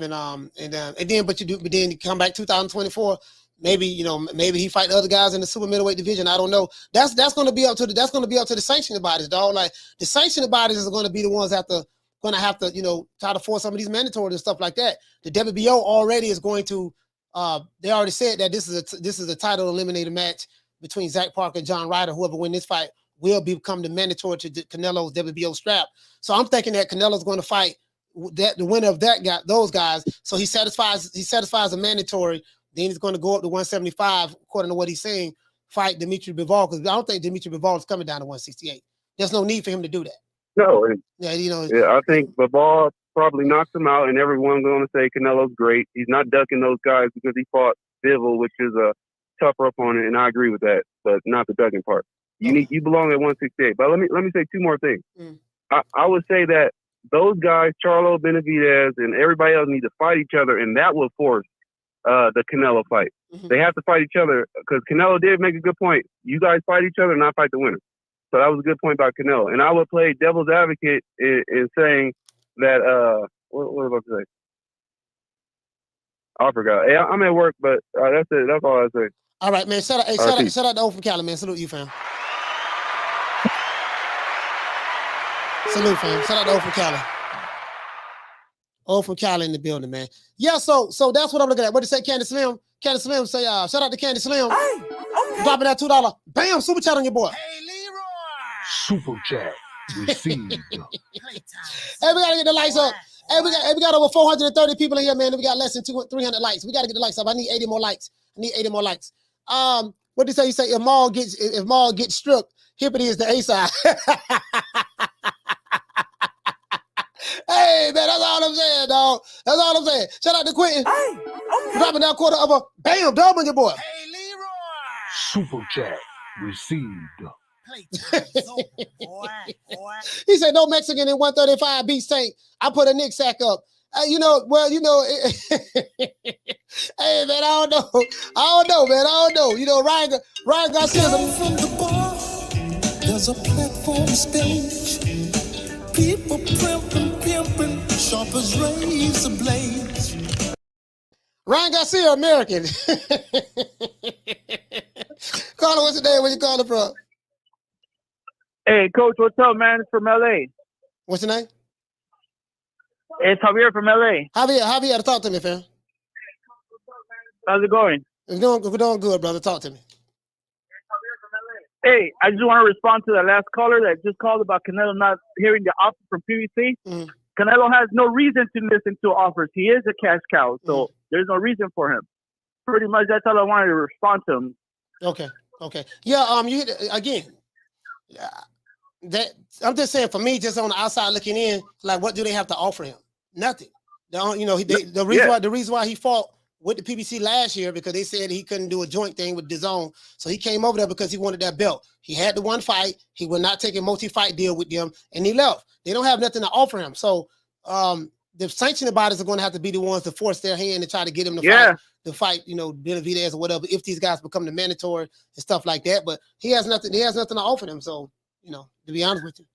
but then you come back 2024. Maybe he fight the other guys in the super middleweight division. I don't know. That's gonna be up to the sanctioning bodies, dog. Like the sanctioning bodies are gonna be the ones gonna have to try to force some of these mandatories and stuff like that. The WBO already is going to. They already said that this is a title eliminator match between Zach Parker and John Ryder. Whoever win this fight will become the mandatory to Canelo's WBO strap. So I'm thinking that Canelo's going to fight the winner of that guy, those guys. So he satisfies a mandatory. Then he's going to go up to 175, according to what he's saying, fight Dmitry Bivol, because I don't think Dmitry Bivol is coming down to 168. There's no need for him to do that. No. Yeah, I think Bivol probably knocks him out, and everyone's going to say Canelo's great. He's not ducking those guys because he fought Bivol, which is a tougher opponent, and I agree with that, but not the ducking part. You belong at 168. But let me say two more things. I would say that those guys, Charlo, Beterbiev, and everybody else, need to fight each other, and that will force the Canelo fight. They have to fight each other because Canelo did make a good point. You guys fight each other, not fight the winner. So that was a good point by Canelo. And I would play devil's advocate in saying that what was I about to say? I forgot. Hey, I'm at work, but that's it. That's all I say. All right, man. Shout out to O from Cali, man. Salute you, fam. Salute, fam. Shout out to O from Cali. O from Cali in the building, man. Yeah, so that's what I'm looking at. What did you say, Candy Slim? Candy Slim say, shout out to Candy Slim. Hey, okay. Dropping that $2. Bam, super chat on your boy. Hey, Leroy. Super chat received. Hey, we gotta get the lights up. Hey, we got over 430 people in here, man. We got less than 300 likes. We gotta get the lights up. I need 80 more likes. What did you say? You say if Maul gets stripped, Hippity is the A side. Hey, man, that's all I'm saying, dog. That's all I'm saying. Shout out to Quentin. Hey, okay. Dropping down quarter of a bam, dub on your boy. Hey, Leroy. Super chat received. Boy. He said, no Mexican in 135 beats Tank. I put a Nick sack up. Hey, hey, man, I don't know. Ryan Garcia. From the bar, there's a platform stage. People pimping, sharp as razor blades. Ryan Garcia, American. Caller, what's your name? Where you calling from? Hey, Coach, what's up, man? It's from LA. What's your name? It's Javier from LA. Javier, talk to me, fam. How's it going? We're doing good, brother. Talk to me. Hey, I just want to respond to that last caller that just called about Canelo not hearing the offer from PBC. Canelo has no reason to listen to offers. He is a cash cow, so there's no reason for him. Pretty much, that's all I wanted to respond to him. Okay. Yeah, you again. That I'm just saying, for me, just on the outside looking in, like, what do they have to offer him? Nothing. The reason why he fought with the PBC last year, because they said he couldn't do a joint thing with DAZN. So he came over there because he wanted that belt. He had the one fight. He would not take a multi-fight deal with them, and he left. They don't have nothing to offer him. So the sanctioning bodies are going to have to be the ones to force their hand and try to get him to fight, Beterbiev or whatever, if these guys become the mandatory and stuff like that. But he has nothing to offer them. So, to be honest with you.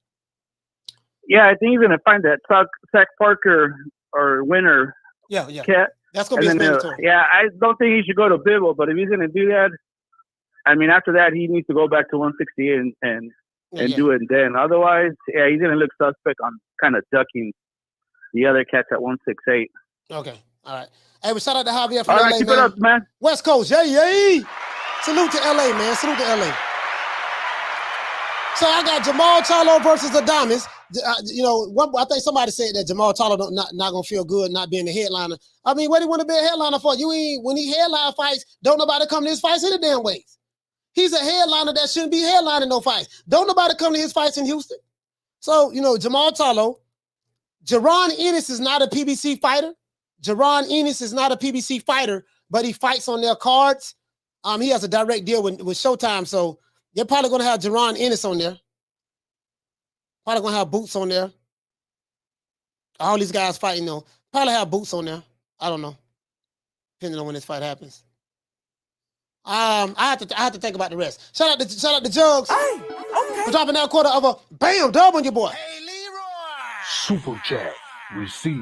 Yeah, I think he's going to find that Zach Parker or winner. Yeah. Cat. That's going to be mandatory. I don't think he should go to Bivol, but if he's going to do that, I mean, after that, he needs to go back to 168 and do it then. Otherwise, he's going to look suspect on kind of ducking the other cats at 168. Okay. All right. Hey, we shout out to Javier from LA, LA, keep man. it up, man. West Coast. Yay. Salute to LA, man. Salute to LA. So I got Jermell Charlo versus Adames. I think somebody said that Jermell Charlo not gonna feel good not being the headliner. I mean, what do you want to be a headliner for? When he headline fights, don't nobody come to his fights any damn ways. He's a headliner that shouldn't be headlining no fights. Don't nobody come to his fights in Houston. So Jermell Charlo, Jaron Ennis is not a PBC fighter. Jaron Ennis is not a PBC fighter, but he fights on their cards. He has a direct deal with Showtime, so they're probably going to have Jaron Ennis on there. Probably going to have Boots on there. All these guys fighting, probably have Boots on there. I don't know, depending on when this fight happens. I have to think about the rest. Shout out to Jugs. Hey, okay. For dropping that quarter of a bam dub on your boy. Hey, Leroy. Super chat received.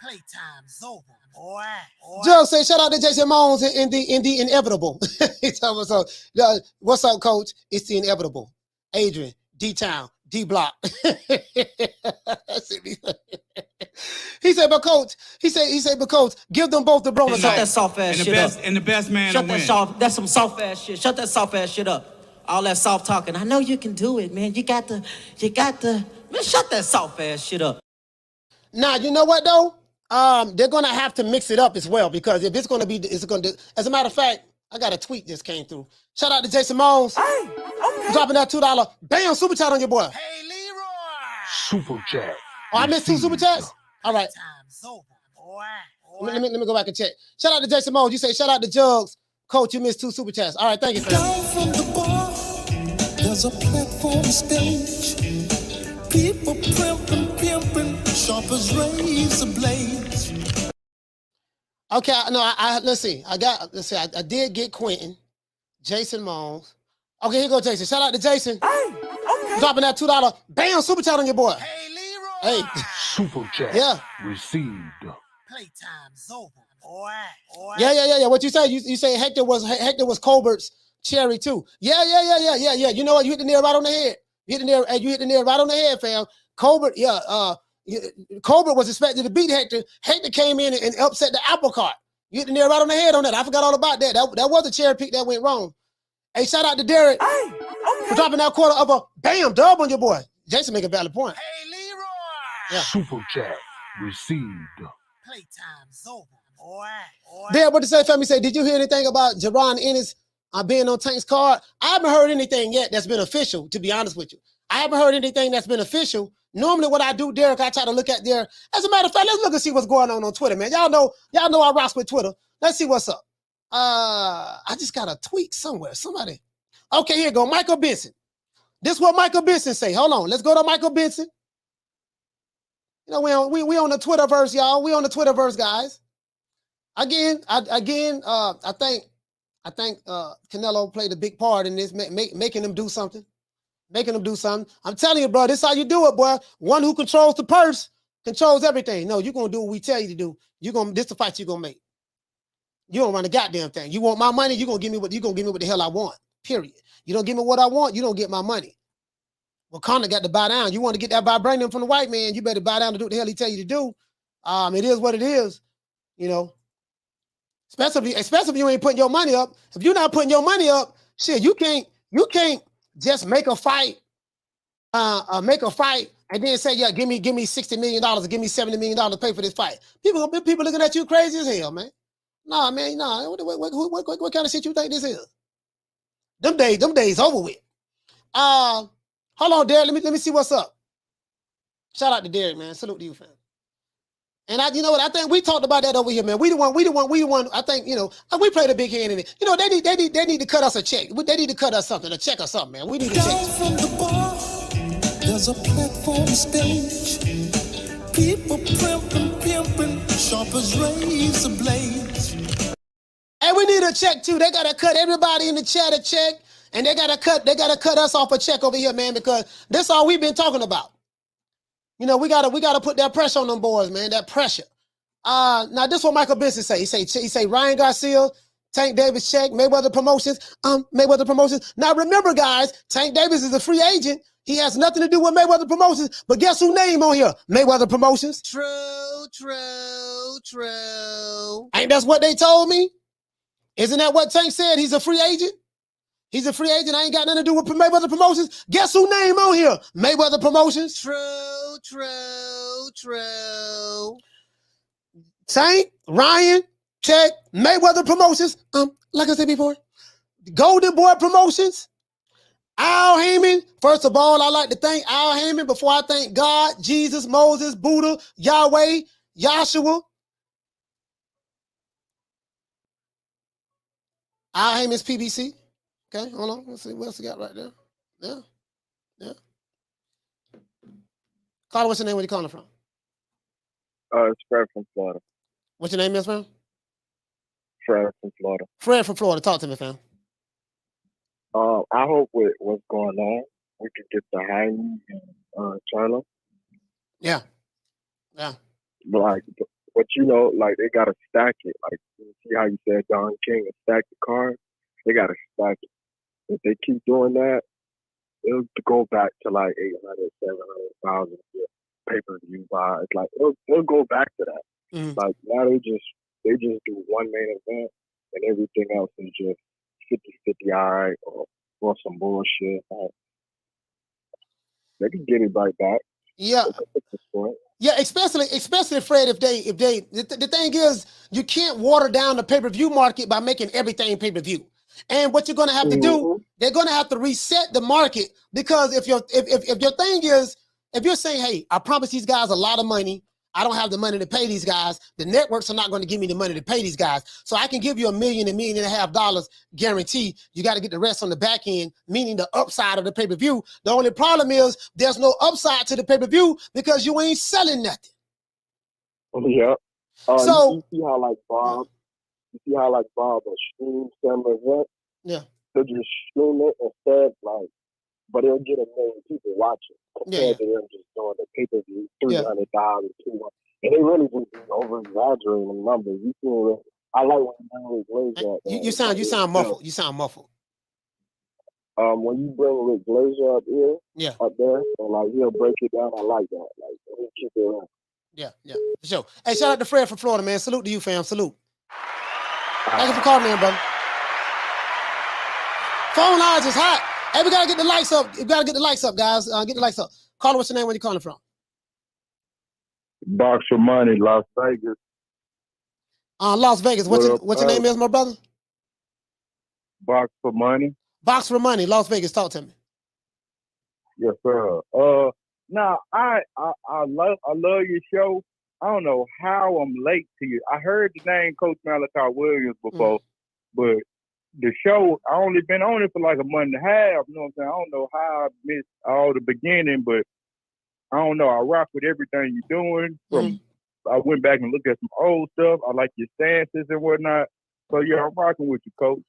Playtime's over, boy. Joe say shout out to Jason Mones in the inevitable. He told us so. What's up, Coach? It's the inevitable. Adrian, D-Town, D-block. He said, but coach, he said, but coach, give them both the Broner. Shut that soft ass shit up. And the best man Shut to that win. soft. That's some soft ass shit. Shut that soft ass shit up. All that soft talking. I know you can do it, man. You got to. Man, shut that soft ass shit up. Now, you know what though? They're gonna have to mix it up as well, because if it's gonna be, it's gonna do. As a matter of fact, I got a tweet just came through. Shout out to Jason Mones. Hey, okay. Dropping that $2. Bam, super chat on your boy. Hey, Leroy. Super chat. Oh, I missed 2 super chats? All right. Time's over, boy. Let me go back and check. Shout out to Jason Mones. You say shout out to Jugs. Coach, you missed 2 super chats. All right, thank you, fam. Down from the bar, there's a platform stage. People pimping, sharp as razor blades. Okay, no, let's see. I did get Quentin, Jason Mones. Okay, here go Jason. Shout out to Jason. Hey, okay. Dropping that $2. Bam, super chat on your boy. Hey, Leroy. Hey. Super chat. Yeah. Received. Playtime's over, boy. Yeah. What you say? You say Hector was Colbert's cherry too. Yeah. You know what? You hit the nail right on the head. You hit the nail right on the head, fam. Colbert, Colbert was expected to beat Hector. Hector came in and upset the apple cart. You hit the nail right on the head on that. I forgot all about that. That was a cherry pick that went wrong. Hey, shout out to Derek for dropping that quarter of a bam dub on your boy. Jason make a valid point. Hey, Leroy. Yeah. Super chat received. Playtime's over, boy. Derek, what to say, family? Say, did you hear anything about Jaron Ennis being on Tank's card? I haven't heard anything yet that's been official, to be honest with you. I haven't heard anything that's been official. Normally what I do, Derek, I try to look at there. As a matter of fact, let's look and see what's going on Twitter, man. Y'all know I rock with Twitter. Let's see what's up. I just got a tweet somewhere. Somebody. Okay, here you go. Michael Benson. This is what Michael Benson say. Hold on. Let's go to Michael Benson. You know, we on the Twitterverse, y'all. We on the Twitterverse, guys. I think Canelo played a big part in this, making them do something. I'm telling you, bro, this is how you do it, boy. One who controls the purse controls everything. No, you're gonna do what we tell you to do. This the fight you're gonna make. You don't run the goddamn thing. You want my money, you're gonna give me what the hell I want. Period. You don't give me what I want, you don't get my money. Well, Conor got to bow down. You want to get that vibranium from the white man, you better bow down to do what the hell he tell you to do. It is what it is, you know. Especially if you ain't putting your money up. If you're not putting your money up, shit, you can't just make a fight and then say, yeah, give me $60 million or give me $70 million to pay for this fight. People looking at you crazy as hell, man. Nah, man, nah. What kind of shit you think this is? Them days over with. Hold on, Derek. Let me see what's up. Shout out to Derek, man. Salute to you, fam. And you know what? I think we talked about that over here, man. We the one. I think, you know, we played a big hand in it. You know, they need to cut us a check. They need to cut us something, a check or something, man. We need to check. Down from the bar, there's a platform stage. People pimping, sharp as razor blades. And we need a check too. They gotta cut everybody in the chat a check, and they gotta cut us off a check over here, man, because that's all we've been talking about. You know, we gotta put that pressure on them boys, man. That pressure. Now this is what Michael Benson say. He say Ryan Garcia, Tank Davis check, Mayweather Promotions. Mayweather Promotions. Now remember, guys, Tank Davis is a free agent. He has nothing to do with Mayweather Promotions. But guess who name on here? Mayweather Promotions. True. Ain't that's what they told me? Isn't that what Tank said? He's a free agent. He's a free agent. I ain't got nothing to do with Mayweather Promotions. Guess who name on here? Mayweather Promotions. True. Tank, Ryan, check, Mayweather Promotions. Like I said before, Golden Boy Promotions. Al Haymon. First of all, I like to thank Al Haymon before I thank God, Jesus, Moses, Buddha, Yahweh, Yahshua. Al Haymon's PBC. Okay, hold on. Let's see what else we got right there. Yeah. Carter, what's your name? Where you calling from? It's Fred from Florida. What's your name, Miss fam? Fred from Florida. Fred from Florida. Talk to me, fam. I hope with what's going on, we could get the Haymon and Charlo. Yeah. But you know, like they gotta stack it. Like you see how you said Don King and stack the card. They gotta stack it. If they keep doing that, it'll go back to like 800, 700,000 pay-per-view buy. It's like it'll go back to that. Like now they just do one main event and everything else is just 50-50, all right, or some bullshit. They can get it right back. Yeah. Yeah, especially Fred, if they the thing is, you can't water down the pay-per-view market by making everything pay-per-view. And what you're gonna have to do, they're gonna have to reset the market, because if your thing is, if you're saying, hey, I promise these guys a lot of money, I don't have the money to pay these guys, the networks are not going to give me the money to pay these guys. So I can give you $1 million, $1.5 million guarantee. You got to get the rest on the back end, meaning the upside of the pay-per-view. The only problem is there's no upside to the pay-per-view because you ain't selling nothing. Yeah. So you see how like Bob will stream some event? Yeah. He'll just stream it instead, like, but it'll get 1 million people watching compared to them just doing the pay-per-view, 300,000, 200. And they really just over-exaggerating the numbers. You see, I like when you bring Rick Glazer. You sound muffled. You sound muffled. When you bring Rick Glazer up there, and like he'll break it down, I like that. Like he'll keep it around. Yeah, for sure. Hey, shout out to Fred from Florida, man. Salute to you, fam. Salute. Thank you for calling me, brother. Phone lines is hot. Hey, we gotta get the lights up. We gotta get the lights up, guys. Get the lights up. Caller, what's your name? Where you calling from? Box for Money, Las Vegas. Las Vegas. What your name is, my brother? Box for Money. Box for Money, Las Vegas. Talk to me. Yes, sir. Now I love your show. I don't know how I'm late to you. I heard the name Coach Malachi Williams before, but the show, I only been on it for like a month and a half. You know what I'm saying? I don't know how I missed all the beginning, but I don't know. I rock with everything you're doing. I went back and looked at some old stuff. I like your stances and whatnot. So yeah, I'm rocking with you, Coach.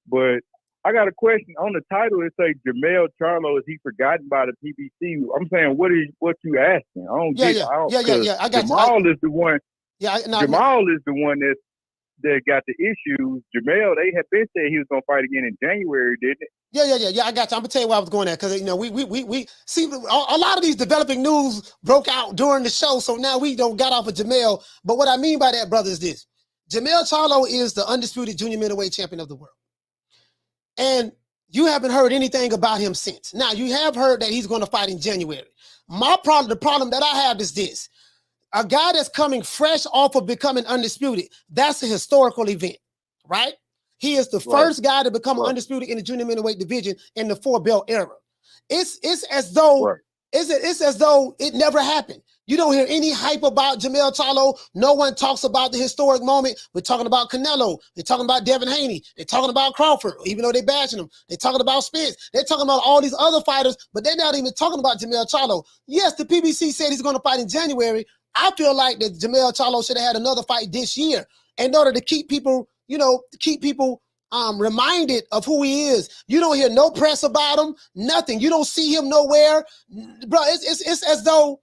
But I got a question on the title. It say Jermell Charlo, is he forgotten by the PBC? I'm saying, what you asking? I don't get. Yeah. I got Jamal is the one. Yeah, Jamal is the one that got the issues. Jermell, they had been said he was gonna fight again in January, didn't it? Yeah. I got you. I'm gonna tell you where I was going at, because we see a lot of these developing news broke out during the show, so now we don't got off of Jermell. But what I mean by that, brother, is this: Jermell Charlo is the undisputed junior middleweight champion of the world, and you haven't heard anything about him since. Now you have heard that he's going to fight in January. The problem that I have is this: a guy that's coming fresh off of becoming undisputed, that's a historical event, right? He is the first guy to become undisputed in the junior middleweight division in the 4-belt era. It's as though it's as though it never happened. You don't hear any hype about Jermell Charlo. No one talks about the historic moment. We're talking about Canelo. They're talking about Devin Haney. They're talking about Crawford, even though they're bashing him. They're talking about Spence. They're talking about all these other fighters, but they're not even talking about Jermell Charlo. Yes, the PBC said he's going to fight in January. I feel like that Jermell Charlo should have had another fight this year in order to keep people, reminded of who he is. You don't hear no press about him, nothing. You don't see him nowhere, bro. It's as though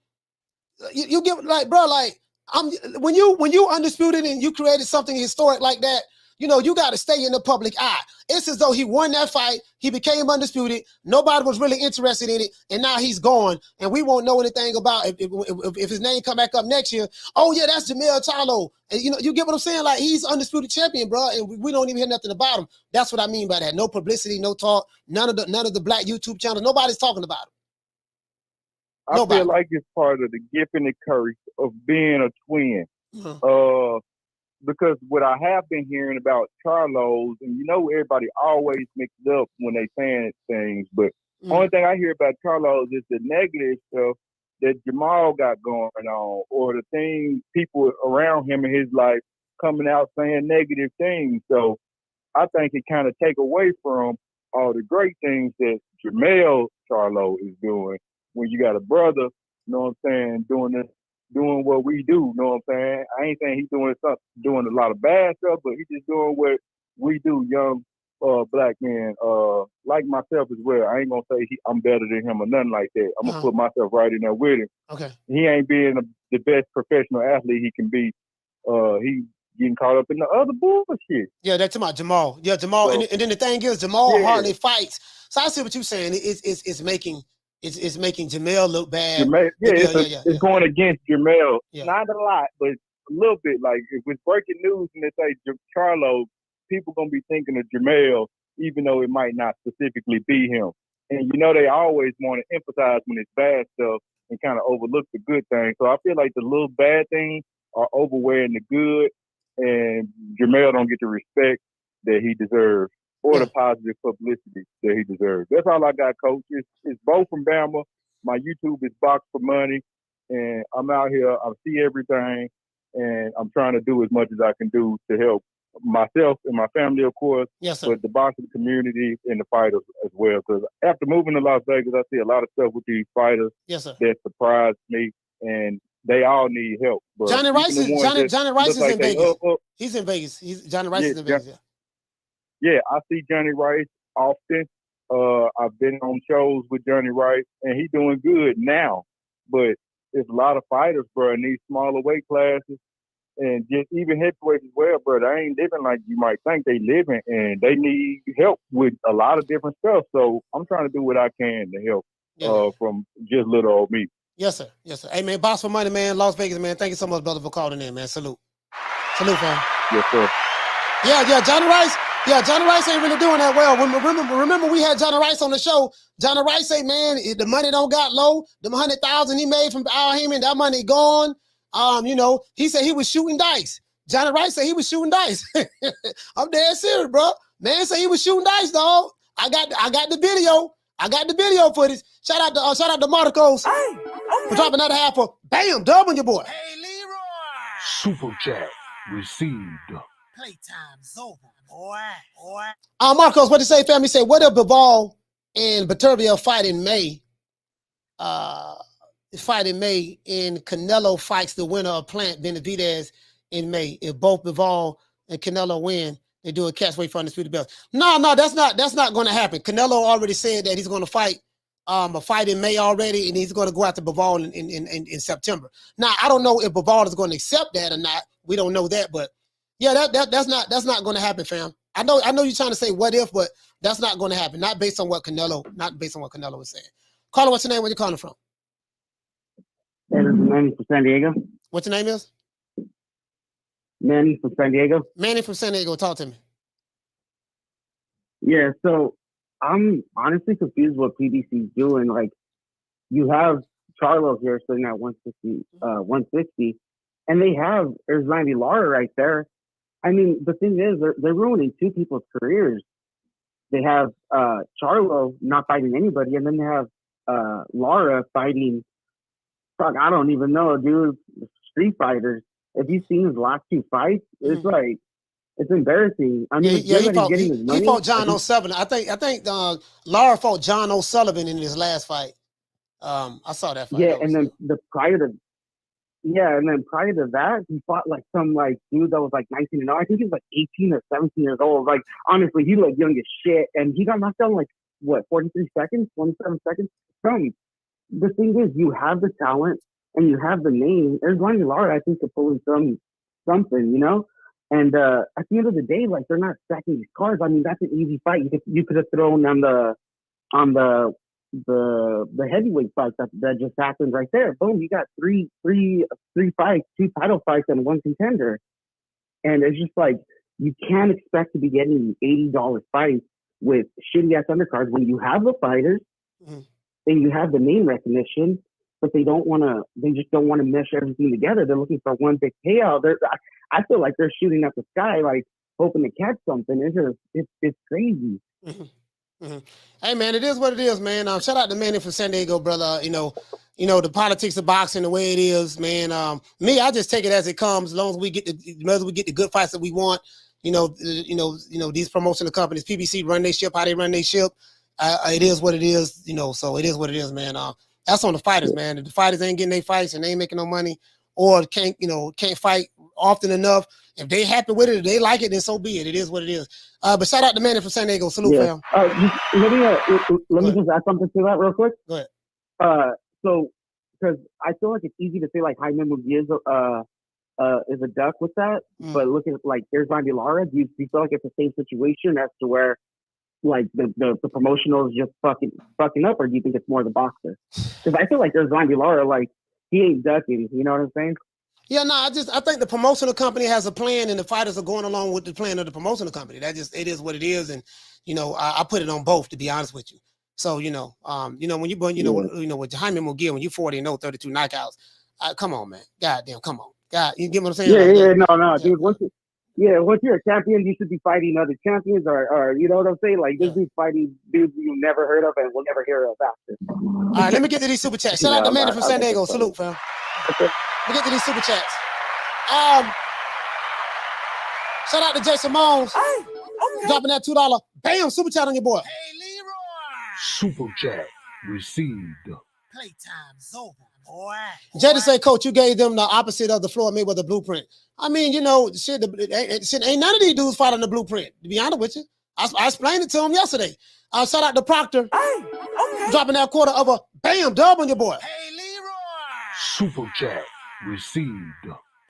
you get like, bro, like when you undisputed and you created something historic like that, you got to stay in the public eye. It's as though he won that fight. He became undisputed. Nobody was really interested in it. And now he's gone. And we won't know anything about if his name come back up next year. Oh, yeah, that's Jermell Charlo. And you get what I'm saying? Like, he's undisputed champion, bro. And we don't even hear nothing about him. That's what I mean by that. No publicity, no talk. None of the black YouTube channels. Nobody's talking about him. I feel like it's part of the gift and the curse of being a twin. Because what I have been hearing about Charlos, and everybody always mixes up when they saying things, but only thing I hear about Charlos is the negative stuff that Jamal got going on, or the things people around him in his life coming out saying negative things. So I think it kind of take away from all the great things that Jermell Charlo is doing when you got a brother, you know what I'm saying, doing what we do, you know what I'm saying? I ain't saying he's doing a lot of bad stuff, but he's just doing what we do, young black men, like myself as well. I ain't gonna say I'm better than him or nothing like that. I'm gonna put myself right in there with him. Okay. He ain't being the best professional athlete he can be. He getting caught up in the other bullshit. Yeah, that's about Jamal. Yeah, Jamal. So, and then the thing is, Jamal hardly fights. So I see what you're saying. It's making Jermell look bad. Jermell, it's going against Jermell. Yeah. Not a lot, but a little bit. Like if it's breaking news and they say Charlo, people gonna be thinking of Jermell, even though it might not specifically be him. And you know they always want to emphasize when it's bad stuff and kind of overlook the good things. So I feel like the little bad things are overweighing the good, and Jermell don't get the respect that he deserves or the positive publicity that he deserves. That's all I got, Coach. It's Bo from Bama. My YouTube is Box for Money, and I'm out here. I see everything, and I'm trying to do as much as I can do to help myself and my family, of course, yes, sir. but the boxing community and the fighters as well. Because after moving to Las Vegas, I see a lot of stuff with these fighters yes, sir. that surprised me, and they all need help. But Johnny Rice is like in Vegas. He's in Vegas. Johnny Rice is in Vegas. Yeah, I see Johnny Rice often. I've been on shows with Johnny Rice, and he's doing good now. But there's a lot of fighters, bro, in these smaller weight classes, and just even heavyweights as well, bro. They ain't living like you might think they living, and they need help with a lot of different stuff. So I'm trying to do what I can to help from just little old me. Yes, sir. Yes, sir. Hey, man, Box for Money, man, Las Vegas, man. Thank you so much, brother, for calling in, man. Salute, fam. Yes, sir. Yeah, Johnny Rice. Yeah, Johnny Rice ain't really doing that well. Remember we had Johnny Rice on the show. Johnny Rice say, man, the money don't got low. The 100,000 he made from Al Haymon, that money gone. He said he was shooting dice. Johnny Rice said he was shooting dice. I'm dead serious, bro. Man said he was shooting dice, dog. I got the video. I got the video footage. Shout out to Marcos for dropping another half for bam, doubling your boy. Hey, Leroy. Super chat received. Playtime's over, boy. Marcos, what you say, family? Say, what if Bivol and Beterbiev fight in May? And Canelo fights the winner of Plant Beterbiev in May. If both Bivol and Canelo win, they do a catchweight for undisputed belt. No, that's not going to happen. Canelo already said that he's going to fight a fight in May already, and he's going to go after Bivol in September. Now, I don't know if Bivol is going to accept that or not. We don't know that, but yeah, that's not going to happen, fam. I know you're trying to say what if, but that's not going to happen. Not based on what Canelo is saying. Caller, what's your name? Where you calling from? This is Manny from San Diego. What's your name is? Manny from San Diego. Manny from San Diego. Talk to me. Yeah, so I'm honestly confused what PBC is doing. Like, you have Charlo here sitting at 160, and they have Erzandi Lara right there. I mean, the thing is, they're ruining two people's careers. They have Charlo not fighting anybody, and then they have Lara fighting. Fuck, I don't even know, dude. Street fighters. If you've seen his last two fights, it's like it's embarrassing. I mean, he fought John O'Sullivan. I think Lara fought John O'Sullivan in his last fight. I saw that fight. Yeah, and then prior to that, he fought like some dude that was like 19 and 0. I think he was like 18 or 17 years old. Like, honestly, he looked young as shit, and he got knocked out in 43 seconds, 27 seconds. The thing is, you have the talent and you have the name. There's Ronnie Lara, I think, to pull in something, you know. And at the end of the day, they're not stacking these cards. I mean, that's an easy fight. You could have thrown on the heavyweight fight that just happened right there. Boom, you got three fights, 2 title fights, and 1 contender. And it's just you can't expect to be getting $80 fights with shitty ass undercards when you have the fighters and you have the name recognition, but they just don't want to mesh everything together. They're looking for one big payout. I feel like they're shooting at the sky, hoping to catch something. It's crazy. Hey man, it is what it is, man. Shout out to Manny from San Diego, brother. You know the politics of boxing, the way it is, man. Me, I just take it as it comes. As long as we get the good fights that we want. These promotional companies, PBC run their ship how they run their ship. It is what it is, So it is what it is, man. That's on the fighters, man. If the fighters ain't getting their fights and they ain't making no money, or can't fight often enough. If they happy with it, if they like it, then so be it. It is what it is. But shout out to Manny from San Diego. Salute, fam. Let me just add something to that real quick. Go ahead. So, because I feel like it's easy to say Haymon is a duck with that, but look at there's Ronnie Lara. Do you feel like it's the same situation as to where like the promotional is just fucking up, or do you think it's more the boxer? Because I feel like there's Zombie Lara, like he ain't ducking. You know what I'm saying? Yeah, no, I think the promotional company has a plan, and the fighters are going along with the plan of the promotional company. It is what it is, and I put it on both, to be honest with you. So when you with Haymon Stephen, when you 40-0, 32 knockouts, come on, man, goddamn, come on, God, you get what I'm saying? Dude. Once you're a champion, you should be fighting other champions, or you know what I'm saying? Like this dude's fighting dudes you never heard of and will never hear of after. All right, let me get to these super chats. Shout out to Manny from San Diego. Salute, fam. Okay. Let me get to these super chats. Shout out to Jason Mones. Dropping that $2. Bam, super chat on your boy. Super chat received. Playtime's over, boy. Jada say, Coach, you gave them the opposite of the Floyd Mayweather blueprint. I mean, ain't none of these dudes fighting the blueprint, to be honest with you. I explained it to him yesterday. Shout out to Proctor. Dropping that quarter of a bam dub on your boy. Super chat received.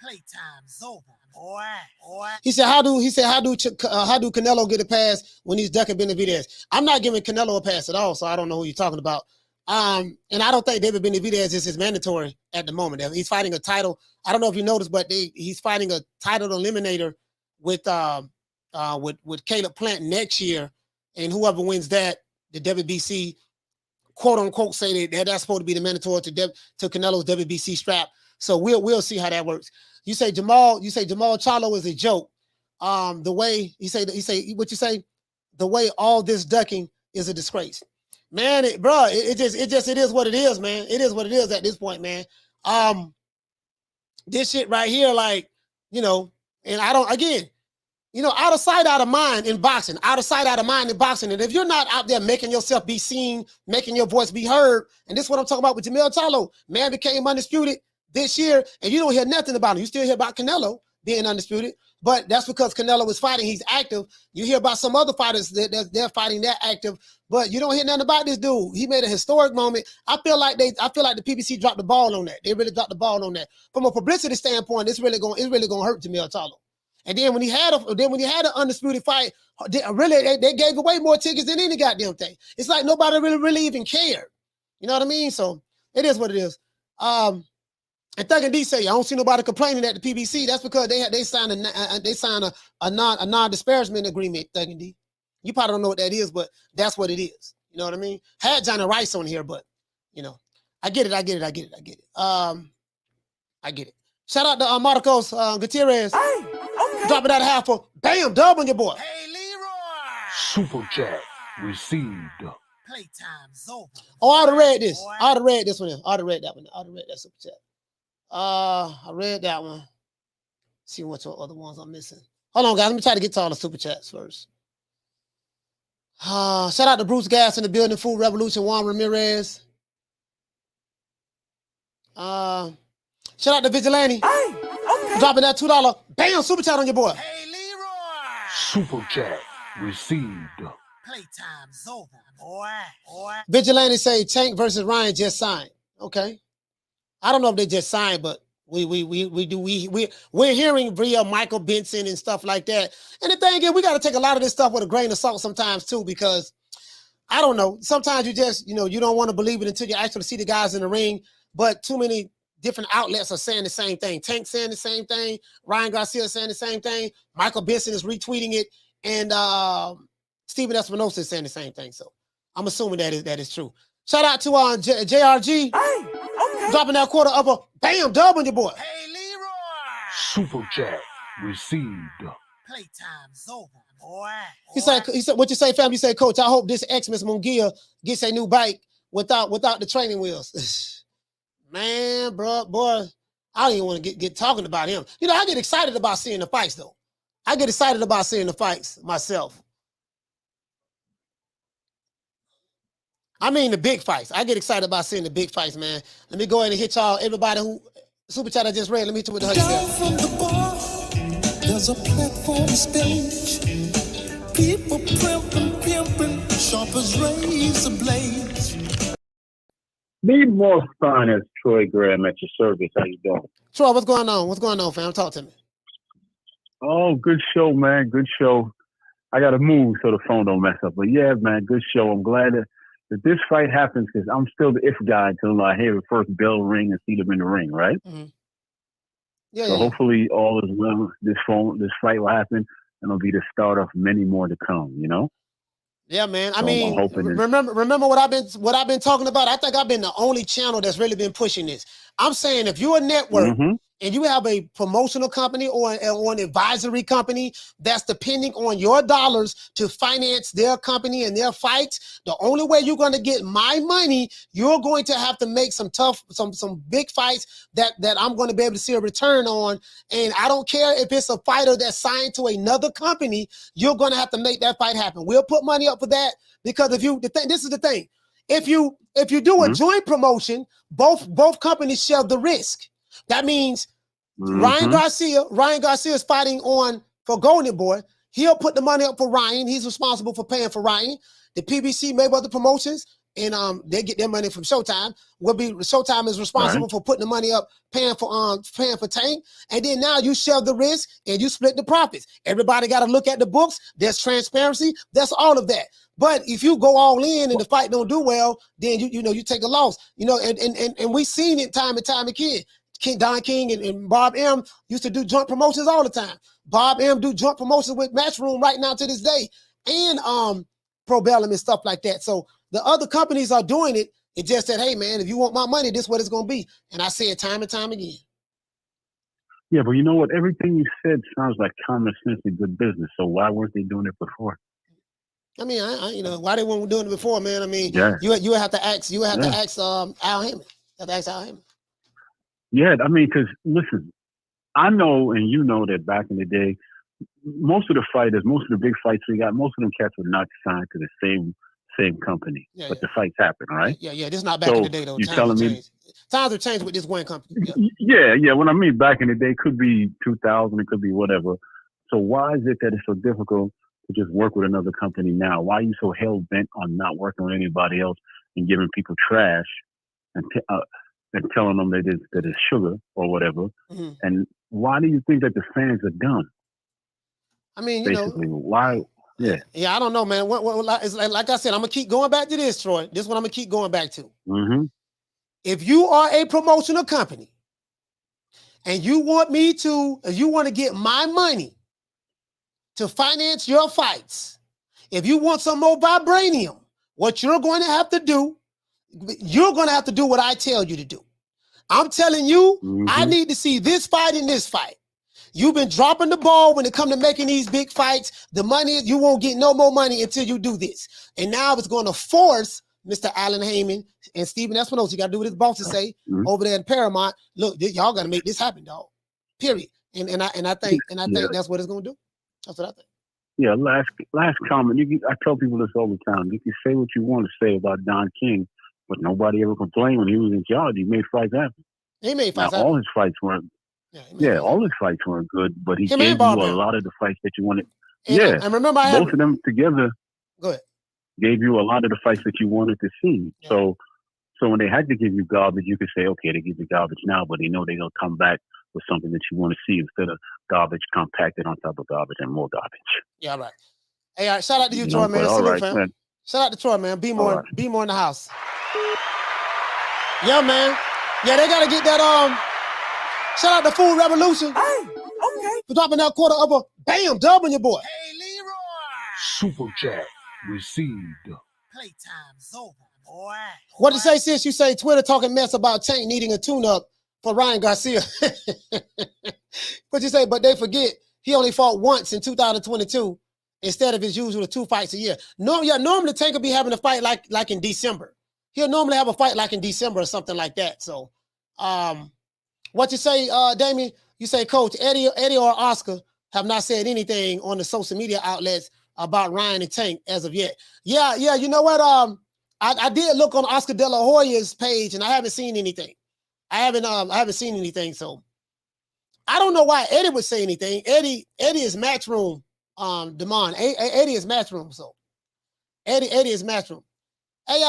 Playtime's over, boy. He said, how do Canelo get a pass when he's ducking Beterbiev? I'm not giving Canelo a pass at all, so I don't know who you're talking about. And I don't think David Beterbiev is mandatory at the moment. He's fighting a title. I don't know if you noticed, but he's fighting a title eliminator with Caleb Plant next year, and whoever wins that, the WBC, quote unquote, say that's supposed to be the mandatory to Canelo's WBC strap. So we'll see how that works. You say Jermell Charlo is a joke. The way the way all this ducking is a disgrace. Man, it is what it is, man. It is what it is at this point, man. This shit right here, like, and I don't, again, out of sight, out of mind in boxing, out of sight, out of mind in boxing. And if you're not out there making yourself be seen, making your voice be heard, and this is what I'm talking about with Jermell Charlo, man became undisputed this year, and you don't hear nothing about him. You still hear about Canelo being undisputed, but that's because Canelo is fighting. He's active. You hear about some other fighters that they're fighting, they're active, but you don't hear nothing about this dude. He made a historic moment. I feel like the PBC dropped the ball on that. They really dropped the ball on that. From a publicity standpoint, it's really gonna hurt Jermell Charlo. And then when he had an undisputed fight, they gave away more tickets than any goddamn thing. It's like nobody really even cared. You know what I mean? So it is what it is. And Thug and D say, I don't see nobody complaining at the PBC. That's because they signed a non-disparagement agreement, Thug and D. You probably don't know what that is, but that's what it is. You know what I mean? Had Johnny Rice on here, but I get it. I get it. Shout out to Marcos Gutierrez. Dropping that half for bam, dub on your boy. Super chat received. Playtime's over. Oh, I already read this. I already read this one. I already read that one. I already read that super chat. I read that one. See what other ones I'm missing. Hold on, guys. Let me try to get to all the super chats first. Shout out to Bruce Gas in the building. Food Revolution. Juan Ramirez. Shout out to Vigilante. Dropping that $2. Bam, super chat on your boy. Super chat received. Playtime's over, boy. Vigilante say Tank versus Ryan just signed. Okay. I don't know if they just signed, but we're hearing via Michael Benson and stuff like that. And the thing is, we got to take a lot of this stuff with a grain of salt sometimes too, because I don't know. Sometimes you just, you don't want to believe it until you actually see the guys in the ring. But too many different outlets are saying the same thing. Tank saying the same thing. Ryan Garcia saying the same thing. Michael Benson is retweeting it, and Stephen Espinosa is saying the same thing. So I'm assuming that is true. Shout out to JRG. Dropping that quarter of a bam dub on your boy. Super chat received. Playtime's over, boy. He said, what you say, fam? You say, Coach, I hope this Xmas Munguia gets a new bike without the training wheels. Man, boy, I don't even want to get talking about him. I get excited about seeing the fights, though. I get excited about seeing the fights myself. I mean the big fights. I get excited about seeing the big fights, man. Let me go ahead and hit y'all, everybody who super chat I just read. Let me hit you with the hug. Down from the bar, there's a platform stage. People pimping, sharp as razor blades. The most finest Troy Graham at your service. How you doing? Troy, what's going on? What's going on, fam? Talk to me. Oh, good show, man. Good show. I got to move so the phone don't mess up. But yeah, man, good show. I'm glad that this fight happens because I'm still the if guy until I hear the first bell ring and see them in the ring, right? Mm-hmm. Yeah, so hopefully all is well. This fight will happen, and it'll be the start of many more to come. You know. Yeah, man. So I mean, remember what I've been talking about. I think I've been the only channel that's really been pushing this. I'm saying if you're a network and you have a promotional company or an advisory company that's depending on your dollars to finance their company and their fights, the only way you're going to get my money, you're going to have to make some big fights that I'm going to be able to see a return on. And I don't care if it's a fighter that's signed to another company, you're going to have to make that fight happen. We'll put money up for that because this is the thing. If you do a joint promotion, both companies share the risk. That means Ryan Garcia is fighting for Golden Boy. He'll put the money up for Ryan. He's responsible for paying for Ryan. The PBC Mayweather Promotions, and they get their money from Showtime. Showtime is responsible for putting the money up, paying for Tank. And then now you share the risk and you split the profits. Everybody got to look at the books. There's transparency. That's all of that. But if you go all in and the fight don't do well, then you take a loss. And we've seen it time and time again. Don King and Bob M used to do joint promotions all the time. Bob M do joint promotions with Matchroom right now to this day, and Pro Bellum and stuff like that. So the other companies are doing it. It just said, hey man, if you want my money, this is what it's gonna be. And I say it time and time again. Yeah, but you know what? Everything you said sounds like common sense and good business. So why weren't they doing it before? I mean, why they weren't doing it before, man? I mean, you have to ask. You have to ask Al Haymon. You have to ask Al Haymon. Yeah, I mean, because listen, I know and you know that back in the day, most of the fighters, most of the big fights we got, most of them cats were not signed to the same company, but the fights happen, right? Yeah. This is not back in the day though. Times have changed with this one company. Yeah. When I mean back in the day, it could be 2000, it could be whatever. So why is it that it's so difficult to just work with another company now? Why are you so hell bent on not working with anybody else and giving people trash and telling them that it's sugar or whatever? And why do you think that the fans are dumb? I mean, basically, why? Yeah. Yeah, I don't know, man. It's like I said, I'm gonna keep going back to this, Troy. This is what I'm gonna keep going back to. If you are a promotional company and you want to get my money to finance your fights, if you want some more vibranium, what you're going to have to do, you're going to have to do what I tell you to do. I'm telling you, I need to see this fight and this fight. You've been dropping the ball when it comes to making these big fights. The money, you won't get no more money until you do this. And now it's going to force Mr. Allen Haymon and Stephen Espinosa. You got to do what his bosses say over there in Paramount. Look, y'all got to make this happen, dog. Period. And I think that's what it's going to do. That's what I think. Yeah, last comment. I tell people this all the time. You can say what you want to say about Don King, but nobody ever complained when he was in charge. He made fights happen. He made fights happen. All his fights weren't. All his fights weren't good, but he gave you a lot of the fights that you wanted. And remember, both of them together. Go ahead. Gave you a lot of the fights that you wanted to see. Yeah. So when they had to give you garbage, you could say, okay, they give you garbage now, but they know they're gonna come back with something that you want to see instead of garbage compacted on top of garbage and more garbage. Yeah, right. Hey, all right. Shout out to you, Troy, man. All right, man. Shout out to Troy, man. Be more in the house. Yeah, man. Yeah, they gotta get that. Shout out to Food Revolution. Hey, okay. For dropping that quarter of a bam dub on your boy. Hey, Leroy. Super chat received. Playtime's over, boy. What did you say, sis? You say Twitter talking mess about Tank needing a tune-up for Ryan Garcia. What you say? But they forget he only fought once in 2022 instead of his usual 2 fights a year. Normally Tank will be having a fight like in December. He'll normally have a fight like in December or something like that. So, what you say, Damien? You say, Coach, Eddie or Oscar have not said anything on the social media outlets about Ryan and Tank as of yet. Yeah. You know what? I did look on Oscar De La Hoya's page and I haven't seen anything. I haven't seen anything. So I don't know why Eddie would say anything. Eddie is Matchroom. Damon. Eddie is Matchroom. So Eddie is Matchroom. Hey,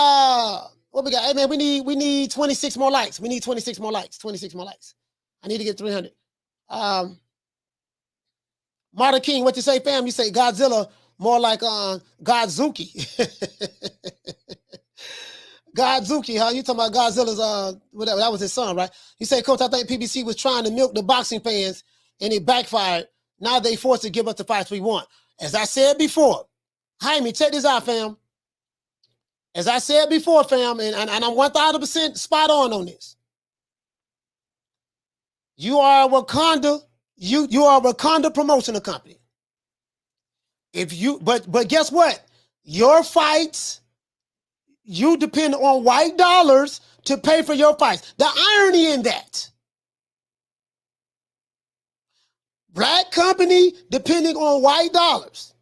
what we got? Hey man, we need 26 more likes. We need 26 more likes. 26 more likes. I need to get 300. Marta King, what you say, fam? You say Godzilla More like Godzuki. Godzuki, huh? You talking about Godzilla's, whatever, that was his son, right? He said, Coach, I think PBC was trying to milk the boxing fans and it backfired. Now they forced to give us the fights we want. As I said before, Haymon, check this out, fam. As I said before, fam, and I'm 1,000% spot on this. You are a Wakanda, you are a Wakanda promotional company. But guess what? Your fights, you depend on white dollars to pay for your fights. The irony in that. Black company depending on white dollars.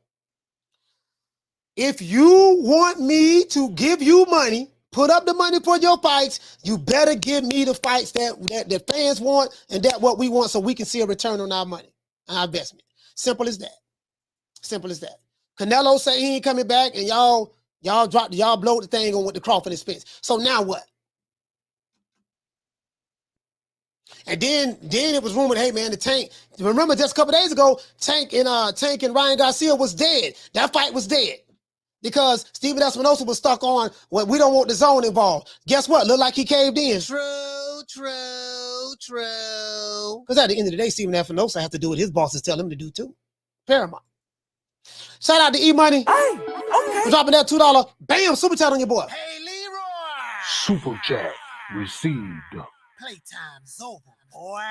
If you want me to give you money, put up the money for your fights, you better give me the fights that the fans want and that what we want so we can see a return on our money, our investment. Simple as that. Simple as that. Canelo say he ain't coming back and y'all blowed the thing on with the Crawford expense. So now what? And then it was rumored, hey man, the Tank. Remember just a couple days ago, Tank and Ryan Garcia was dead. That fight was dead. Because Stephen Espinosa was stuck on, well, we don't want the zone involved. Guess what? Looked like he caved in. True. Because at the end of the day, Stephen Espinosa has to do what his bosses tell him to do too. Paramount. Shout out to E-Money. Hey, okay. For dropping that $2. Bam, super chat on your boy. Hey, Leroy. Super chat received. Playtime's over, boy.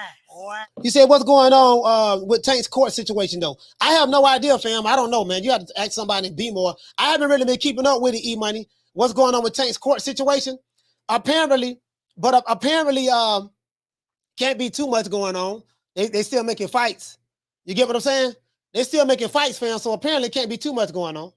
You said, what's going on with Tank's court situation, though? I have no idea, fam. I don't know, man. You have to ask somebody and be more. I haven't really been keeping up with it, E-Money. What's going on with Tank's court situation? Apparently, can't be too much going on. They still making fights. You get what I'm saying? They still making fights, fam, so apparently can't be too much going on.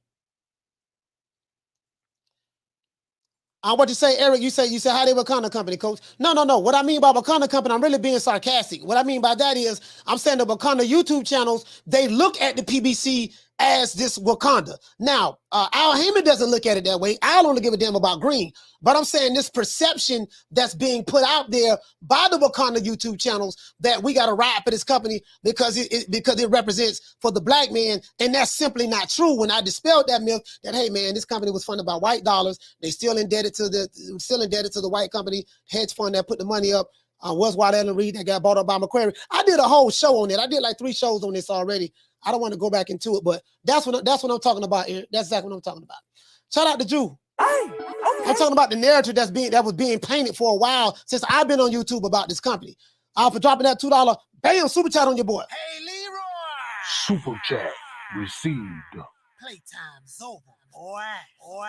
What you say, Eric? You said how they Wakanda company, coach? No. What I mean by Wakanda company, I'm really being sarcastic. What I mean by that is I'm saying the Wakanda YouTube channels, they look at the PBC as this Wakanda. Now, Al Haymon doesn't look at it that way. I'll only give a damn about green. But I'm saying this perception that's being put out there by the Wakanda YouTube channels that we got to ride for this company because it represents for the black man, and that's simply not true. When I dispelled that myth that, hey man, this company was funded by white dollars, they still indebted to the white company hedge fund that put the money up. Was Waddell and Reed that got bought up by Macquarie. I did a whole show on it. I did like 3 shows on this already. I don't want to go back into it, but that's what I'm talking about, Eric. That's exactly what I'm talking about. Shout out to Drew. Hey, okay. I'm talking about the narrative that was being painted for a while since I've been on YouTube about this company. For dropping that $2, bam, super chat on your boy. Hey, Leroy. Super chat received. Playtime's over, boy.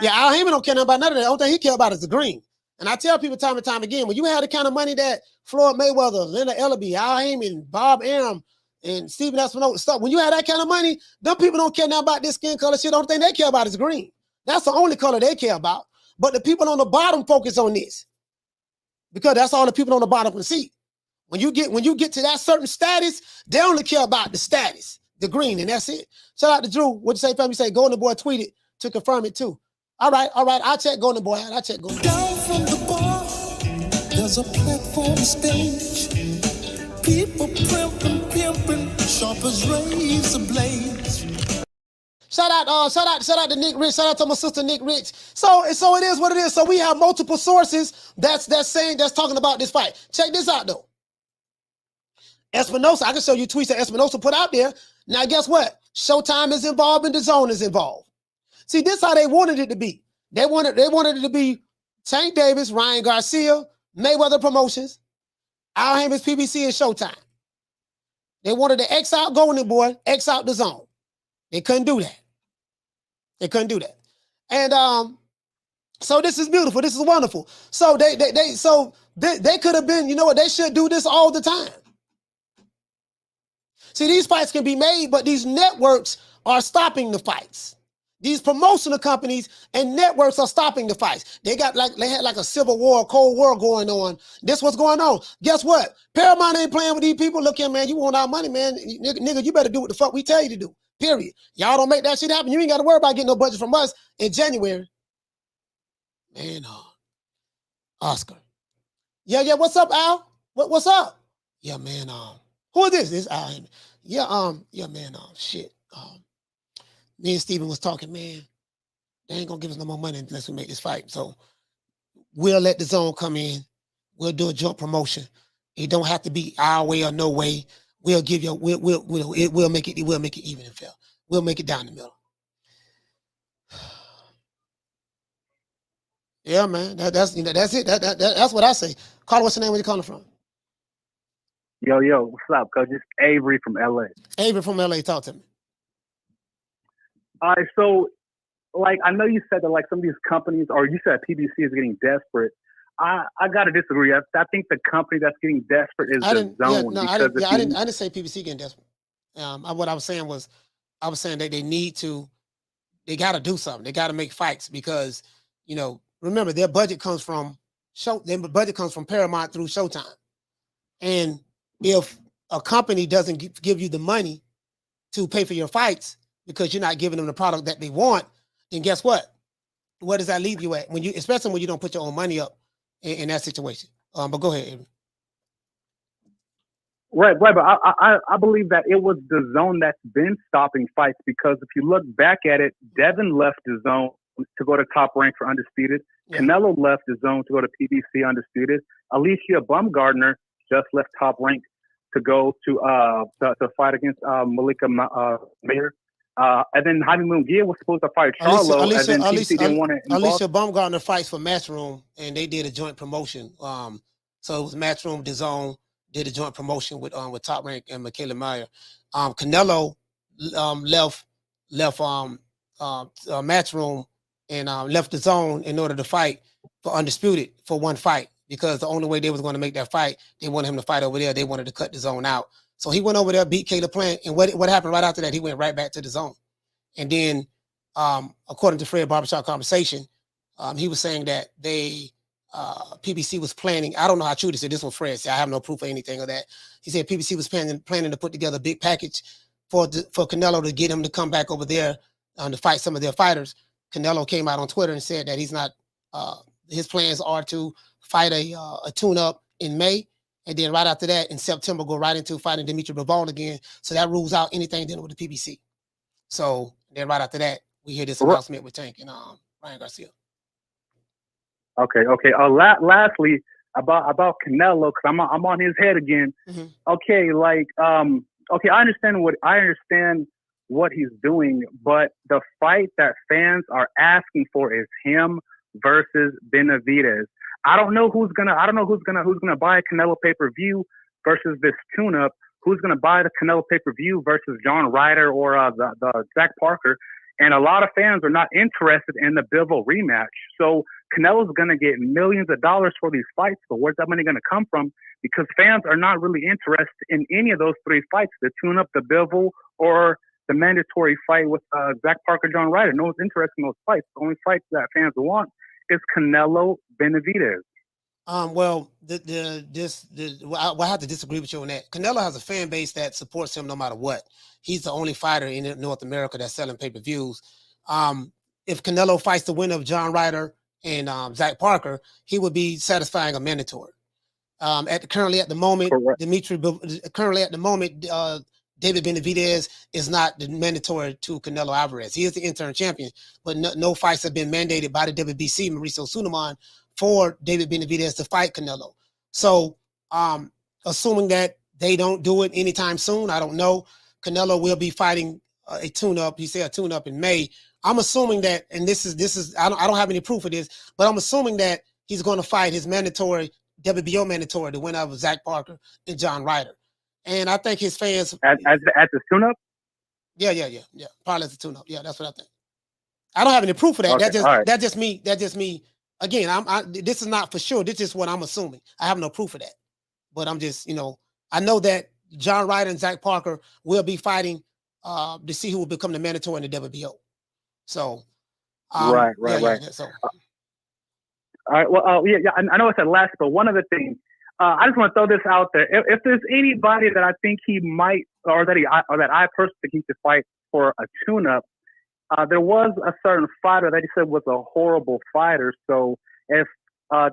Yeah, Al Haymon don't care about none of that. The only thing he care about is the green. And I tell people time and time again, when you have the kind of money that Floyd Mayweather, Leonard Ellaby, Al Haymon, Bob Arum, and Stephen Espinosa stuff, when you have that kind of money, them people don't care now about this skin color shit. The only thing they care about is green. That's the only color they care about. But the people on the bottom focus on this. Because that's all the people on the bottom can see. When you get to that certain status, they only care about the status, the green, and that's it. Shout out to Drew. What'd you say, fam? You say Golden Boy tweeted to confirm it too. All right. I'll check Golden Boy out. I'll check Golden Boy. Down from the bar, there's a platform stage. People pimping, sharp as razor blades. Shout out to Nick Rich. Shout out to my sister Nick Rich. So it is what it is. So we have multiple sources that's talking about this fight. Check this out though. Espinosa, I can show you tweets that Espinosa put out there. Now guess what? Showtime is involved and DAZN is involved. See, this is how they wanted it to be. They wanted it to be Tank Davis, Ryan Garcia, Mayweather Promotions, Al Haymon's PBC, and Showtime. They wanted to X out Golden Boy, X out DAZN. They couldn't do that. And so this is beautiful. This is wonderful. So they could have been, you know what, they should do this all the time. See, these fights can be made, but these networks are stopping the fights. These promotional companies and networks are stopping the fights. They had like a civil war, a cold war going on. This what's going on. Guess what? Paramount ain't playing with these people. Look here, man, you want our money, man. Nigga, you better do what the fuck we tell you to do. Period. Y'all don't make that shit happen. You ain't got to worry about getting no budget from us in January. Man, Oscar. Yeah, what's up, Al? What's up? Yeah, man, who is this? This is Al Haymon. Yeah, man, shit. me and Steven was talking, man, they ain't gonna give us no more money unless we make this fight. So we'll let the zone come in. We'll do a joint promotion. It don't have to be our way or no way. We'll give you. We'll make it. We'll make it even and fair. We'll make it down the middle. Yeah, man. That's it. That's what I say. Carl, what's your name? Where you calling from? Yo, what's up, coach? It's Avery from LA. Avery from LA. Talk to me. All right, so like I know you said that like some of these companies, or you said PBC is getting desperate. I gotta disagree. I think the company that's getting desperate is the Zone. I didn't say PBC getting desperate. What I was saying was, that they got to do something. They got to make fights because, remember their budget comes from Paramount through Showtime, and if a company doesn't give you the money to pay for your fights because you're not giving them the product that they want, then guess what? Where does that leave you at? Especially when you don't put your own money up in that situation. But go ahead, Avery. Right. But I believe that it was the Zone that's been stopping fights because if you look back at it, Devin left the Zone to go to Top Rank for Undisputed. Yeah. Canelo left the Zone to go to PBC Undisputed. Alicia Baumgardner just left Top Rank to go to fight against Malika Mayer. And then Jaime Munguia was supposed to fight Charlo, and then PBC didn't want to involve. Alicia Baumgardner fights for Matchroom, and they did a joint promotion. So it was Matchroom, DAZN did a joint promotion with Top Rank and Michaela Meyer. Canelo left Matchroom and left DAZN in order to fight for Undisputed for one fight because the only way they was going to make that fight, they wanted him to fight over there. They wanted to cut DAZN out. So he went over there, beat Caleb Plant, and what happened right after that? He went right back to DAZN. And then, according to Fred Barbershop Conversation, he was saying that PBC was planning. I don't know how true this is. This was Fred. So I have no proof of anything of that. He said PBC was planning to put together a big package for Canelo to get him to come back over there to fight some of their fighters. Canelo came out on Twitter and said that he's not. His plans are to fight a tune-up in May. And then right after that, in September, go right into fighting Dmitry Bivol again. So that rules out anything dealing with the PBC. So then right after that, we hear this announcement with Tank and Ryan Garcia. Okay. Lastly, about Canelo, because I'm on his head again. Mm-hmm. Okay, I understand what he's doing, but the fight that fans are asking for is him versus Benavidez. I don't know who's gonna buy a Canelo pay-per-view versus this tune-up. Who's gonna buy the Canelo pay-per-view versus John Ryder or the Zach Parker? And a lot of fans are not interested in the Bivol rematch. So Canelo's gonna get millions of dollars for these fights. So where's that money gonna come from? Because fans are not really interested in any of those three fights: the tune-up, the Bivol, or the mandatory fight with Zach Parker, John Ryder. No one's interested in those fights. The only fights that fans want is Canelo Benavidez. Well, I have to disagree with you on that. Canelo has a fan base that supports him no matter what. He's the only fighter in North America that's selling pay-per-views. If Canelo fights the winner of John Ryder and Zach Parker, he would be satisfying a mandatory. Currently at the moment, David Benavidez is not the mandatory to Canelo Alvarez. He is the interim champion, but no fights have been mandated by the WBC, Mauricio Suleiman, for David Benavidez to fight Canelo. So, assuming that they don't do it anytime soon, I don't know. Canelo will be fighting a tune-up. He said a tune-up in May. I'm assuming that, and this is I don't have any proof of this, but I'm assuming that he's going to fight his mandatory WBO mandatory, the winner of Zach Parker and John Ryder. And I think his fans at the tune-up. Yeah. Probably as a tune-up. Yeah, that's what I think. I don't have any proof of that. Okay, that's just me. Again, this is not for sure. This is what I'm assuming. I have no proof of that. But I'm just, I know that John Ryder and Zach Parker will be fighting to see who will become the mandatory in the WBO. So, right. Yeah, so. All right. Well, I know it's at last, but one other thing. I just want to throw this out there. If there's anybody that I think he might, or that I personally think he should fight for a tune-up, there was a certain fighter that he said was a horrible fighter. So if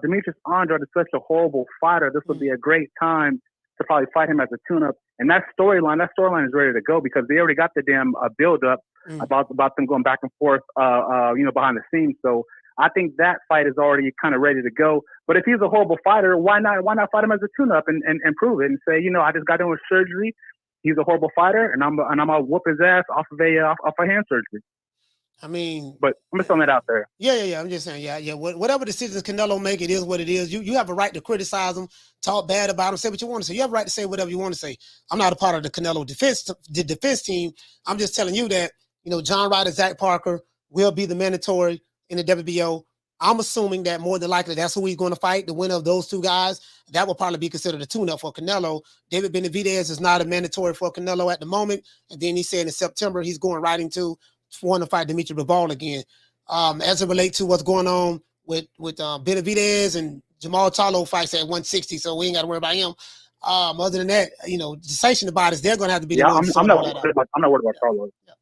Demetrius Andrade is such a horrible fighter, this would be a great time to probably fight him as a tune-up And that storyline is ready to go because they already got the damn build up about them going back and forth, behind the scenes. So I think that fight is already kind of ready to go. But if he's a horrible fighter, why not fight him as a tune-up and prove it and say, I just got done with surgery. He's a horrible fighter, and I'm gonna whoop his ass off of hand surgery. I mean, but I'm just throwing that out there. Yeah. I'm just saying, yeah. Whatever decisions Canelo make, it is what it is. You have a right to criticize him, talk bad about him, say what you want to say. You have a right to say whatever you want to say. I'm not a part of the Canelo defense team. I'm just telling you that, John Ryder, Zach Parker will be the mandatory in the WBO. I'm assuming that more than likely that's who he's going to fight, the winner of those two guys. That will probably be considered a tune-up for Canelo. David Benavidez is not a mandatory for Canelo at the moment. And then he said in September he's going right into wanting to fight Dmitry Bivol again. As it relates to what's going on with Beterbiev and Jermell Charlo fights at 160, so we ain't got to worry about him. Other than that, the sanctioned bodies, they're going to have to be the ones. I'm not worried about Charlo. Yeah.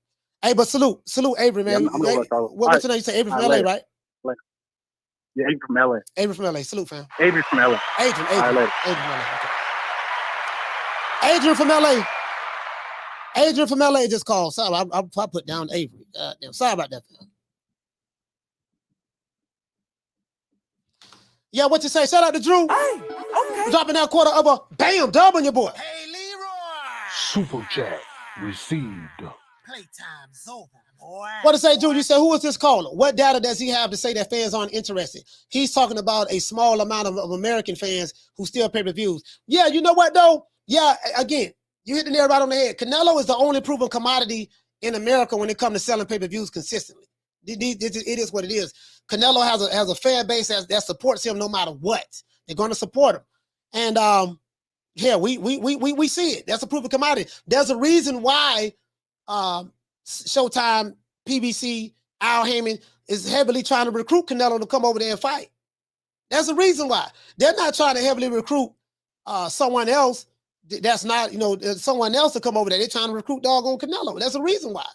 Hey, but salute Avery, man. Yeah, I'm not worried about Charlo. What's your name? You say Avery from LA, right? Yeah, Avery from LA. Avery from LA. Salute, fam. Avery from LA. Adrian from LA. Adrian from LA. Adrian from LA just called. Sorry, I put down Avery. Sorry about that, fam. Yeah, what you say? Shout out to Drew. Hey, okay. Dropping that quarter of a bam dub on your boy. Hey, Leroy. Super chat received. Playtime's over, boy. What to say, Drew? You said, who is this caller? What data does he have to say that fans aren't interested? He's talking about a small amount of American fans who still pay per-views. Yeah, you know what, though? Yeah, again, you hit the nail right on the head. Canelo is the only proven commodity in America when it comes to selling pay-per-views consistently. It is what it is. Canelo has a fan base that supports him no matter what. They're going to support him. And yeah, we see it. That's a proven commodity. There's a reason why Showtime, PBC, Al Haymon is heavily trying to recruit Canelo to come over there and fight. There's a reason why. They're not trying to heavily recruit someone else that's not, someone else to come over there. They're trying to recruit doggone Canelo. That's a reason why.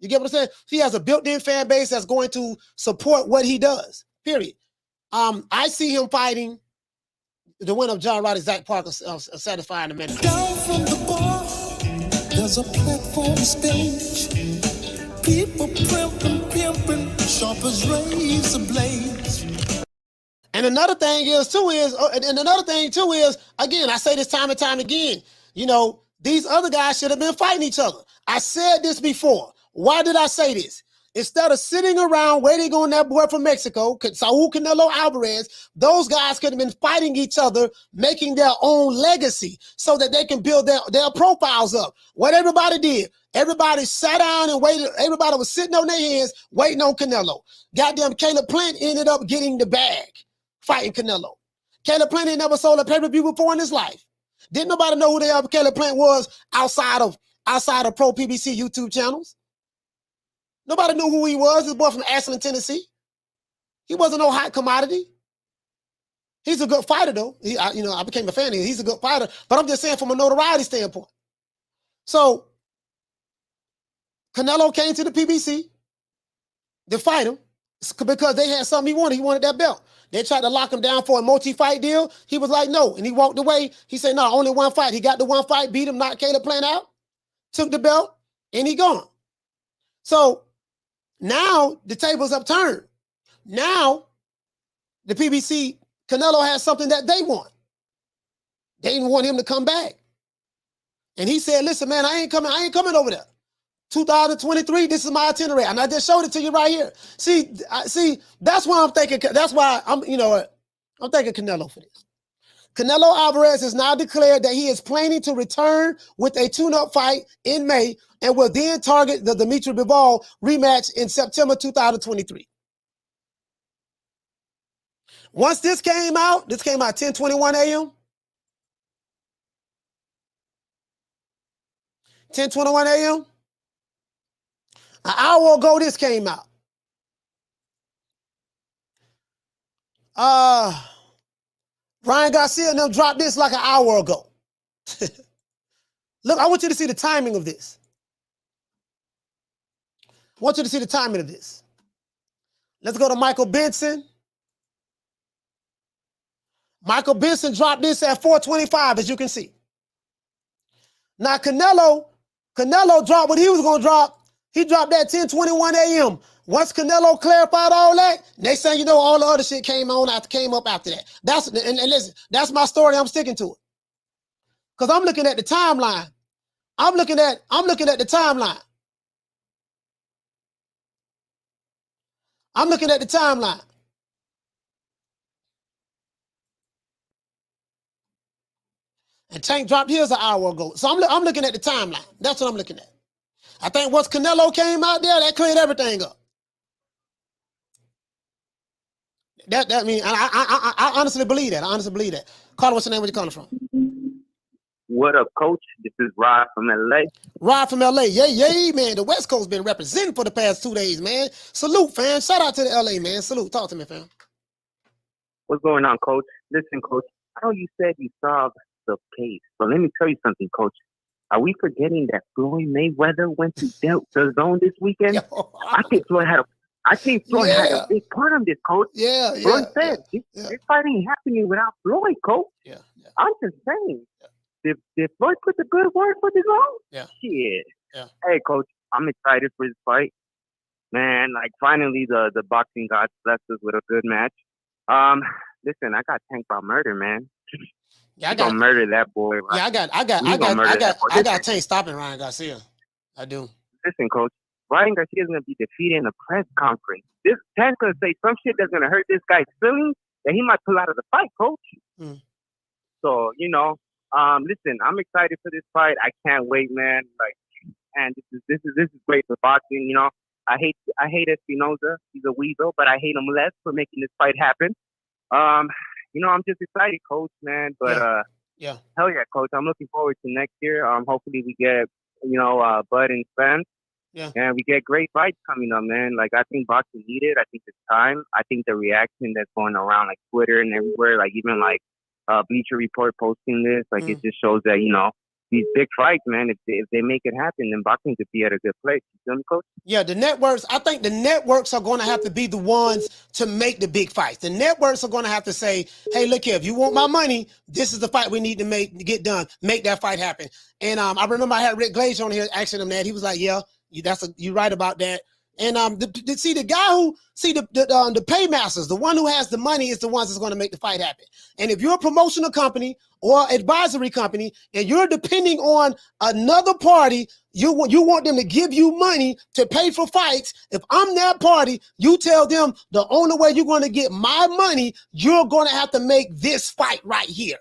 You get what I'm saying? He has a built-in fan base that's going to support what he does, period. I see him fighting the winner of John Ryder, Zach Parker, satisfying the man. Down from the bar, there's a platform stage. People pimping, sharp as razor blades. And another thing is, again, I say this time and time again, these other guys should have been fighting each other. I said this before. Why did I say this? Instead of sitting around waiting on that boy from Mexico, Saul Canelo Alvarez, those guys could have been fighting each other, making their own legacy so that they can build their profiles up. What everybody did, everybody sat down and waited. Everybody was sitting on their hands waiting on Canelo. Goddamn, Caleb Plant ended up getting the bag, fighting Canelo. Caleb Plant ain't never sold a pay-per-view before in his life. Didn't nobody know who the hell Caleb Plant was outside of Pro PBC YouTube channels. Nobody knew who he was. This boy from Ashland, Tennessee. He wasn't no hot commodity. He's a good fighter, though. I became a fan of him. He's a good fighter. But I'm just saying from a notoriety standpoint. So, Canelo came to the PBC to fight him because they had something he wanted. He wanted that belt. They tried to lock him down for a multi-fight deal. He was like, no. And he walked away. He said, no, only one fight. He got the one fight, beat him, knocked Caleb Plant out, took the belt, and he gone. So, now the table's upturned. Now the PBC, Canelo has something that they want. They didn't want him to come back. And he said, listen, man, I ain't coming over there. 2023, this is my itinerary. And I just showed it to you right here. See, that's why I'm thinking, I'm thinking Canelo for this. Canelo Alvarez has now declared that he is planning to return with a tune-up fight in May and will then target the Dmitry Bivol rematch in September 2023. Once this came out 10:21 a.m. 10:21 a.m. An hour ago, this came out. Ryan Garcia and them dropped this like an hour ago. Look, I want you to see the timing of this. Let's go to Michael Benson. Michael Benson dropped this at 4:25, as you can see. Now, Canelo dropped what he was going to drop. He dropped that 10:21 a.m. Once Canelo clarified all that, next thing you know, all the other shit came up after that. And listen, that's my story. I'm sticking to it. Because I'm looking at the timeline. I'm looking at the timeline. I'm looking at the timeline. And Tank dropped his an hour ago. So I'm looking at the timeline. That's what I'm looking at. I think once Canelo came out there, that cleared everything up. That mean I honestly believe that. I honestly believe that. Carter, what's your name? Where you calling from? What up, Coach? This is Rod from LA. Rod from LA. Yay, man. The West Coast been representing for the past 2 days, man. Salute, fam. Shout out to the LA, man. Salute. Talk to me, fam. What's going on, Coach? Listen, Coach, I know you said you solved the case, but let me tell you something, Coach. Are we forgetting that Floyd Mayweather went to the zone this weekend? I think Floyd had a big part on this, Coach. Floyd said this fight ain't happening without Floyd, Coach. I'm just saying. Did Floyd put the good word for the zone? Shit. Hey, Coach, I'm excited for this fight. Man, like finally the boxing gods blessed us with a good match. Listen, I got tanked by murder, man. Yeah, I got to murder that boy. Right? Yeah, I got Tank stopping Ryan Garcia. I do. Listen, Coach, Ryan Garcia is gonna be defeated in a press conference. This Tank's gonna say some shit that's gonna hurt this guy's feelings that he might pull out of the fight, Coach. So listen, I'm excited for this fight. I can't wait, man. And this is great for boxing. You know, I hate Espinosa. He's a weasel, but I hate him less for making this fight happen. I'm just excited, Coach, man. But hell yeah, Coach. I'm looking forward to next year. Hopefully we get Bud and Spence. And we get great fights coming up, man. Like I think boxing needed. I think it's time. I think the reaction that's going around like Twitter and everywhere, like even like Bleacher Report posting this, like it just shows that these big fights, man, if they make it happen, then boxing could be at a good place. You feel me, Coach? Yeah, the networks, I think the networks are going to have to be the ones to make the big fights. The networks are going to have to say, hey, look here, if you want my money, this is the fight we need to get done. Make that fight happen. And I remember I had Rick Glazer on here asking him that. He was like, yeah, you're right about that. And the guy who the paymasters, the one who has the money is the ones that's going to make the fight happen. And if you're a promotional company or advisory company and you're depending on another party, you want them to give you money to pay for fights. If I'm that party, you tell them the only way you're going to get my money, you're going to have to make this fight right here.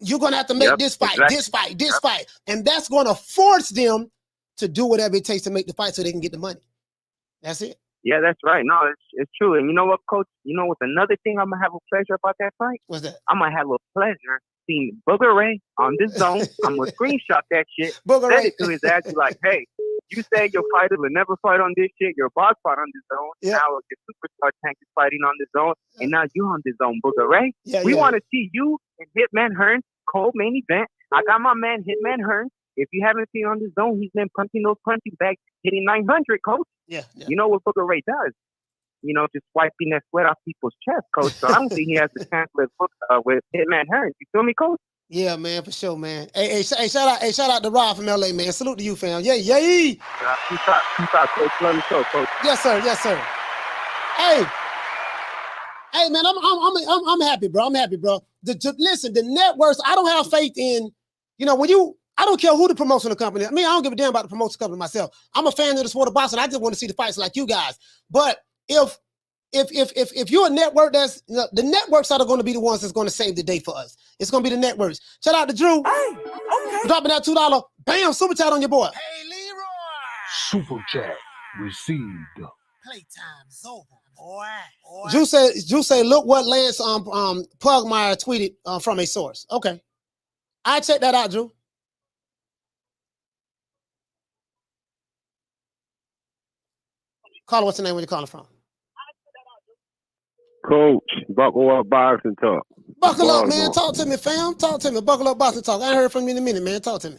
You're going to have to make this fight, this fight. And that's going to force them to do whatever it takes to make the fight so they can get the money. That's it. Yeah, that's right. No, it's true. And you know what, Coach? You know what's another thing I'm going to have a pleasure about that fight? What's that? I'm going to have a pleasure seeing Booger Ray on this zone. I'm going to screenshot that shit. Booger Ray. Send it to his ass. Be like, hey, you say your fighter will never fight on this shit. Your boss fought on this zone. Yeah. Now your superstar Tank is fighting on this zone. And now you're on this zone, Booger Ray. We want to see you and Hitman Hearns, co-main event. I got my man Hitman Hearns. If you haven't seen on the zone, he's been punching those punching bags, hitting 900, Coach. Yeah. You know what Booger Ray does? Just wiping that sweat off people's chest, Coach. So I don't think he has a chance with Hitman Hearns. You feel me, Coach? Yeah, man, for sure, man. Hey, shout out to Rob from LA, man. Salute to you, fam. Yay. Peace out, Coach. Love the show, Coach. Yes, sir. Hey, man, I'm happy, bro. Listen, the networks. I don't have faith in. I don't care who the promotional company. I mean, I don't give a damn about the promotional company myself. I'm a fan of the sport of boxing. I just want to see the fights like you guys. But if you're a network, the networks are going to be the ones that's going to save the day for us. It's going to be the networks. Shout out to Drew. Hey, okay. Dropping that $2. Bam, super chat on your boy. Hey, Leroy. Super chat received. Playtime's over, boy. Drew say, look what Lance Pugmire tweeted from a source. Okay, I check that out, Drew. Caller, what's the name? Where you calling from? Coach, buckle up, boxing talk. Buckle up, man. Talk to me, fam. Talk to me. Buckle up, boxing talk. I ain't heard from you in a minute, man. Talk to me.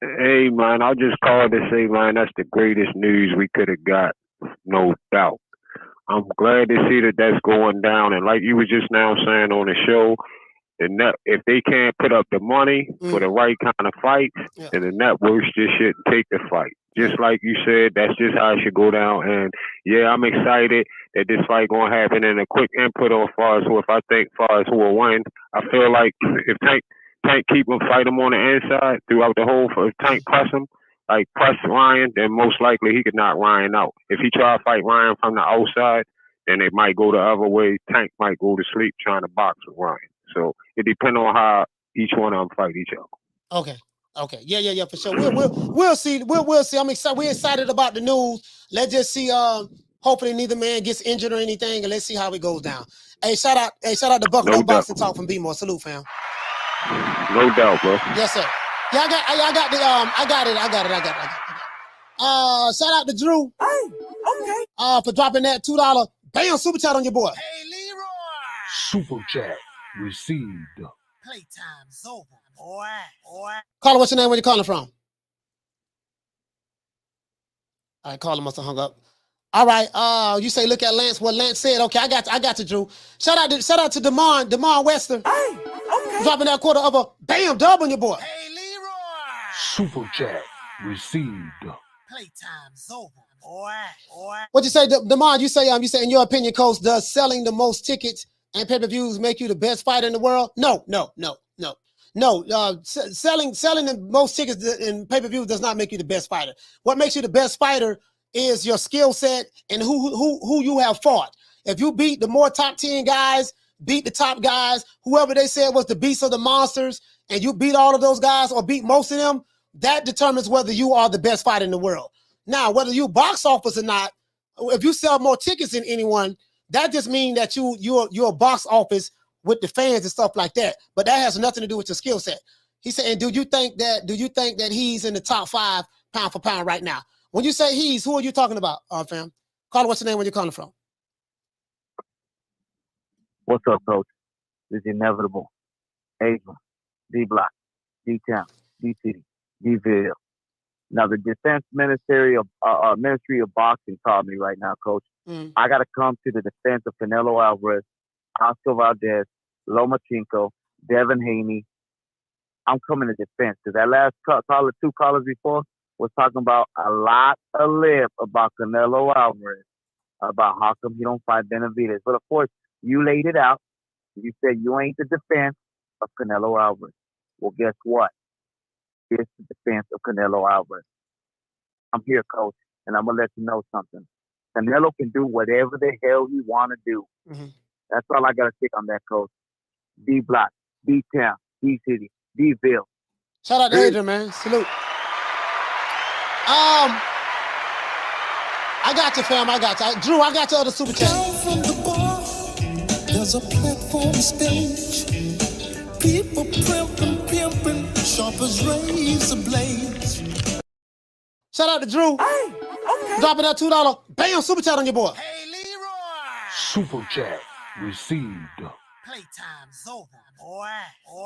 Hey, man, I just called to say, man, that's the greatest news we could have got, no doubt. I'm glad to see that that's going down. And like you were just now saying on the show, if they can't put up the money for the right kind of fights, then the networks just shouldn't take the fight. Just like you said, that's just how it should go down. And yeah, I'm excited that this fight gonna happen. And a quick input on far as who, if I think far as who will win, I feel like if Tank keep him, fight him on the inside throughout the whole, if Tank press him, like press Ryan, then most likely he could knock Ryan out. If he try to fight Ryan from the outside, then it might go the other way. Tank might go to sleep trying to box with Ryan. So it depends on how each one of them fight each other. Okay. Okay. Yeah, for sure. We'll see. We'll see. I'm excited. We're excited about the news. Let's just see. Hopefully neither man gets injured or anything, and let's see how it goes down. Hey, shout out to Buck No Boxing Talk from B-More. Salute, fam. No doubt, bro. Yes, sir. Yeah, I got it. Shout out to Drew. For dropping that $2 bam super chat on your boy. Hey, Leroy. Super chat received. Playtime's over, boy. Caller, what's your name? Where you calling from? All right, caller must have hung up. All right, you say look at Lance. What Lance said. Okay, I got you, Drew. Shout out to Demond Wester. Dropping that quarter of a bam dub on your boy. Hey, Leroy. Super chat received. Playtime's over, boy. What you say, Demond? You say in your opinion, Coach, does selling the most tickets and pay-per-views make you the best fighter in the world? No. Selling the most tickets and pay-per-views does not make you the best fighter. What makes you the best fighter is your skill set and who you have fought. If you beat the more top 10 guys, beat the top guys, whoever they said was the beasts or the monsters, and you beat all of those guys or beat most of them, that determines whether you are the best fighter in the world. Now, whether you box office or not, if you sell more tickets than anyone, that just means that you're a box office with the fans and stuff like that. But that has nothing to do with your skill set. He said, and do you think that he's in the top 5 pound for pound right now? When you say he's, who are you talking about, fam? Caller, what's your name? Where you calling from? What's up, Coach? This is Inevitable. Adrian, D-Block, D-Town, D-City, D-Ville. Now, the Defense Ministry of Boxing called me right now, Coach. I got to come to the defense of Canelo Alvarez, Oscar Valdez, Lomachenko, Devin Haney. I'm coming to defense because that last caller, 2 callers before, was talking about a lot of lip about Canelo Alvarez, about how come he don't fight Beterbiev. But of course, you laid it out. You said you ain't the defense of Canelo Alvarez. Well, guess what? It's the defense of Canelo Alvarez. I'm here, Coach, and I'm going to let you know something. Canelo can do whatever the hell he want to do. That's all I got to stick on that, Coach. D-Block, D-Town, D-City, D-Ville. Shout out to Adrian, man. Salute. I got you, fam. I got you. Drew, I got your other super chat. Down from the bar, there's a platform stage. People pimping, sharp as razor blades. Shout out to Drew. Dropping that $2 bam super chat on your boy. Hey, Leroy. Super chat received. Playtime's over, boy.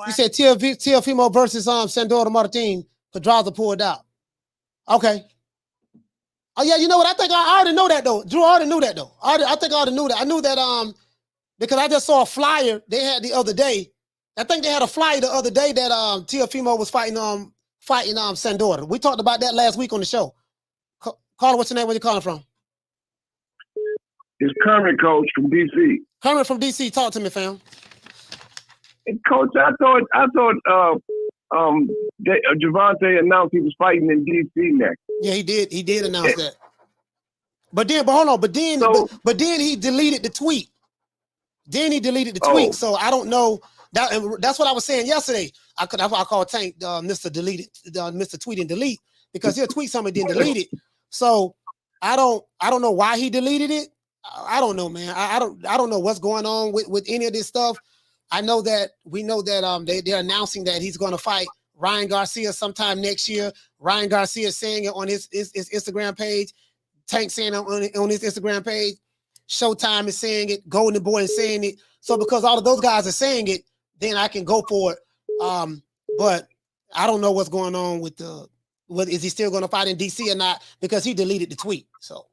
You said Teofimo versus Sandor Martin. Pedraza pulled out. Okay. Oh yeah, you know what? I think I already know that though. Drew already knew that though. I think I already knew that. I knew that because I just saw a flyer they had the other day. I think they had a flyer the other day that Teofimo was fighting Sandor. We talked about that last week on the show. Caller, what's your name? Where you calling from? It's Kermit, Coach, from DC. Kermit from DC. Talk to me, fam. And Coach, I thought Javante announced he was fighting in DC next. Yeah, he did. He did announce that. But hold on. But then he deleted the tweet. So I don't know. That's what I was saying yesterday. I call Tank Mr. Deleted, Mr. Tweet and Delete, because he'll tweet something and then delete it. So I don't know why he deleted it. I don't know, man. I don't know what's going on with any of this stuff. We know that they're announcing that he's going to fight Ryan Garcia sometime next year. Ryan Garcia is saying it on his Instagram page. Tank saying it on his Instagram page. Showtime is saying it. Golden Boy is saying it. So because all of those guys are saying it, then I can go for it. But I don't know what's going on with is he still going to fight in DC or not, because he deleted the tweet. So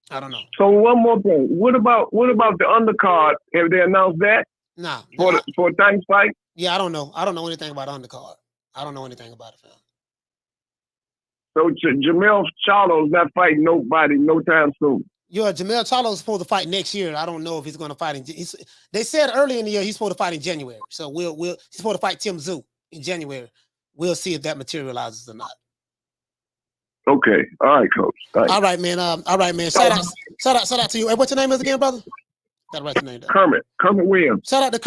I don't know. So one more thing. What about the undercard? Have they announced that? Nah. For a Titans fight? Yeah, I don't know. I don't know anything about undercard. I don't know anything about it, fam. So Jermell Charlo's not fighting nobody no time soon. Yeah, Jermell Charlo is supposed to fight next year. I don't know if he's going to fight they said early in the year he's supposed to fight in January. So he's supposed to fight Tim Tszyu in January. We'll see if that materializes or not. Okay. All right, coach. Thanks. All right, man. Shout out to you. Hey, what's your name is again, brother? Gotta write your name down. Kermit Williams. Shout out to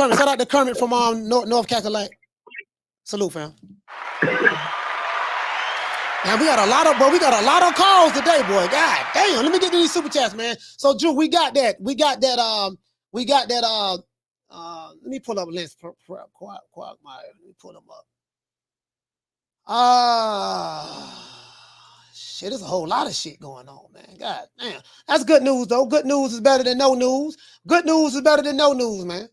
Kermit from North Carolina. Salute, fam. Now we got a lot of calls today, boy. God damn. Let me get to these super chats, man. So Drew, we got that. Let me pull up a list. Let me pull them up. Shit, there's a whole lot of shit going on, man. God damn. That's good news, though. Good news is better than no news. Good news is better than no news, man.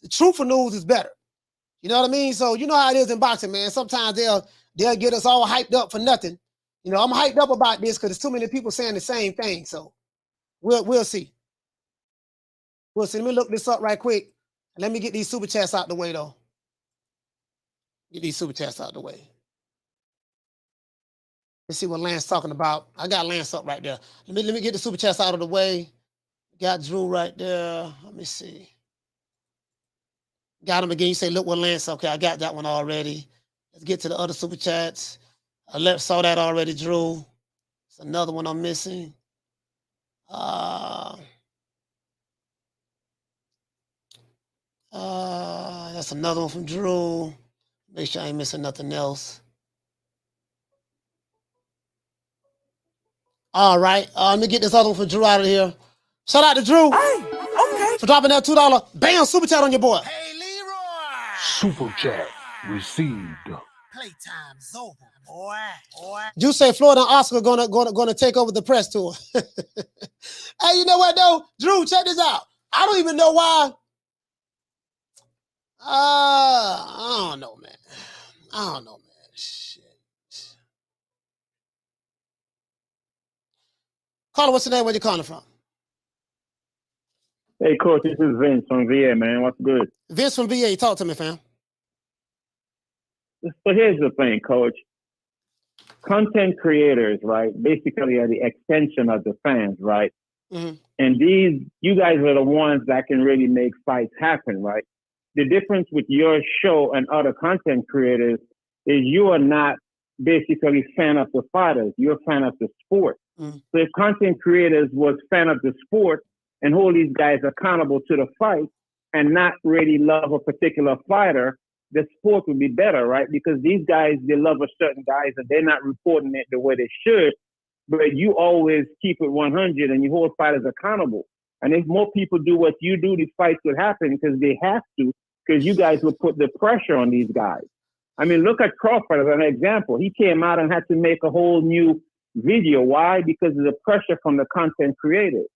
The truthful news is better. You know what I mean? So you know how it is in boxing, man. Sometimes they'll get us all hyped up for nothing. You know, I'm hyped up about this because there's too many people saying the same thing. So we'll see. We'll see. Let me look this up right quick. Let me get these super chats out the way, though. Get these super chats out the way. Let's see what Lance's talking about. I got Lance up right there. Let me get the super chats out of the way. Got Drew right there. Let me see. Got him again. You say, look what Lance. Okay, I got that one already. Let's get to the other super chats. I saw that already, Drew. It's another one I'm missing. That's another one from Drew. Make sure I ain't missing nothing else. All right. Let me get this other one for Drew out of here. Shout out to Drew. Hey, okay. For dropping that $2. Bam, super chat on your boy. Hey, Leroy. Super chat received. Playtime's over, boy. You say Florida and Oscar gonna take over the press tour. Hey, you know what though? Drew, check this out. I don't even know why. I don't know, man. Shit. Caller, what's your name? Where you calling from? Hey, coach, this is Vince from VA, man. What's good? Vince from VA. Talk to me, fam. So here's the thing, coach. Content creators, right, basically are the extension of the fans, right? Mm-hmm. And you guys are the ones that can really make fights happen, right? The difference with your show and other content creators is you are not basically fan of the fighters. You're a fan of the sport. Mm-hmm. So if content creators was fan of the sport and hold these guys accountable to the fight and not really love a particular fighter, the sport would be better, right? Because these guys, they love a certain guys and they're not reporting it the way they should, but you always keep it 100 and you hold fighters accountable. And if more people do what you do, these fights would happen because they have to, because you guys will put the pressure on these guys. I mean, look at Crawford as an example. He came out and had to make a whole new video. Why? Because of the pressure from the content creators.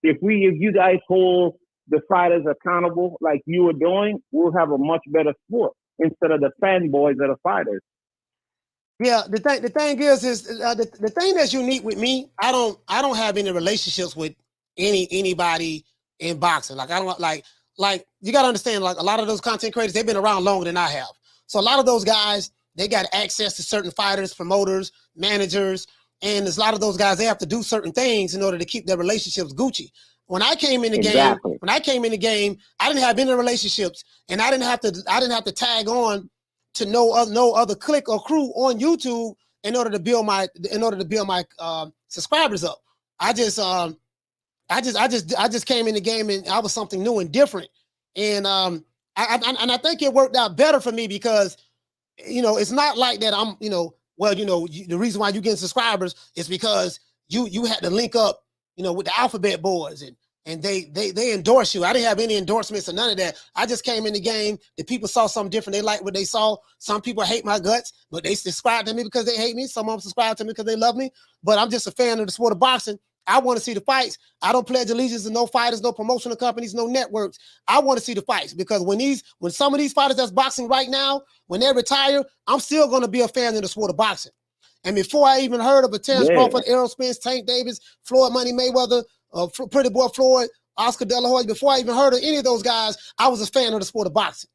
If you guys hold the fighters accountable like you were doing, we'll have a much better sport instead of the fanboys of the fighters. Yeah, the thing is the thing that's unique with me. I don't have any relationships with anybody in boxing. Like I don't like you gotta understand. Like a lot of those content creators, they've been around longer than I have. So a lot of those guys, they got access to certain fighters, promoters, managers, and there's a lot of those guys. They have to do certain things in order to keep their relationships Gucci. When I came in the game, I didn't have any relationships, and I didn't have to tag on to no other clique or crew on YouTube in order to build my subscribers up. I just came in the game and I was something new and different, and I think it worked out better for me because it's not like that. The reason why you getting subscribers is because you had to link up with the alphabet boys and they endorse you. I didn't have any endorsements or none of that. I just came in the game. The people saw something different. They liked what they saw. Some people hate my guts, but they subscribe to me because they hate me. Some of them subscribe to me because they love me. But I'm just a fan of the sport of boxing. I want to see the fights. I don't pledge allegiance to no fighters, no promotional companies, no networks. I want to see the fights because when some of these fighters that's boxing right now, when they retire, I'm still going to be a fan of the sport of boxing. And before I even heard of a Terrence Crawford, Errol Spence, Tank Davis, Floyd Money Mayweather, Pretty Boy Floyd, Oscar De La Hoya, before I even heard of any of those guys, I was a fan of the sport of boxing.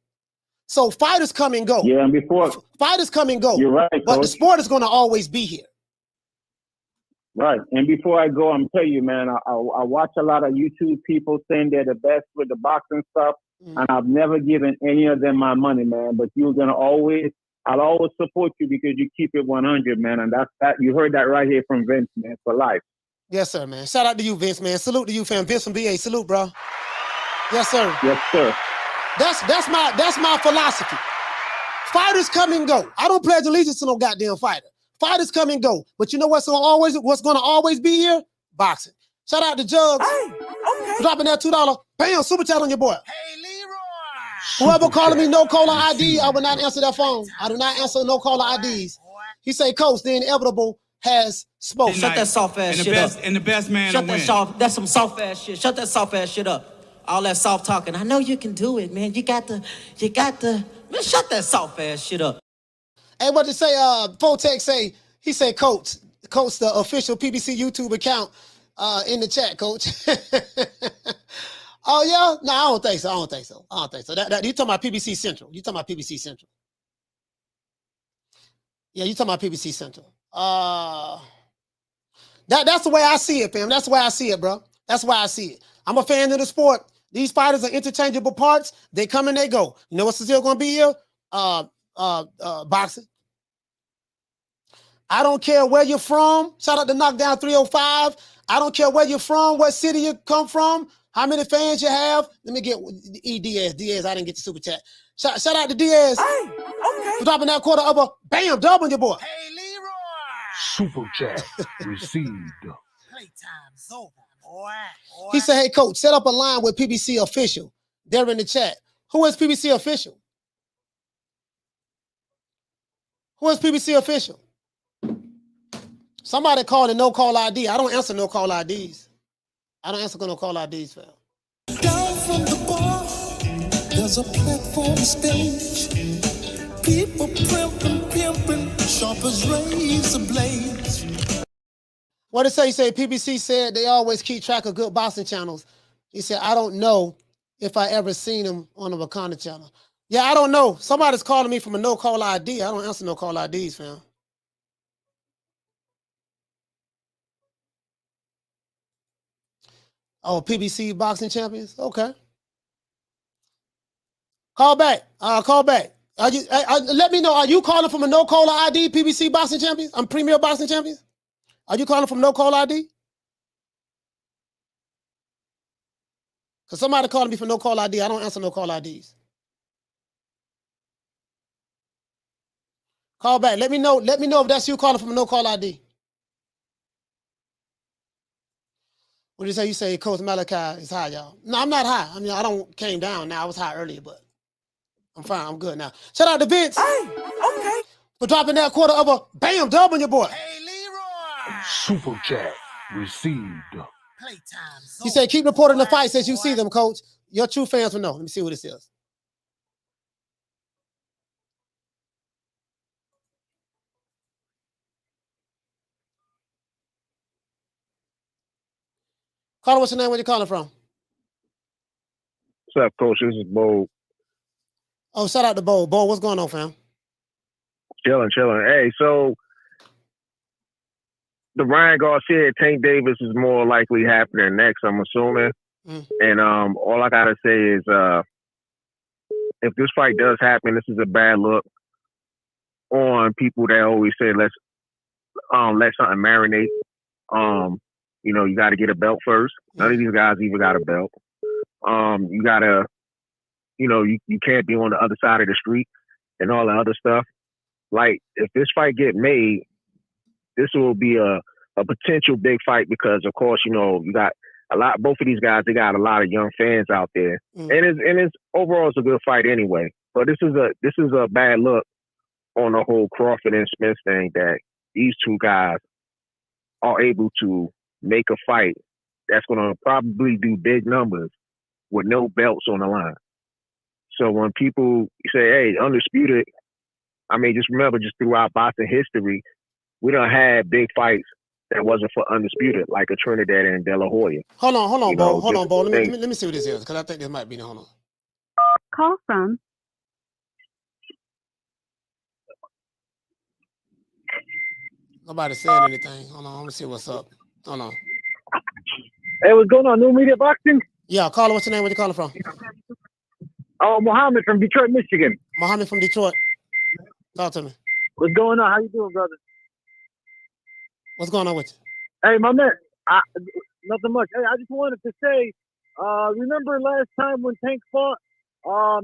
So fighters come and go. Yeah, and before fighters come and go. You're right, but Coach. the sport is going to always be here. Right. And before I go, I'm telling you, man, I watch a lot of YouTube people saying they're the best with the boxing stuff, and I've never given any of them my money, man. But I'll always support you because you keep it 100, man. And that's that. You heard that right here from Vince, man, for life. Yes, sir, man. Shout out to you, Vince, man. Salute to you, fam. Vince from BA. Salute, bro. Yes, sir. Yes, sir. That's my philosophy. Fighters come and go. I don't pledge allegiance to no goddamn fighter. Fighters come and go. But you know what's gonna always be here? Boxing. Shout out to Jugs. Hey, okay. Dropping that $2. Bam, super chat on your boy. Hey, Leroy. Whoever calling me no caller ID, I will not answer that phone. I do not answer no caller IDs. He say, Coach, the inevitable has spoken. Shut that soft ass shit up. And the best man Shut to that win. soft. That's some soft ass shit. Shut that soft ass shit up. All that soft talking. I know you can do it, man. You got to. Man, shut that soft ass shit up. Hey, what to say? Fotex say he said, Coach, the official PBC YouTube account in the chat, Coach. Oh yeah? No, I don't think so. That you talking about PBC Central? Yeah, you talking about PBC Central? That's the way I see it, fam. That's the way I see it, bro. That's why I see it. I'm a fan of the sport. These fighters are interchangeable parts. They come and they go. You know what's still going to be here? Boxing. I don't care where you're from. Shout out to Knockdown 305. I don't care where you're from, what city you come from, how many fans you have. Let me get Diaz. I didn't get the super chat. Shout out to Diaz. Hey, okay. Dropping that quarter of a bam, dub on your boy. Hey, Leroy. Super chat received. Playtime's over, boy. He said, hey, Coach, set up a line with PBC official. They're in the chat. Who is PBC official? Who is PBC official? Somebody called a no-call ID. I don't answer no-call IDs. I don't answer no-call IDs, fam. Down from the bar, there's a platform stage. People pimping, sharp as razor blades. What did it say? He said PBC said they always keep track of good boxing channels. He said, I don't know if I ever seen him on a Wakanda channel. Yeah, I don't know. Somebody's calling me from a no-call ID. I don't answer no-call IDs, fam. Oh, PBC boxing champions? Okay. Call back. Call back. Let me know. Are you calling from a no-caller ID, PBC boxing champions? I'm Premier Boxing Champions. Are you calling from no-call ID? Because somebody calling me for no-call ID. I don't answer no-call IDs. Call back. Let me know if that's you calling from a no-call ID. What did you say? You say Coach Malachi is high, y'all. No, I'm not high. I mean, I don't came down now. I was high earlier, but I'm fine. I'm good now. Shout out to Vince. Hey, okay. For dropping that quarter of a bam dub on your boy. Hey, Leroy. Super chat received. He said, keep reporting the fights as you see them, Coach. Your true fans will know. Let me see who this is. Caller, what's your name? Where you calling from? What's up, Coach? This is Bo. Oh, shout out to Bo. Bo, what's going on, fam? Chilling. Hey, so the Ryan Garcia, Tank Davis is more likely happening next, I'm assuming. And all I gotta say is, if this fight does happen, this is a bad look on people that always say let something marinate. You know, you got to get a belt first. None of these guys even got a belt. You gotta, you can't be on the other side of the street and all the other stuff. Like, if this fight get made, this will be a potential big fight because, of course, you got both of these guys, they got a lot of young fans out there. And it's overall, it's a good fight anyway. But this is a bad look on the whole Crawford and Smith thing, that these two guys are able to make a fight that's going to probably do big numbers with no belts on the line. So when people say, hey, undisputed, I mean, just remember, just throughout boxing history, we done had big fights that wasn't for undisputed, like a Trinidad and De La Hoya. Hold on, Bo. Hold on, Bo. Let things. me see what this is, because I think this might be. Hold on. Call from. Nobody said anything. Hold on, let me see what's up. Hold on. Hey, what's going on? New Media Boxing? Yeah, caller, what's your name? Where you calling from? Oh, Mohammed from Detroit, Michigan. Mohammed from Detroit. Talk to me. What's going on? How you doing, brother? What's going on with you? Hey, my man. Nothing much. Hey, I just wanted to say, remember last time when Tank fought?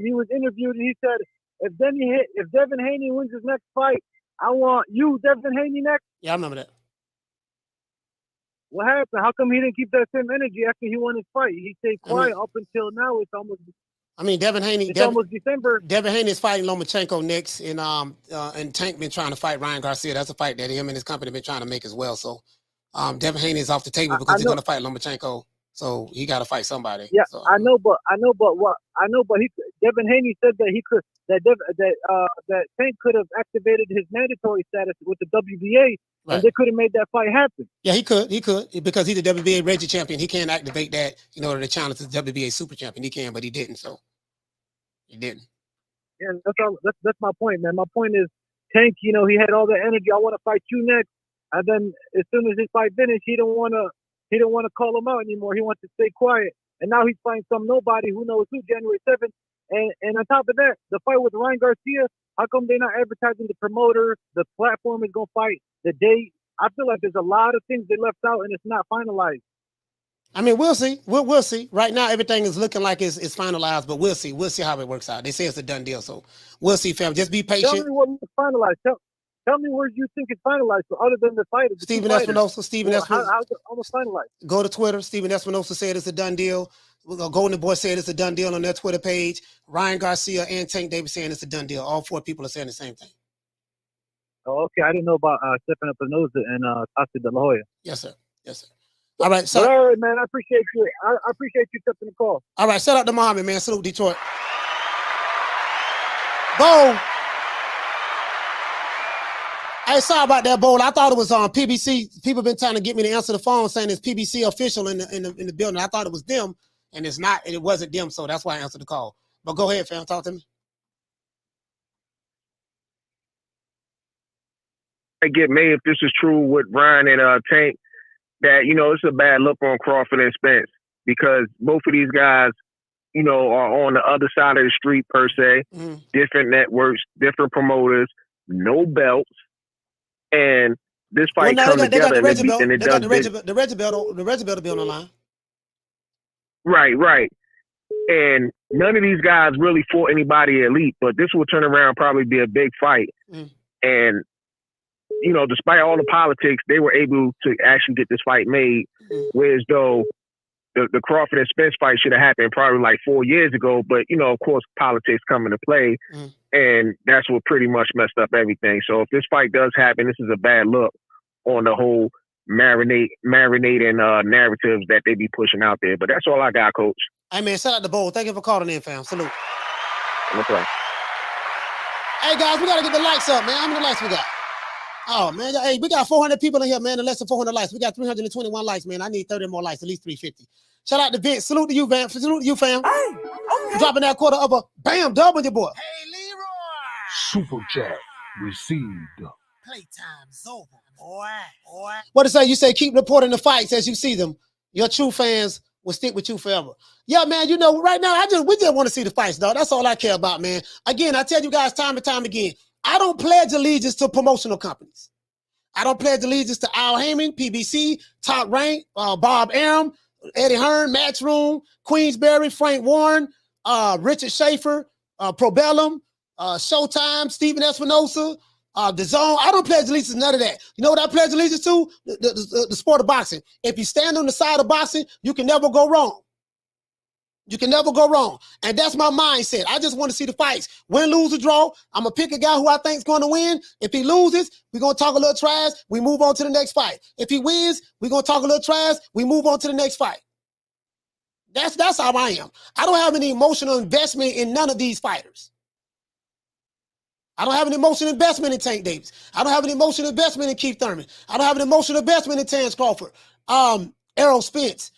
He was interviewed and he said, if Devin Haney wins his next fight, I want you, Devin Haney, next. Yeah, I remember that. What happened? How come he didn't keep that same energy after he won his fight? He stayed quiet up until now. It's almost. I mean, Devin Haney. It's almost December. Devin Haney is fighting Lomachenko next, and Tank been trying to fight Ryan Garcia. That's a fight that him and his company been trying to make as well. So, Devin Haney is off the table because he's going to fight Lomachenko. So he got to fight somebody. Yeah, so, I know, but Devin Haney said that that Tank could have activated his mandatory status with the WBA, and they could have made that fight happen. Yeah, he could, because he's the WBA Reggie champion. He can't activate that in order to challenge the WBA super champion. He can, but he didn't. So he didn't. Yeah, that's my point, man. My point is Tank. He had all the energy. I want to fight you next, and then as soon as his fight finished, he didn't want to call him out anymore. He wants to stay quiet. And now he's fighting some nobody who knows who, January 7th. And on top of that, the fight with Ryan Garcia, how come they're not advertising the promoter, the platform is going to fight, the date? I feel like there's a lot of things they left out and it's not finalized. I mean, we'll see. We'll see. Right now, everything is looking like it's finalized, but we'll see. We'll see how it works out. They say it's a done deal, so we'll see, fam. Just be patient. Tell me what is finalized. Tell me where you think it's finalized, so other than the fight. Stephen Espinosa. How's it almost finalized? Go to Twitter. Stephen Espinosa said it's a done deal. Golden Boy said it's a done deal on their Twitter page. Ryan Garcia and Tank Davis saying it's a done deal. All four people are saying the same thing. Oh, okay. I didn't know about Stephen Espinosa and Oscar De La Hoya. Yes, sir. Yes, sir. All right. So, all right, man. I appreciate you. I appreciate you accepting the call. All right. Shout out to Mohammed, man. Salute Detroit. Bo. Hey, sorry about that, Bo. I thought it was on PBC. People been trying to get me to answer the phone saying it's PBC official in the building. I thought it was them, and it's not, and it wasn't them, so that's why I answered the call. But go ahead, fam. Talk to me. I get made if this is true with Ryan and Tank, that, it's a bad look on Crawford and Spence, because both of these guys, are on the other side of the street per se, different networks, different promoters, no belts. And this fight comes together and it does the Reggie belt will be on the line. Right. And none of these guys really fought anybody elite, but this will turn around and probably be a big fight. And, despite all the politics, they were able to actually get this fight made. Whereas though the Crawford and Spence fight should have happened probably like 4 years ago, but of course politics come into play. And that's what pretty much messed up everything. So if this fight does happen, this is a bad look on the whole marinating narratives that they be pushing out there. But that's all I got, Coach. Hey, man, shout out to Bo. Thank you for calling in, fam. Salute. No problem. Hey, guys, we got to get the lights up, man. How many lights we got? Oh, man. Hey, we got 400 people in here, man, and less than 400 lights. We got 321 lights, man. I need 30 more lights, at least 350. Shout out to Vince. Salute to you, Van. Salute to you, fam. Hey, okay. Dropping that quarter of a bam dub with your boy. Hey, Leroy. Super chat received. Playtime's over, boy. What to say? You say keep reporting the fights as you see them. Your true fans will stick with you forever. Yeah, man, right now, we just want to see the fights, dog. That's all I care about, man. Again, I tell you guys time and time again, I don't pledge allegiance to promotional companies. I don't pledge allegiance to Al Haymon, PBC, Top Rank, Bob Arum, Eddie Hearn, Matchroom, Queensberry, Frank Warren, Richard Schaefer, Probellum, Showtime, Stephen Espinosa, The Zone. I don't pledge allegiance to none of that. You know what I pledge allegiance to? The sport of boxing. If you stand on the side of boxing, you can never go wrong. You can never go wrong. And that's my mindset. I just want to see the fights. Win, lose, or draw. I'm going to pick a guy who I think is going to win. If he loses, we're going to talk a little trash. We move on to the next fight. If he wins, we're going to talk a little trash. We move on to the next fight. That's how I am. I don't have any emotional investment in none of these fighters. I don't have an emotional investment in Tank Davis. I don't have an emotional investment in Keith Thurman. I don't have an emotional investment in Terrence Crawford, Errol Spence,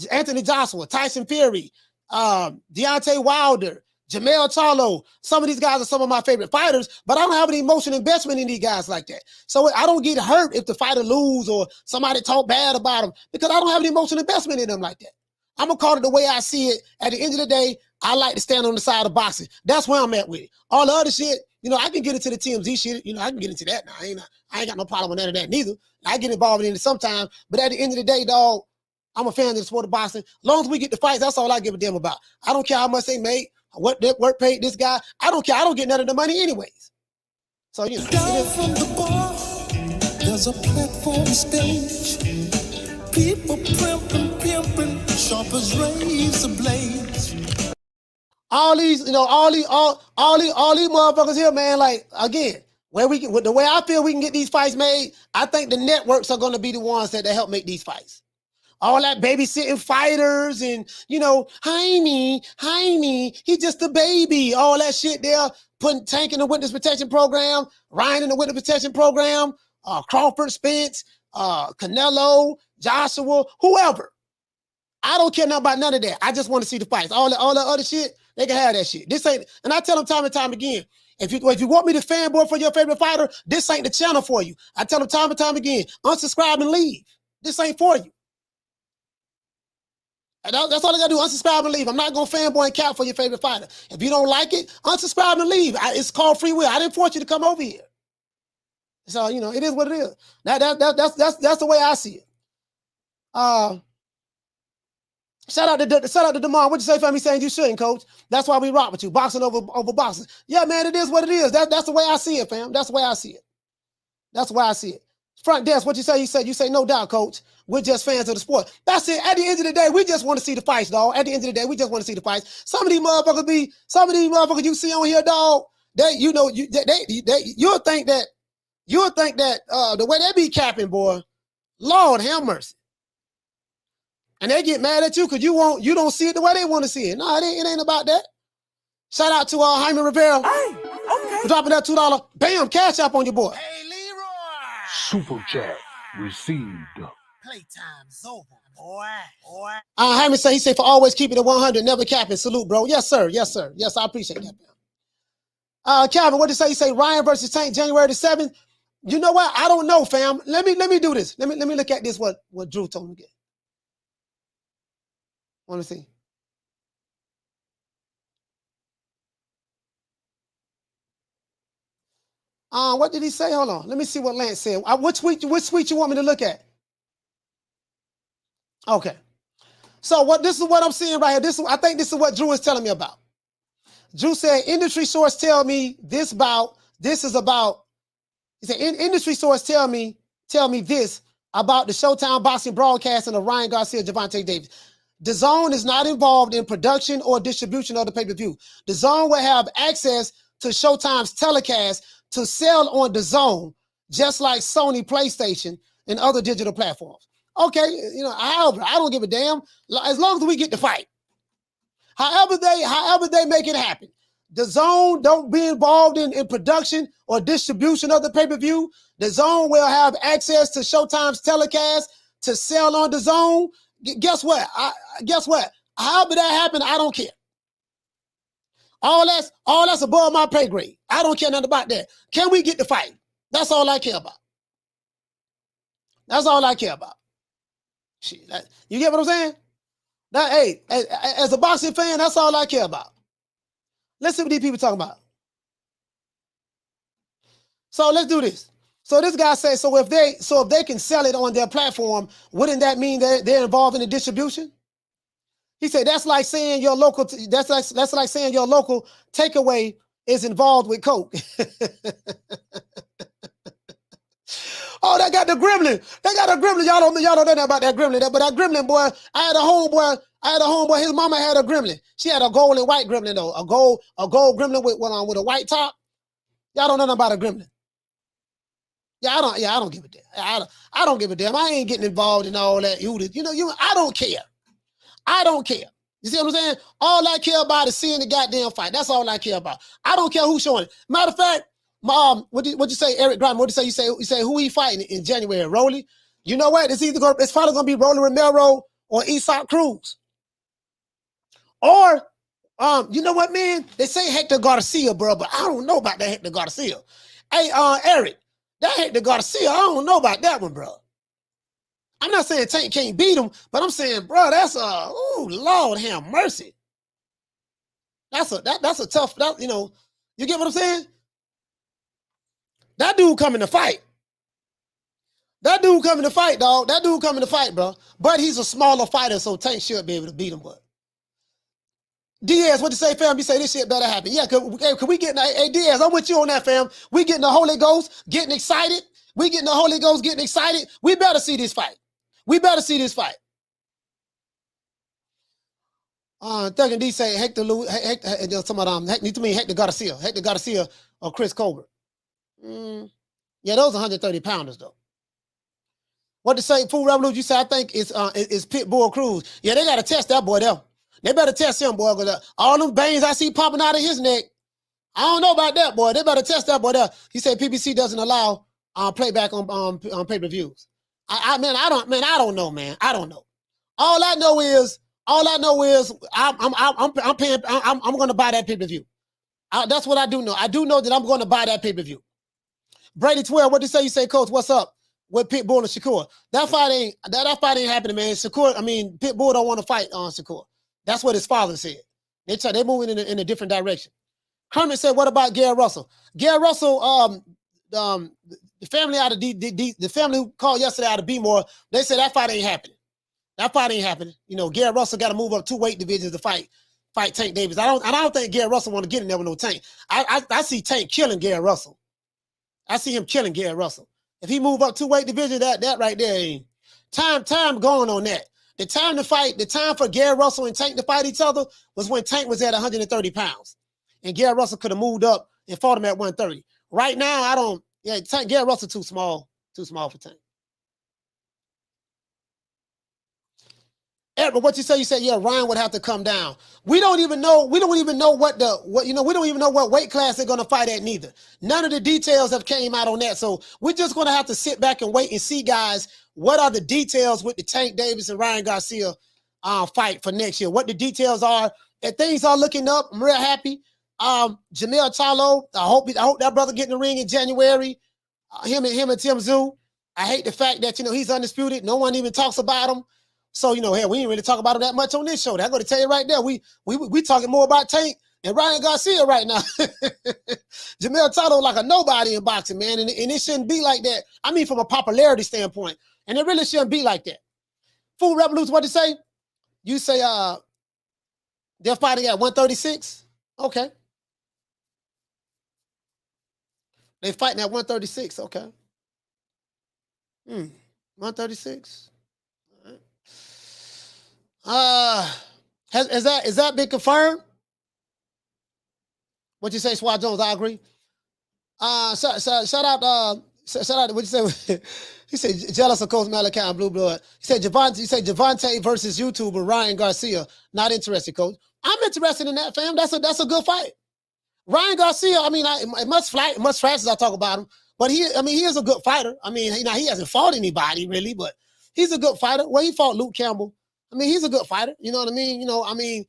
Anthony Joshua, Tyson Fury, Deontay Wilder, Jermell Charlo. Some of these guys are some of my favorite fighters, but I don't have any emotional investment in these guys like that. So I don't get hurt if the fighter lose or somebody talk bad about them because I don't have any emotional investment in them like that. I'm going to call it the way I see it. At the end of the day, I like to stand on the side of boxing. That's where I'm at with it. All the other shit, I can get into the TMZ shit. I can get into that now. I ain't got no problem with none of that neither. I get involved in it sometimes, but at the end of the day, dog, I'm a fan of the sport of boxing. As long as we get the fights, that's all I give a damn about. I don't care how much they make, what work paid this guy. I don't care. I don't get none of the money anyways. So, Down from the bar, there's a platform stage. People pimping, sharp as razor blades. All these motherfuckers here, man. Like again, the way I feel we can get these fights made, I think the networks are going to be the ones that help make these fights. All that babysitting fighters and Haymon, he just a baby. All that shit there, putting Tank in the witness protection program, Ryan in the witness protection program, Crawford, Spence, Canelo, Joshua, whoever. I don't care nothing about none of that. I just want to see the fights. All the other shit, they can have that shit. This ain't, and I tell them time and time again, if you want me to fanboy for your favorite fighter, this ain't the channel for you. I tell them time and time again, unsubscribe and leave. This ain't for you. And that's all I gotta do, unsubscribe and leave. I'm not gonna fanboy and cap for your favorite fighter. If you don't like it, unsubscribe and leave. It's called free will. I didn't force you to come over here. So, it is what it is. That's the way I see it. Shout out to Demar. What'd you say, fam? He's saying you shouldn't, coach. That's why we rock with you. Boxing over boxing. Yeah, man, it is what it is. That's the way I see it, fam. That's the way I see it. That's the way I see it. Front desk, what you say? You say no doubt, coach. We're just fans of the sport. That's it. At the end of the day, we just want to see the fights, dog. At the end of the day, we just want to see the fights. Some of these motherfuckers you see on here, dog, you'll think that the way they be capping, boy, Lord have mercy. And they get mad at you because you don't see it the way they want to see it. No, it ain't about that. Shout out to Haymon Rivera. Hey, okay. For dropping that $2. Bam, cash up on your boy. Hey, Leroy. Super chat received. Playtime's over, boy. Haymon he said for always keeping it 100, never capping. Salute, bro. Yes, sir. Yes, sir. Yes, I appreciate that, man. Calvin, what did you say? You say Ryan versus Tank January the 7th. You know what? I don't know, fam. Let me do this. Let me look at this. What Drew told me again. Want to see? What did he say? Hold on. Let me see what Lance said. Which tweet you want me to look at? Okay. So this is what I'm seeing right here. I think this is what Drew is telling me about. Drew said, industry source tell me this is about. He said, industry source tell me this about the Showtime boxing broadcasting of Ryan Garcia, Gervonta Davis. DAZN is not involved in production or distribution of the pay-per-view. DAZN will have access to Showtime's telecast to sell on DAZN, just like Sony, PlayStation, and other digital platforms. Okay, however, I don't give a damn as long as we get the fight. However they make it happen. DAZN don't be involved in production or distribution of the pay-per-view. DAZN will have access to Showtime's telecast to sell on DAZN. Guess what? However that happened, I don't care. All that's above my pay grade. I don't care nothing about that. Can we get the fight? That's all I care about. That's all I care about. Shit, you get what I'm saying? Hey, as a boxing fan, that's all I care about. Let's see what these people talking about. So let's do this. So this guy says, so if they can sell it on their platform, wouldn't that mean that they're involved in the distribution? He said that's like saying your local saying your local takeaway is involved with Coke. Oh, they got the gremlin. They got a gremlin. Y'all don't know nothing about that gremlin. But that gremlin, boy, I had a homeboy. His mama had a gremlin. She had a gold and white gremlin though. A gold gremlin with a white top. Y'all don't know nothing about a gremlin. I don't give a damn. I don't give a damn. I ain't getting involved in all that. I don't care. I don't care. You see what I'm saying? All I care about is seeing the goddamn fight. That's all I care about. I don't care who's showing it. Matter of fact, what you say, Eric Grant? What you say? You say who he fighting in January? Rolly? You know what? It's probably gonna be Rolly Romero or Usyk Cruz. Or you know what, man? They say Hector Garcia, bro, but I don't know about that Hector Garcia. Hey, Eric, that Hector Garcia, I don't know about that one, bro. I'm not saying Tank can't beat him, but I'm saying, bro, that's oh Lord have mercy. That's a tough, you know, you get what I'm saying? That dude coming to fight. That dude coming to fight, dog. That dude coming to fight, bro. But he's a smaller fighter, so Tank should be able to beat him, but. Diaz, what you say, fam? You say this shit better happen. Yeah, could we get, hey, Diaz, I'm with you on that, fam. We getting the Holy Ghost, getting excited. We getting the Holy Ghost, getting excited. We better see this fight. We better see this fight. Thug and D say Hector Garcia. Hector Garcia or Chris Colbert. Yeah, those 130 pounders, though. What to say, Food Revolution? You say, I think it's Pitbull Cruz. Yeah, they got to test that boy there. They better test him, boy. All them veins I see popping out of his neck. I don't know about that, boy. They better test that boy there. He said PBC doesn't allow playback on pay-per-views. I don't know, man. I don't know. All I know is I'm gonna buy that pay-per-view. That's what I do know. I do know that I'm gonna buy that pay-per-view. Brady 12, what did you say? You say, Coach, what's up with Pitbull and Shakur? That fight ain't happening, man. Pitbull don't want to fight on Shakur. That's what his father said. They're moving in a different direction. Kermit said, what about Gary Russell? Gary Russell, the family out of the family who called yesterday out of B-More, they said that fight ain't happening. That fight ain't happening. You know, Gary Russell got to move up 2 weight divisions to fight Tank Davis. I don't think Gary Russell want to get in there with no Tank. I see Tank killing Gary Russell. I see him killing Gary Russell. If he move up 2 weight divisions, that right there ain't time going on that. The time for Gary Russell and Tank to fight each other was when Tank was at 130 pounds. And Gary Russell could have moved up and fought him at 130. Right now, Gary Russell too small for Tank. But what you say? You said, yeah, Ryan would have to come down. We don't even know what weight class they're gonna fight at neither. None of the details have came out on that. So we're just gonna have to sit back and wait and see, guys, what are the details with the Tank Davis and Ryan Garcia fight for next year. What the details are. And things are looking up. I'm real happy. Jermell Charlo, I hope that brother get in the ring in January. Him and Tim Zoo. I hate the fact that he's undisputed. No one even talks about him. So, hell, we ain't really talk about him that much on this show. I'm going to tell you right there, we talking more about Tank and Ryan Garcia right now. Jermell Charlo like a nobody in boxing, man, and it shouldn't be like that. I mean, from a popularity standpoint, and it really shouldn't be like that. Food Revolution, what to say? You say they're fighting at 136? Okay. They fighting at 136, okay. 136. Has that been confirmed? What you say, Swat Jones? I agree. Shout out. What you say? He said jealous of Coach Malachi and Blue Blood. He said Javante versus YouTuber Ryan Garcia. Not interested, Coach. I'm interested in that, fam. That's a good fight. Ryan Garcia. I mean, much fast as I talk about him, but he is a good fighter. I mean, he hasn't fought anybody really, but he's a good fighter. Well, he fought Luke Campbell. I mean, he's a good fighter. You know what I mean?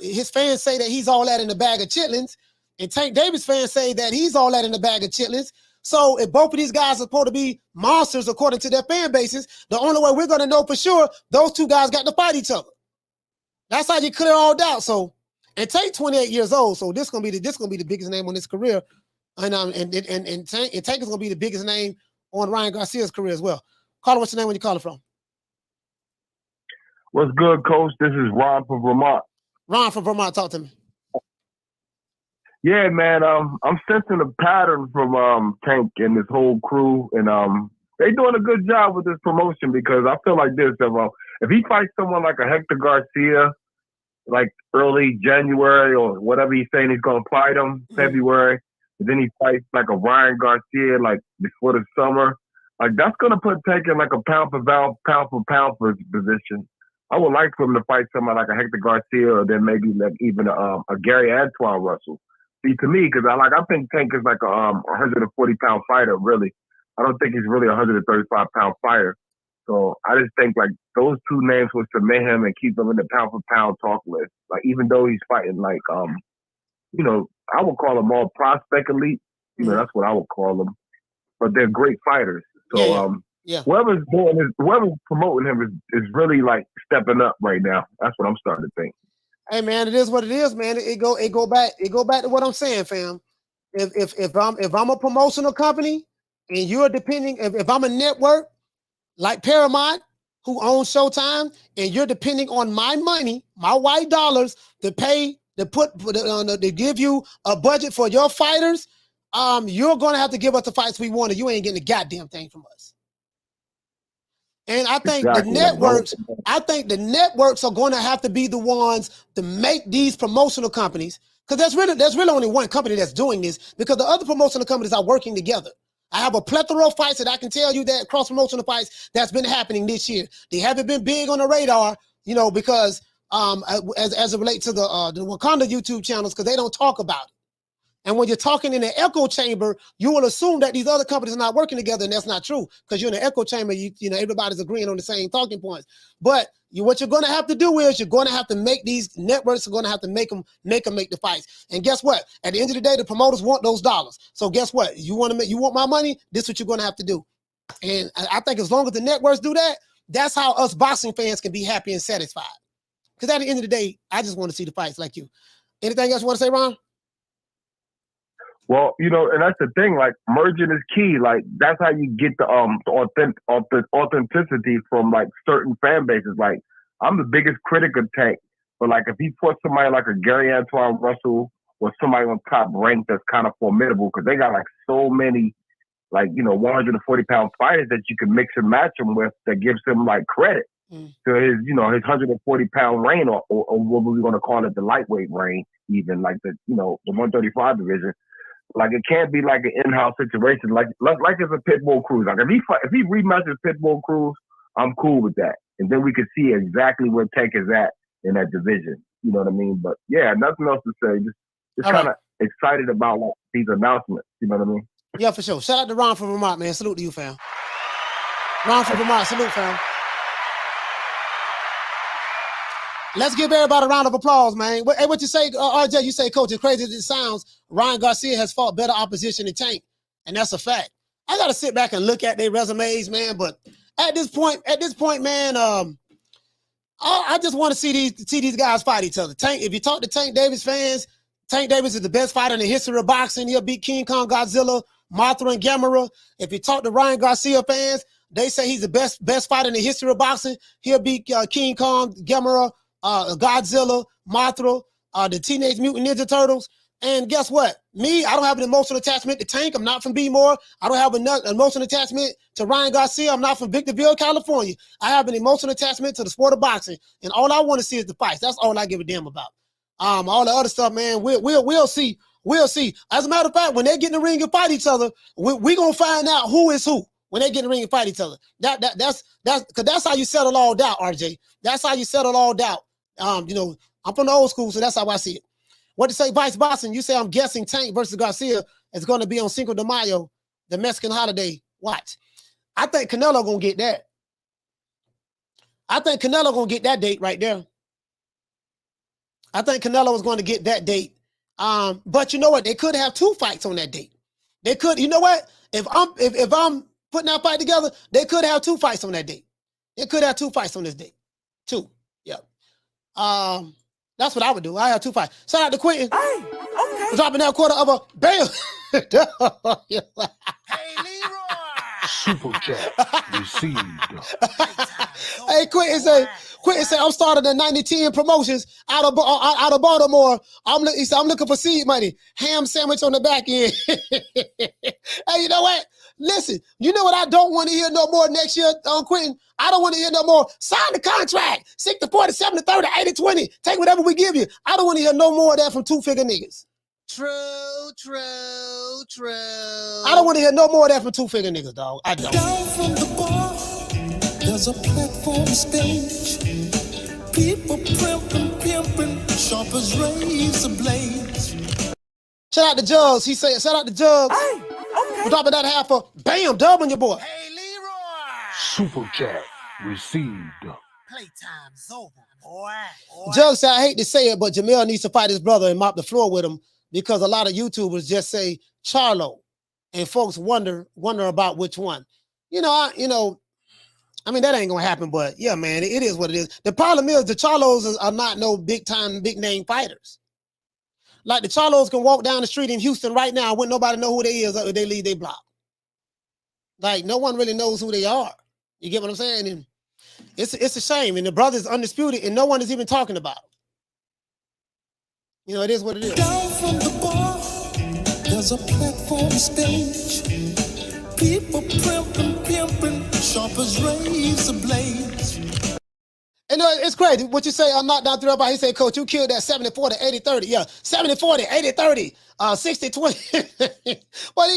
His fans say that he's all that in the bag of chitlins, and Tank Davis fans say that he's all that in the bag of chitlins. So if both of these guys are supposed to be monsters according to their fan bases, the only way we're going to know for sure, those two guys got to fight each other. That's how you clear all doubt. So, and Tank 28 years old, so this gonna be the biggest name on his career, and Tank is gonna be the biggest name on Ryan Garcia's career as well. Caller, what's your name? Where you calling from? What's good, Coach? This is Ron from Vermont. Ron from Vermont, talk to me. Yeah, man. I'm sensing a pattern from Tank and this whole crew, and they doing a good job with this promotion because I feel like this. If he fights someone like a Hector Garcia, like early January or whatever he's saying he's gonna fight him, February, and then he fights like a Ryan Garcia like before the summer, like that's gonna put Tank in like a pound for pound position. I would like for him to fight somebody like a Hector Garcia, or then maybe like even a Gary Antoine Russell. See, to me, because I think Tank is like a 140-pound fighter. Really, I don't think he's really a 135-pound fighter. So I just think like those two names would submit him and keep him in the pound-for-pound talk list. Like even though he's fighting like you know, I would call them all prospect elite. You know, that's what I would call them. But they're great fighters. So whoever's promoting him is really like stepping up right now. That's what I'm starting to think. Hey man, it is what it is, man. It go back to what I'm saying, fam. If I'm a promotional company and you're depending, if I'm a network like Paramount who owns Showtime and you're depending on my money, my white dollars to pay to give you a budget for your fighters, you're gonna have to give us the fights we want, or you ain't getting a goddamn thing from us. And I think the networks are going to have to be the ones to make these promotional companies, because there's really only one company that's doing this, because the other promotional companies are working together. I have a plethora of fights that I can tell you that cross-promotional fights that's been happening this year. They haven't been big on the radar, you know, because as it relates to the Wakanda YouTube channels, because they don't talk about it. And when you're talking in an echo chamber, you will assume that these other companies are not working together, and that's not true, because you're in an echo chamber. You know, everybody's agreeing on the same talking points. But what you're going to have to do is you're going to have to make these networks are going to have to make them make the fights. And guess what? At the end of the day, the promoters want those dollars. So guess what? You want my money? This is what you're going to have to do. And I think as long as the networks do that, that's how us boxing fans can be happy and satisfied. Because at the end of the day, I just want to see the fights like you. Anything else you want to say, Ron? Well, you know, and that's the thing. Like, merging is key. Like, that's how you get the authenticity from like certain fan bases. Like, I'm the biggest critic of Tank, but like if he puts somebody like a Gary Antoine Russell or somebody on top rank that's kind of formidable, because they got like so many, like, you know, 140-pound fighters that you can mix and match him with, that gives him like credit to his, you know, his 140-pound reign, or what we're going to call it, the lightweight reign, even like the, you know, the 135 division. Like, it can't be like an in-house situation. Like it's a Pitbull Cruz. Like if he rematches Pitbull Cruz, I'm cool with that. And then we can see exactly where Tank is at in that division. You know what I mean? But yeah, nothing else to say. Just kind of excited about like these announcements. You know what I mean? Yeah, for sure. Shout out to Ron from Vermont, man. Salute to you, fam. Ron from Vermont, salute, fam. Let's give everybody a round of applause, man. Hey, what you say, RJ? You say, Coach, as crazy as it sounds, Ryan Garcia has fought better opposition than Tank, and that's a fact. I got to sit back and look at their resumes, man. But at this point, man, I just want to see these guys fight each other. Tank, if you talk to Tank Davis fans, Tank Davis is the best fighter in the history of boxing. He'll beat King Kong, Godzilla, Mothra, and Gamera. If you talk to Ryan Garcia fans, they say he's the best fighter in the history of boxing. He'll beat King Kong, Gamera, Godzilla, Mothra, the Teenage Mutant Ninja Turtles. And guess what? Me, I don't have an emotional attachment to Tank. I'm not from B-More. I don't have an emotional attachment to Ryan Garcia. I'm not from Victorville, California. I have an emotional attachment to the sport of boxing. And all I want to see is the fights. That's all I give a damn about. All the other stuff, man, we'll see. We'll see. As a matter of fact, when they get in the ring and fight each other, we're going to find out who is who when they get in the ring and fight each other. That's how you settle all doubt, RJ. That's how you settle all doubt. You know, I'm from the old school, so that's how I see it. What to say, Vice Boston? You say I'm guessing Tank versus Garcia is going to be on Cinco de Mayo, the Mexican holiday. Watch. I think Canelo going to get that. I think Canelo going to get that date right there. I think Canelo is going to get that date. But you know what? They could have two fights on that date. They could, you know what? If I'm putting that fight together, they could have two fights on that date. They could have two fights on this date. Two. Yeah. That's what I would do. I have two fights. Shout out to Quentin. Hey, okay. Dropping that quarter of a bam. Hey, Leroy. Super chat received. Hey, Quentin say, I'm starting the 90-10 promotions out of Baltimore. He said, I'm looking for seed money. Ham sandwich on the back end. Hey, you know what? Listen, you know what I don't want to hear no more next year, Quentin? I don't want to hear no more. Sign the contract. 60-40, 70-30, 80-20. Take whatever we give you. I don't want to hear no more of that from two-figure niggas. True. I don't want to hear no more of that from two-figure niggas, dog. I don't. Down from the bar, there's a platform stage. People pimping, sharp as razor blades. Shout out to Jugs. He said, shout out to Jugs. Hey, okay. We're dropping that half for bam, dub on your boy. Hey, Leroy. Super chat received. Playtime's over, boy. Jugs said, I hate to say it, but Jermell needs to fight his brother and mop the floor with him because a lot of YouTubers just say Charlo, and folks wonder about which one. I mean, that ain't gonna happen, but yeah, man, it is what it is. The problem is the Charlos are not no big name fighters. Like the Charlos can walk down the street in Houston right now, wouldn't nobody know who they is if they leave their block. Like no one really knows who they are. You get what I'm saying? And it's a shame. And the brother's undisputed, and no one is even talking about it. It is what it is. Down from the bar, there's a platform stage. People pimping, sharp as razor blades. And it's crazy what you say. I'm knocked down 3 up. He said, Coach, you killed that 70-40, 80-30. Yeah, 70-40, 80-30, 60-20. But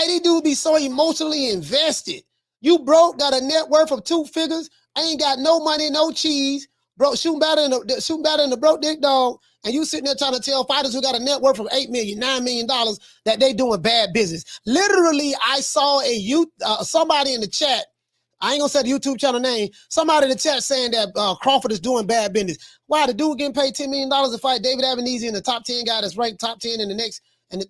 these dudes be so emotionally invested. You broke, got a net worth of 2 figures, ain't got no money, no cheese, bro, shooting better than the broke dick dog, and you sitting there trying to tell fighters who got a net worth of $8 million, $9 million that they doing bad business. Literally, I saw somebody in the chat. I ain't gonna say the YouTube channel name. Somebody in the chat saying that Crawford is doing bad business. Why the dude getting paid $10 million to fight David Avenese in the top 10 guy that's ranked top 10 in the next and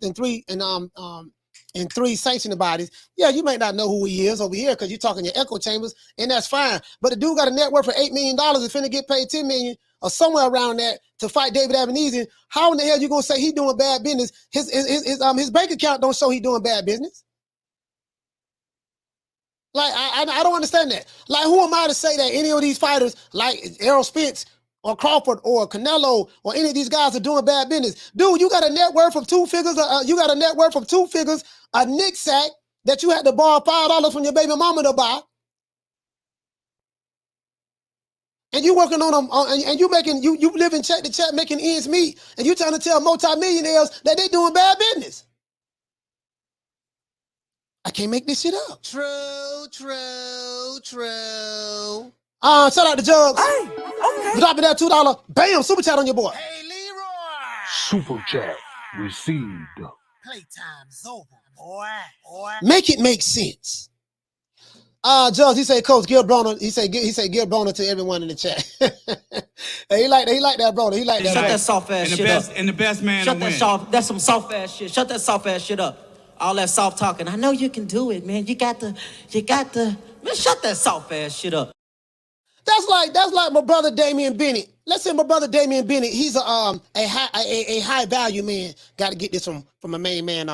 3 sanctioned bodies? Yeah, you may not know who he is over here because you're talking your echo chambers, and that's fine. But the dude got a net worth of $8 million and finna get paid $10 million or somewhere around that to fight David Avenese. How in the hell you gonna say he doing bad business? His bank account don't show he doing bad business. Like, I don't understand that. Like, who am I to say that any of these fighters, like Errol Spence or Crawford or Canelo or any of these guys are doing bad business? Dude, you got a net worth of 2 figures. You got a net worth of 2 figures, a Nick sack that you had to borrow $5 from your baby mama to buy. And you working on them, and you living check to check, making ends meet, and you trying to tell multimillionaires that they doing bad business. I can't make this shit up. True. Shout out to Jugs. Hey, okay. Dropping that $2. Bam, super chat on your boy. Hey, Leroy. Super chat received. Playtime's over, boy. Make it make sense. Jugs, he said, Coach, Gil Broner. He said Gil Broner to everyone in the chat. He like that Broner. He like that. Shut that soft ass shit up. And the best man to win. That's some soft ass shit. Shut that soft ass shit up. All that soft talking. I know you can do it, man. You got to, man, shut that soft ass shit up. That's like my brother Damian Bennett. Let's say my brother Damian Bennett, he's a high value man. Got to get this from a main man,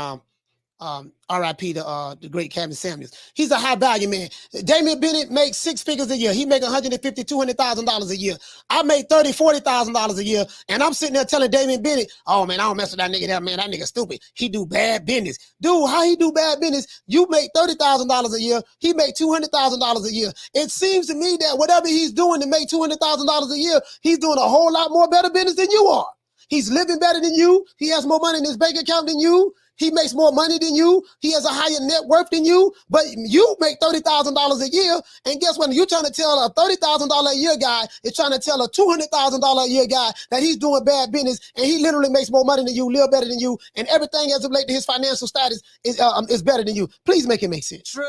R.I.P. the great Kevin Samuels. He's a high value man. Damian Bennett makes 6 figures a year. He make $150,000, $200,000 a year. I make $30,000, $40,000 a year, and I'm sitting there telling Damian Bennett, "Oh man, I don't mess with that nigga. That nigga stupid. He do bad business, dude. How he do bad business? You make $30,000 a year. He make $200,000 a year. It seems to me that whatever he's doing to make $200,000 a year, he's doing a whole lot more better business than you are. He's living better than you. He has more money in his bank account than you. He makes more money than you. He has a higher net worth than you, but you make $30,000 a year. And guess what? You're trying to tell a $30,000 a year guy is trying to tell a $200,000 a year guy that he's doing bad business, and he literally makes more money than you, live better than you, and everything as it relates to his financial status is better than you. Please make it make sense. True.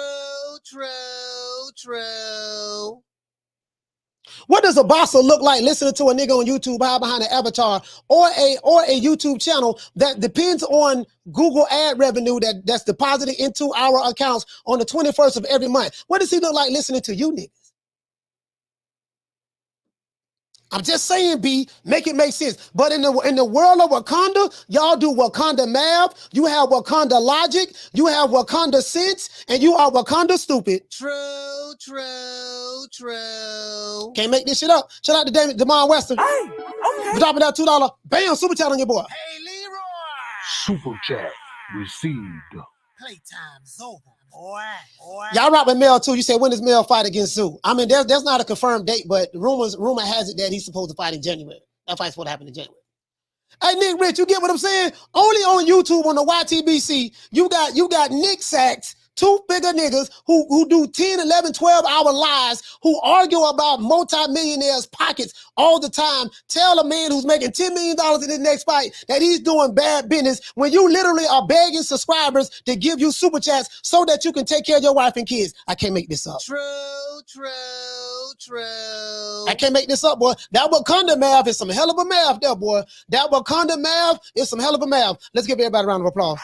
What does a bossa look like listening to a nigga on YouTube hide behind an avatar or a YouTube channel that depends on Google ad revenue that's deposited into our accounts on the 21st of every month? What does he look like listening to you niggas? I'm just saying, B, make it make sense. But in the world of Wakanda, y'all do Wakanda math, you have Wakanda logic, you have Wakanda sense, and you are Wakanda stupid. True. Can't make this shit up. Shout out to Damon Western. Hey, okay. We're dropping that $2. Bam, super chat on your boy. Hey, Leroy. Super chat received. Playtime's over, boy. Y'all rock with Mel too. You said, when does Mel fight against Sue? I mean, there's not a confirmed date, but rumor has it that he's supposed to fight in January. That fight's supposed to happen in January. Hey, Nick Rich, you get what I'm saying? Only on YouTube on the YTBC, you got Nick sacks Two bigger niggas who do 10, 11, 12-hour lives, who argue about multi-millionaires' pockets all the time, tell a man who's making $10 million in his next fight that he's doing bad business when you literally are begging subscribers to give you super chats so that you can take care of your wife and kids. I can't make this up. True. I can't make this up, boy. That Wakanda math is some hell of a math there, boy. That Wakanda math is some hell of a math. Let's give everybody a round of applause.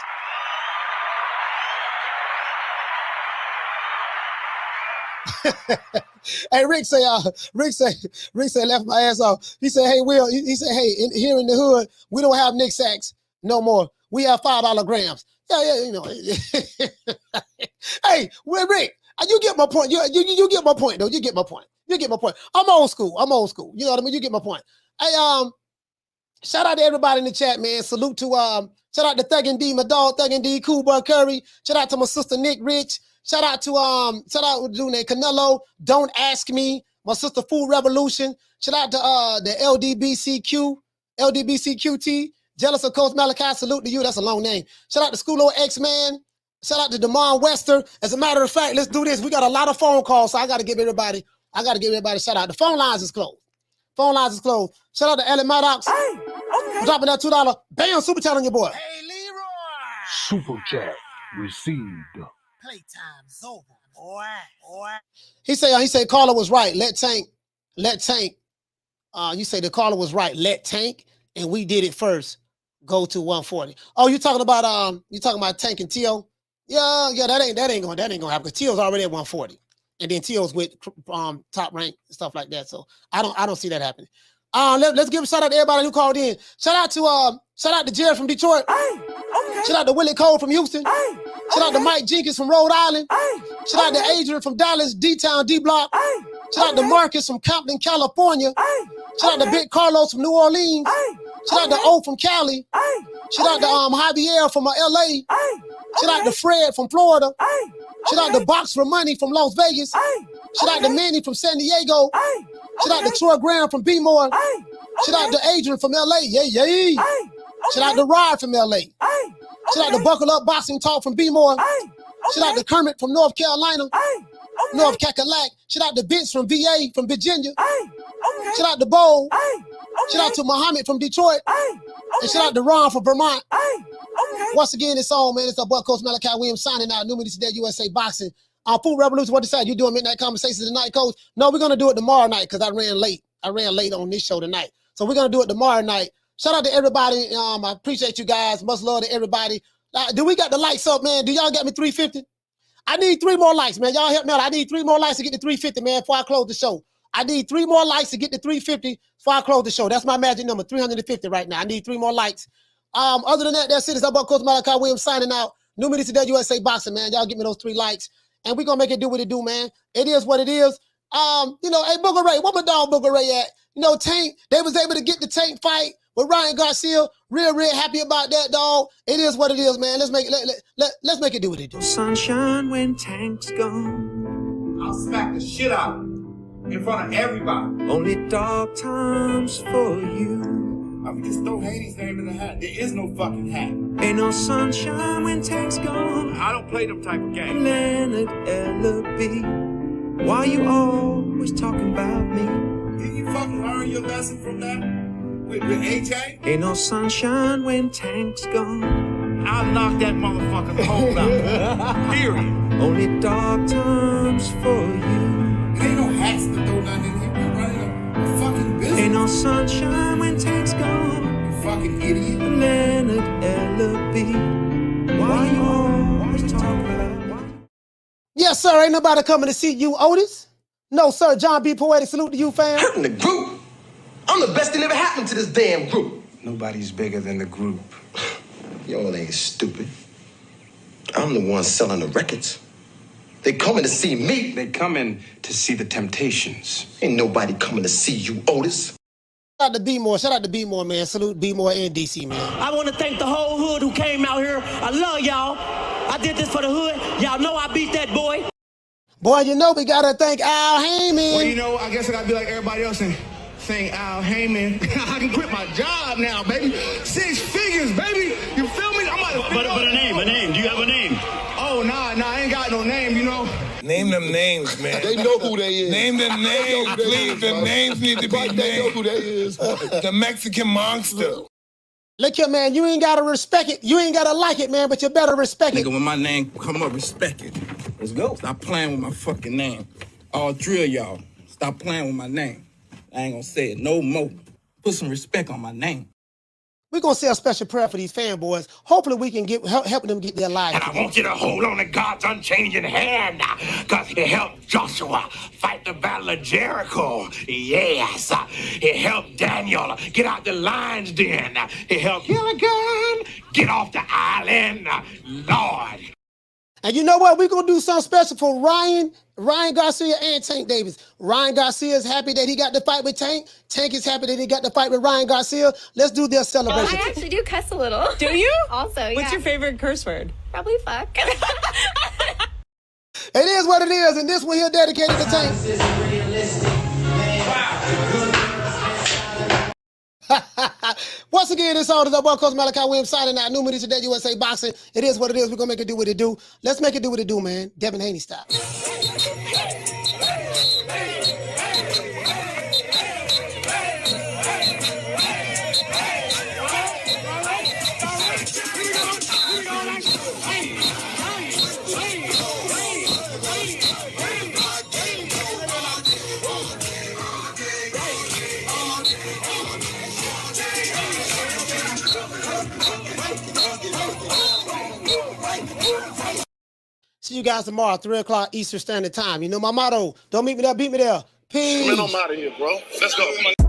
Hey, Rick say, left my ass off. He said, hey, Will, he said, hey, here in the hood, we don't have Nick sacks no more. We have $5 grams. Yeah, you know. Hey, well, Rick, you get my point. You get my point, though. You get my point. I'm old school. You know what I mean? You get my point. Hey, shout out to everybody in the chat, man. Salute to shout out to Thuggin' D, my dog Thuggin' D, Cool Boy Curry. Shout out to my sister Nick Rich. Shout out to dude named Canelo. Don't Ask Me. My sister Food Revolution. Shout out to the LDBCQT. Jealous of Coach Malachi. Salute to you. That's a long name. Shout out to Schoolo X-Man. Shout out to Damon Wester. As a matter of fact, let's do this. We got a lot of phone calls, so I got to give everybody a shout out. The phone lines is closed. Shout out to Ellie Maddox. Hey, okay. Dropping that $2. Bam, super chat on your boy. Hey, Leroy. Super chat received. Playtime's over, boy. He said Carla was right. Let Tank. You say the caller was right. Let Tank, and we did it first. Go to 140. Oh, you talking about Tank and Tio? Yeah, that ain't gonna happen because Tio's already at 140. And then Tio's with top rank and stuff like that. So I don't see that happening. Let's give a shout out to everybody who called in. Shout out to Jared from Detroit. Hey, okay. Shout out to Willie Cole from Houston. Hey, shout out to Mike Jenkins from Rhode Island. Hey, shout out to Adrian from Dallas, D-Town, D-Block. Hey, shout out to Marcus from Compton, California. Hey, shout out to Big Carlos from New Orleans. Hey, shout out to O from Cali. Hey, shout out to Javier from LA. Hey, shout out to Fred from Florida. Hey, shout out to Box for Money from Las Vegas. Hey, shout out to Manny from San Diego. Hey, shout out to Troy Graham from B-More. Hey, shout out to Adrian from LA. Yay. Hey, shout out to Rod from LA. Hey, shout out to Buckle Up Boxing Talk from B-More. Hey, shout out to Kermit from North Carolina. Hey, North Cackalack. Shout out to Vince from VA from Virginia. Hey, shout out to Bo. Hey, shout out to Muhammad from Detroit. Hey, and shout out to Ron from Vermont. Hey, once again, it's on, man. It's our boy Coach Malachi Williams signing out. New Media Today, USA Boxing. Food Revolution, what decide? You doing Midnight Conversations tonight, Coach? No, we're gonna do it tomorrow night because I ran late. On this show tonight. So we're gonna do it tomorrow night. Shout out to everybody. I appreciate you guys. Much love to everybody. Do we got the likes up, man? Do y'all got me 350? I need 3 more likes, man. Y'all help me out. I need 3 more likes to get to 350, man, before I close the show. I need 3 more likes to get to 350 before I close the show. That's my magic number, 350 right now. I need 3 more likes. Other than that, that's it. It's about Coach Malachi Williams signing out. New Media Today, USA Boxing, man. Y'all give me those 3 likes. And we're going to make it do what it do, man. It is what it is. Hey, Booger Ray, where my dog Booger Ray at? Tank, they was able to get the Tank fight with Ryan Garcia. Real happy about that, dog. It is what it is, man. Let's make it do what it do. Sunshine when Tank's gone. I'll smack the shit out of him in front of everybody. Only dark times for you. I mean, just throw Haney's name in the hat. There is no fucking hat. Ain't no sunshine when Tank's gone. I don't play them type of games. Leonard L.B. Why you always talking about me? Didn't you fucking learn your lesson from that? With AJ? Ain't no sunshine when Tank's gone. I'll knock that motherfucker the whole out. Period. Only dark times for you. There ain't no hats to throw nothing in here. We're running a fucking business. Ain't no sunshine when Tank's gone. You fucking idiot. Leonard L.B. Why you always talking about me? Yes, sir. Ain't nobody coming to see you, Otis. No, sir. John B. Poetic. Salute to you, fam. Hurting the group. I'm the best thing ever happened to this damn group. Nobody's bigger than the group. Y'all ain't stupid. I'm the one selling the records. They coming to see me. They coming to see the Temptations. Ain't nobody coming to see you, Otis. Shout out to B-More. Shout out to B-More, man. Salute B-More and DC, man. I want to thank the whole hood who came out here. I love y'all. I did this for the hood. Y'all know I beat that boy. Boy, we got to thank Al Haymon. Well, I guess I got to be like everybody else and thank Al Haymon. I can quit my job now, baby. 6 figures, baby. You feel me? But a name. Do you have a name? Oh, Oh, nah, I ain't got no name, you know. Name them names, man. They know who they is. Name them names, please. The names need to be named. They know who they is. The Mexican monster. Look here, man, you ain't gotta respect it. You ain't gotta like it, man, but you better respect it. Nigga, when my name come up, respect it. Let's go. Stop playing with my fucking name. All three of y'all, stop playing with my name. I ain't gonna say it no more. Put some respect on my name. We're going to say a special prayer for these fanboys. Hopefully we can help them get their lives. And I want you to hold on to God's unchanging hand, because he helped Joshua fight the battle of Jericho. Yes. He helped Daniel get out the lion's den. He helped Gilligan get off the island. Lord. And you know what? We're going to do something special for Ryan Garcia and Tank Davis. Ryan Garcia is happy that he got to fight with Tank. Tank is happy that he got to fight with Ryan Garcia. Let's do their celebration. I actually do cuss a little. Do you? Also, yeah. What's your favorite curse word? Probably fuck. It is what it is, and this one here dedicated to Tank. Once again, this all is up. One Coach Malachi Williams signing out. New media today, USA Boxing. It is what it is. We're going to make it do what it do. Let's make it do what it do, man. Devin Haney style. See you guys tomorrow, 3 o'clock Eastern Standard Time. You know my motto. Don't meet me there, beat me there. Peace. Man, I'm out of here, bro. Let's go.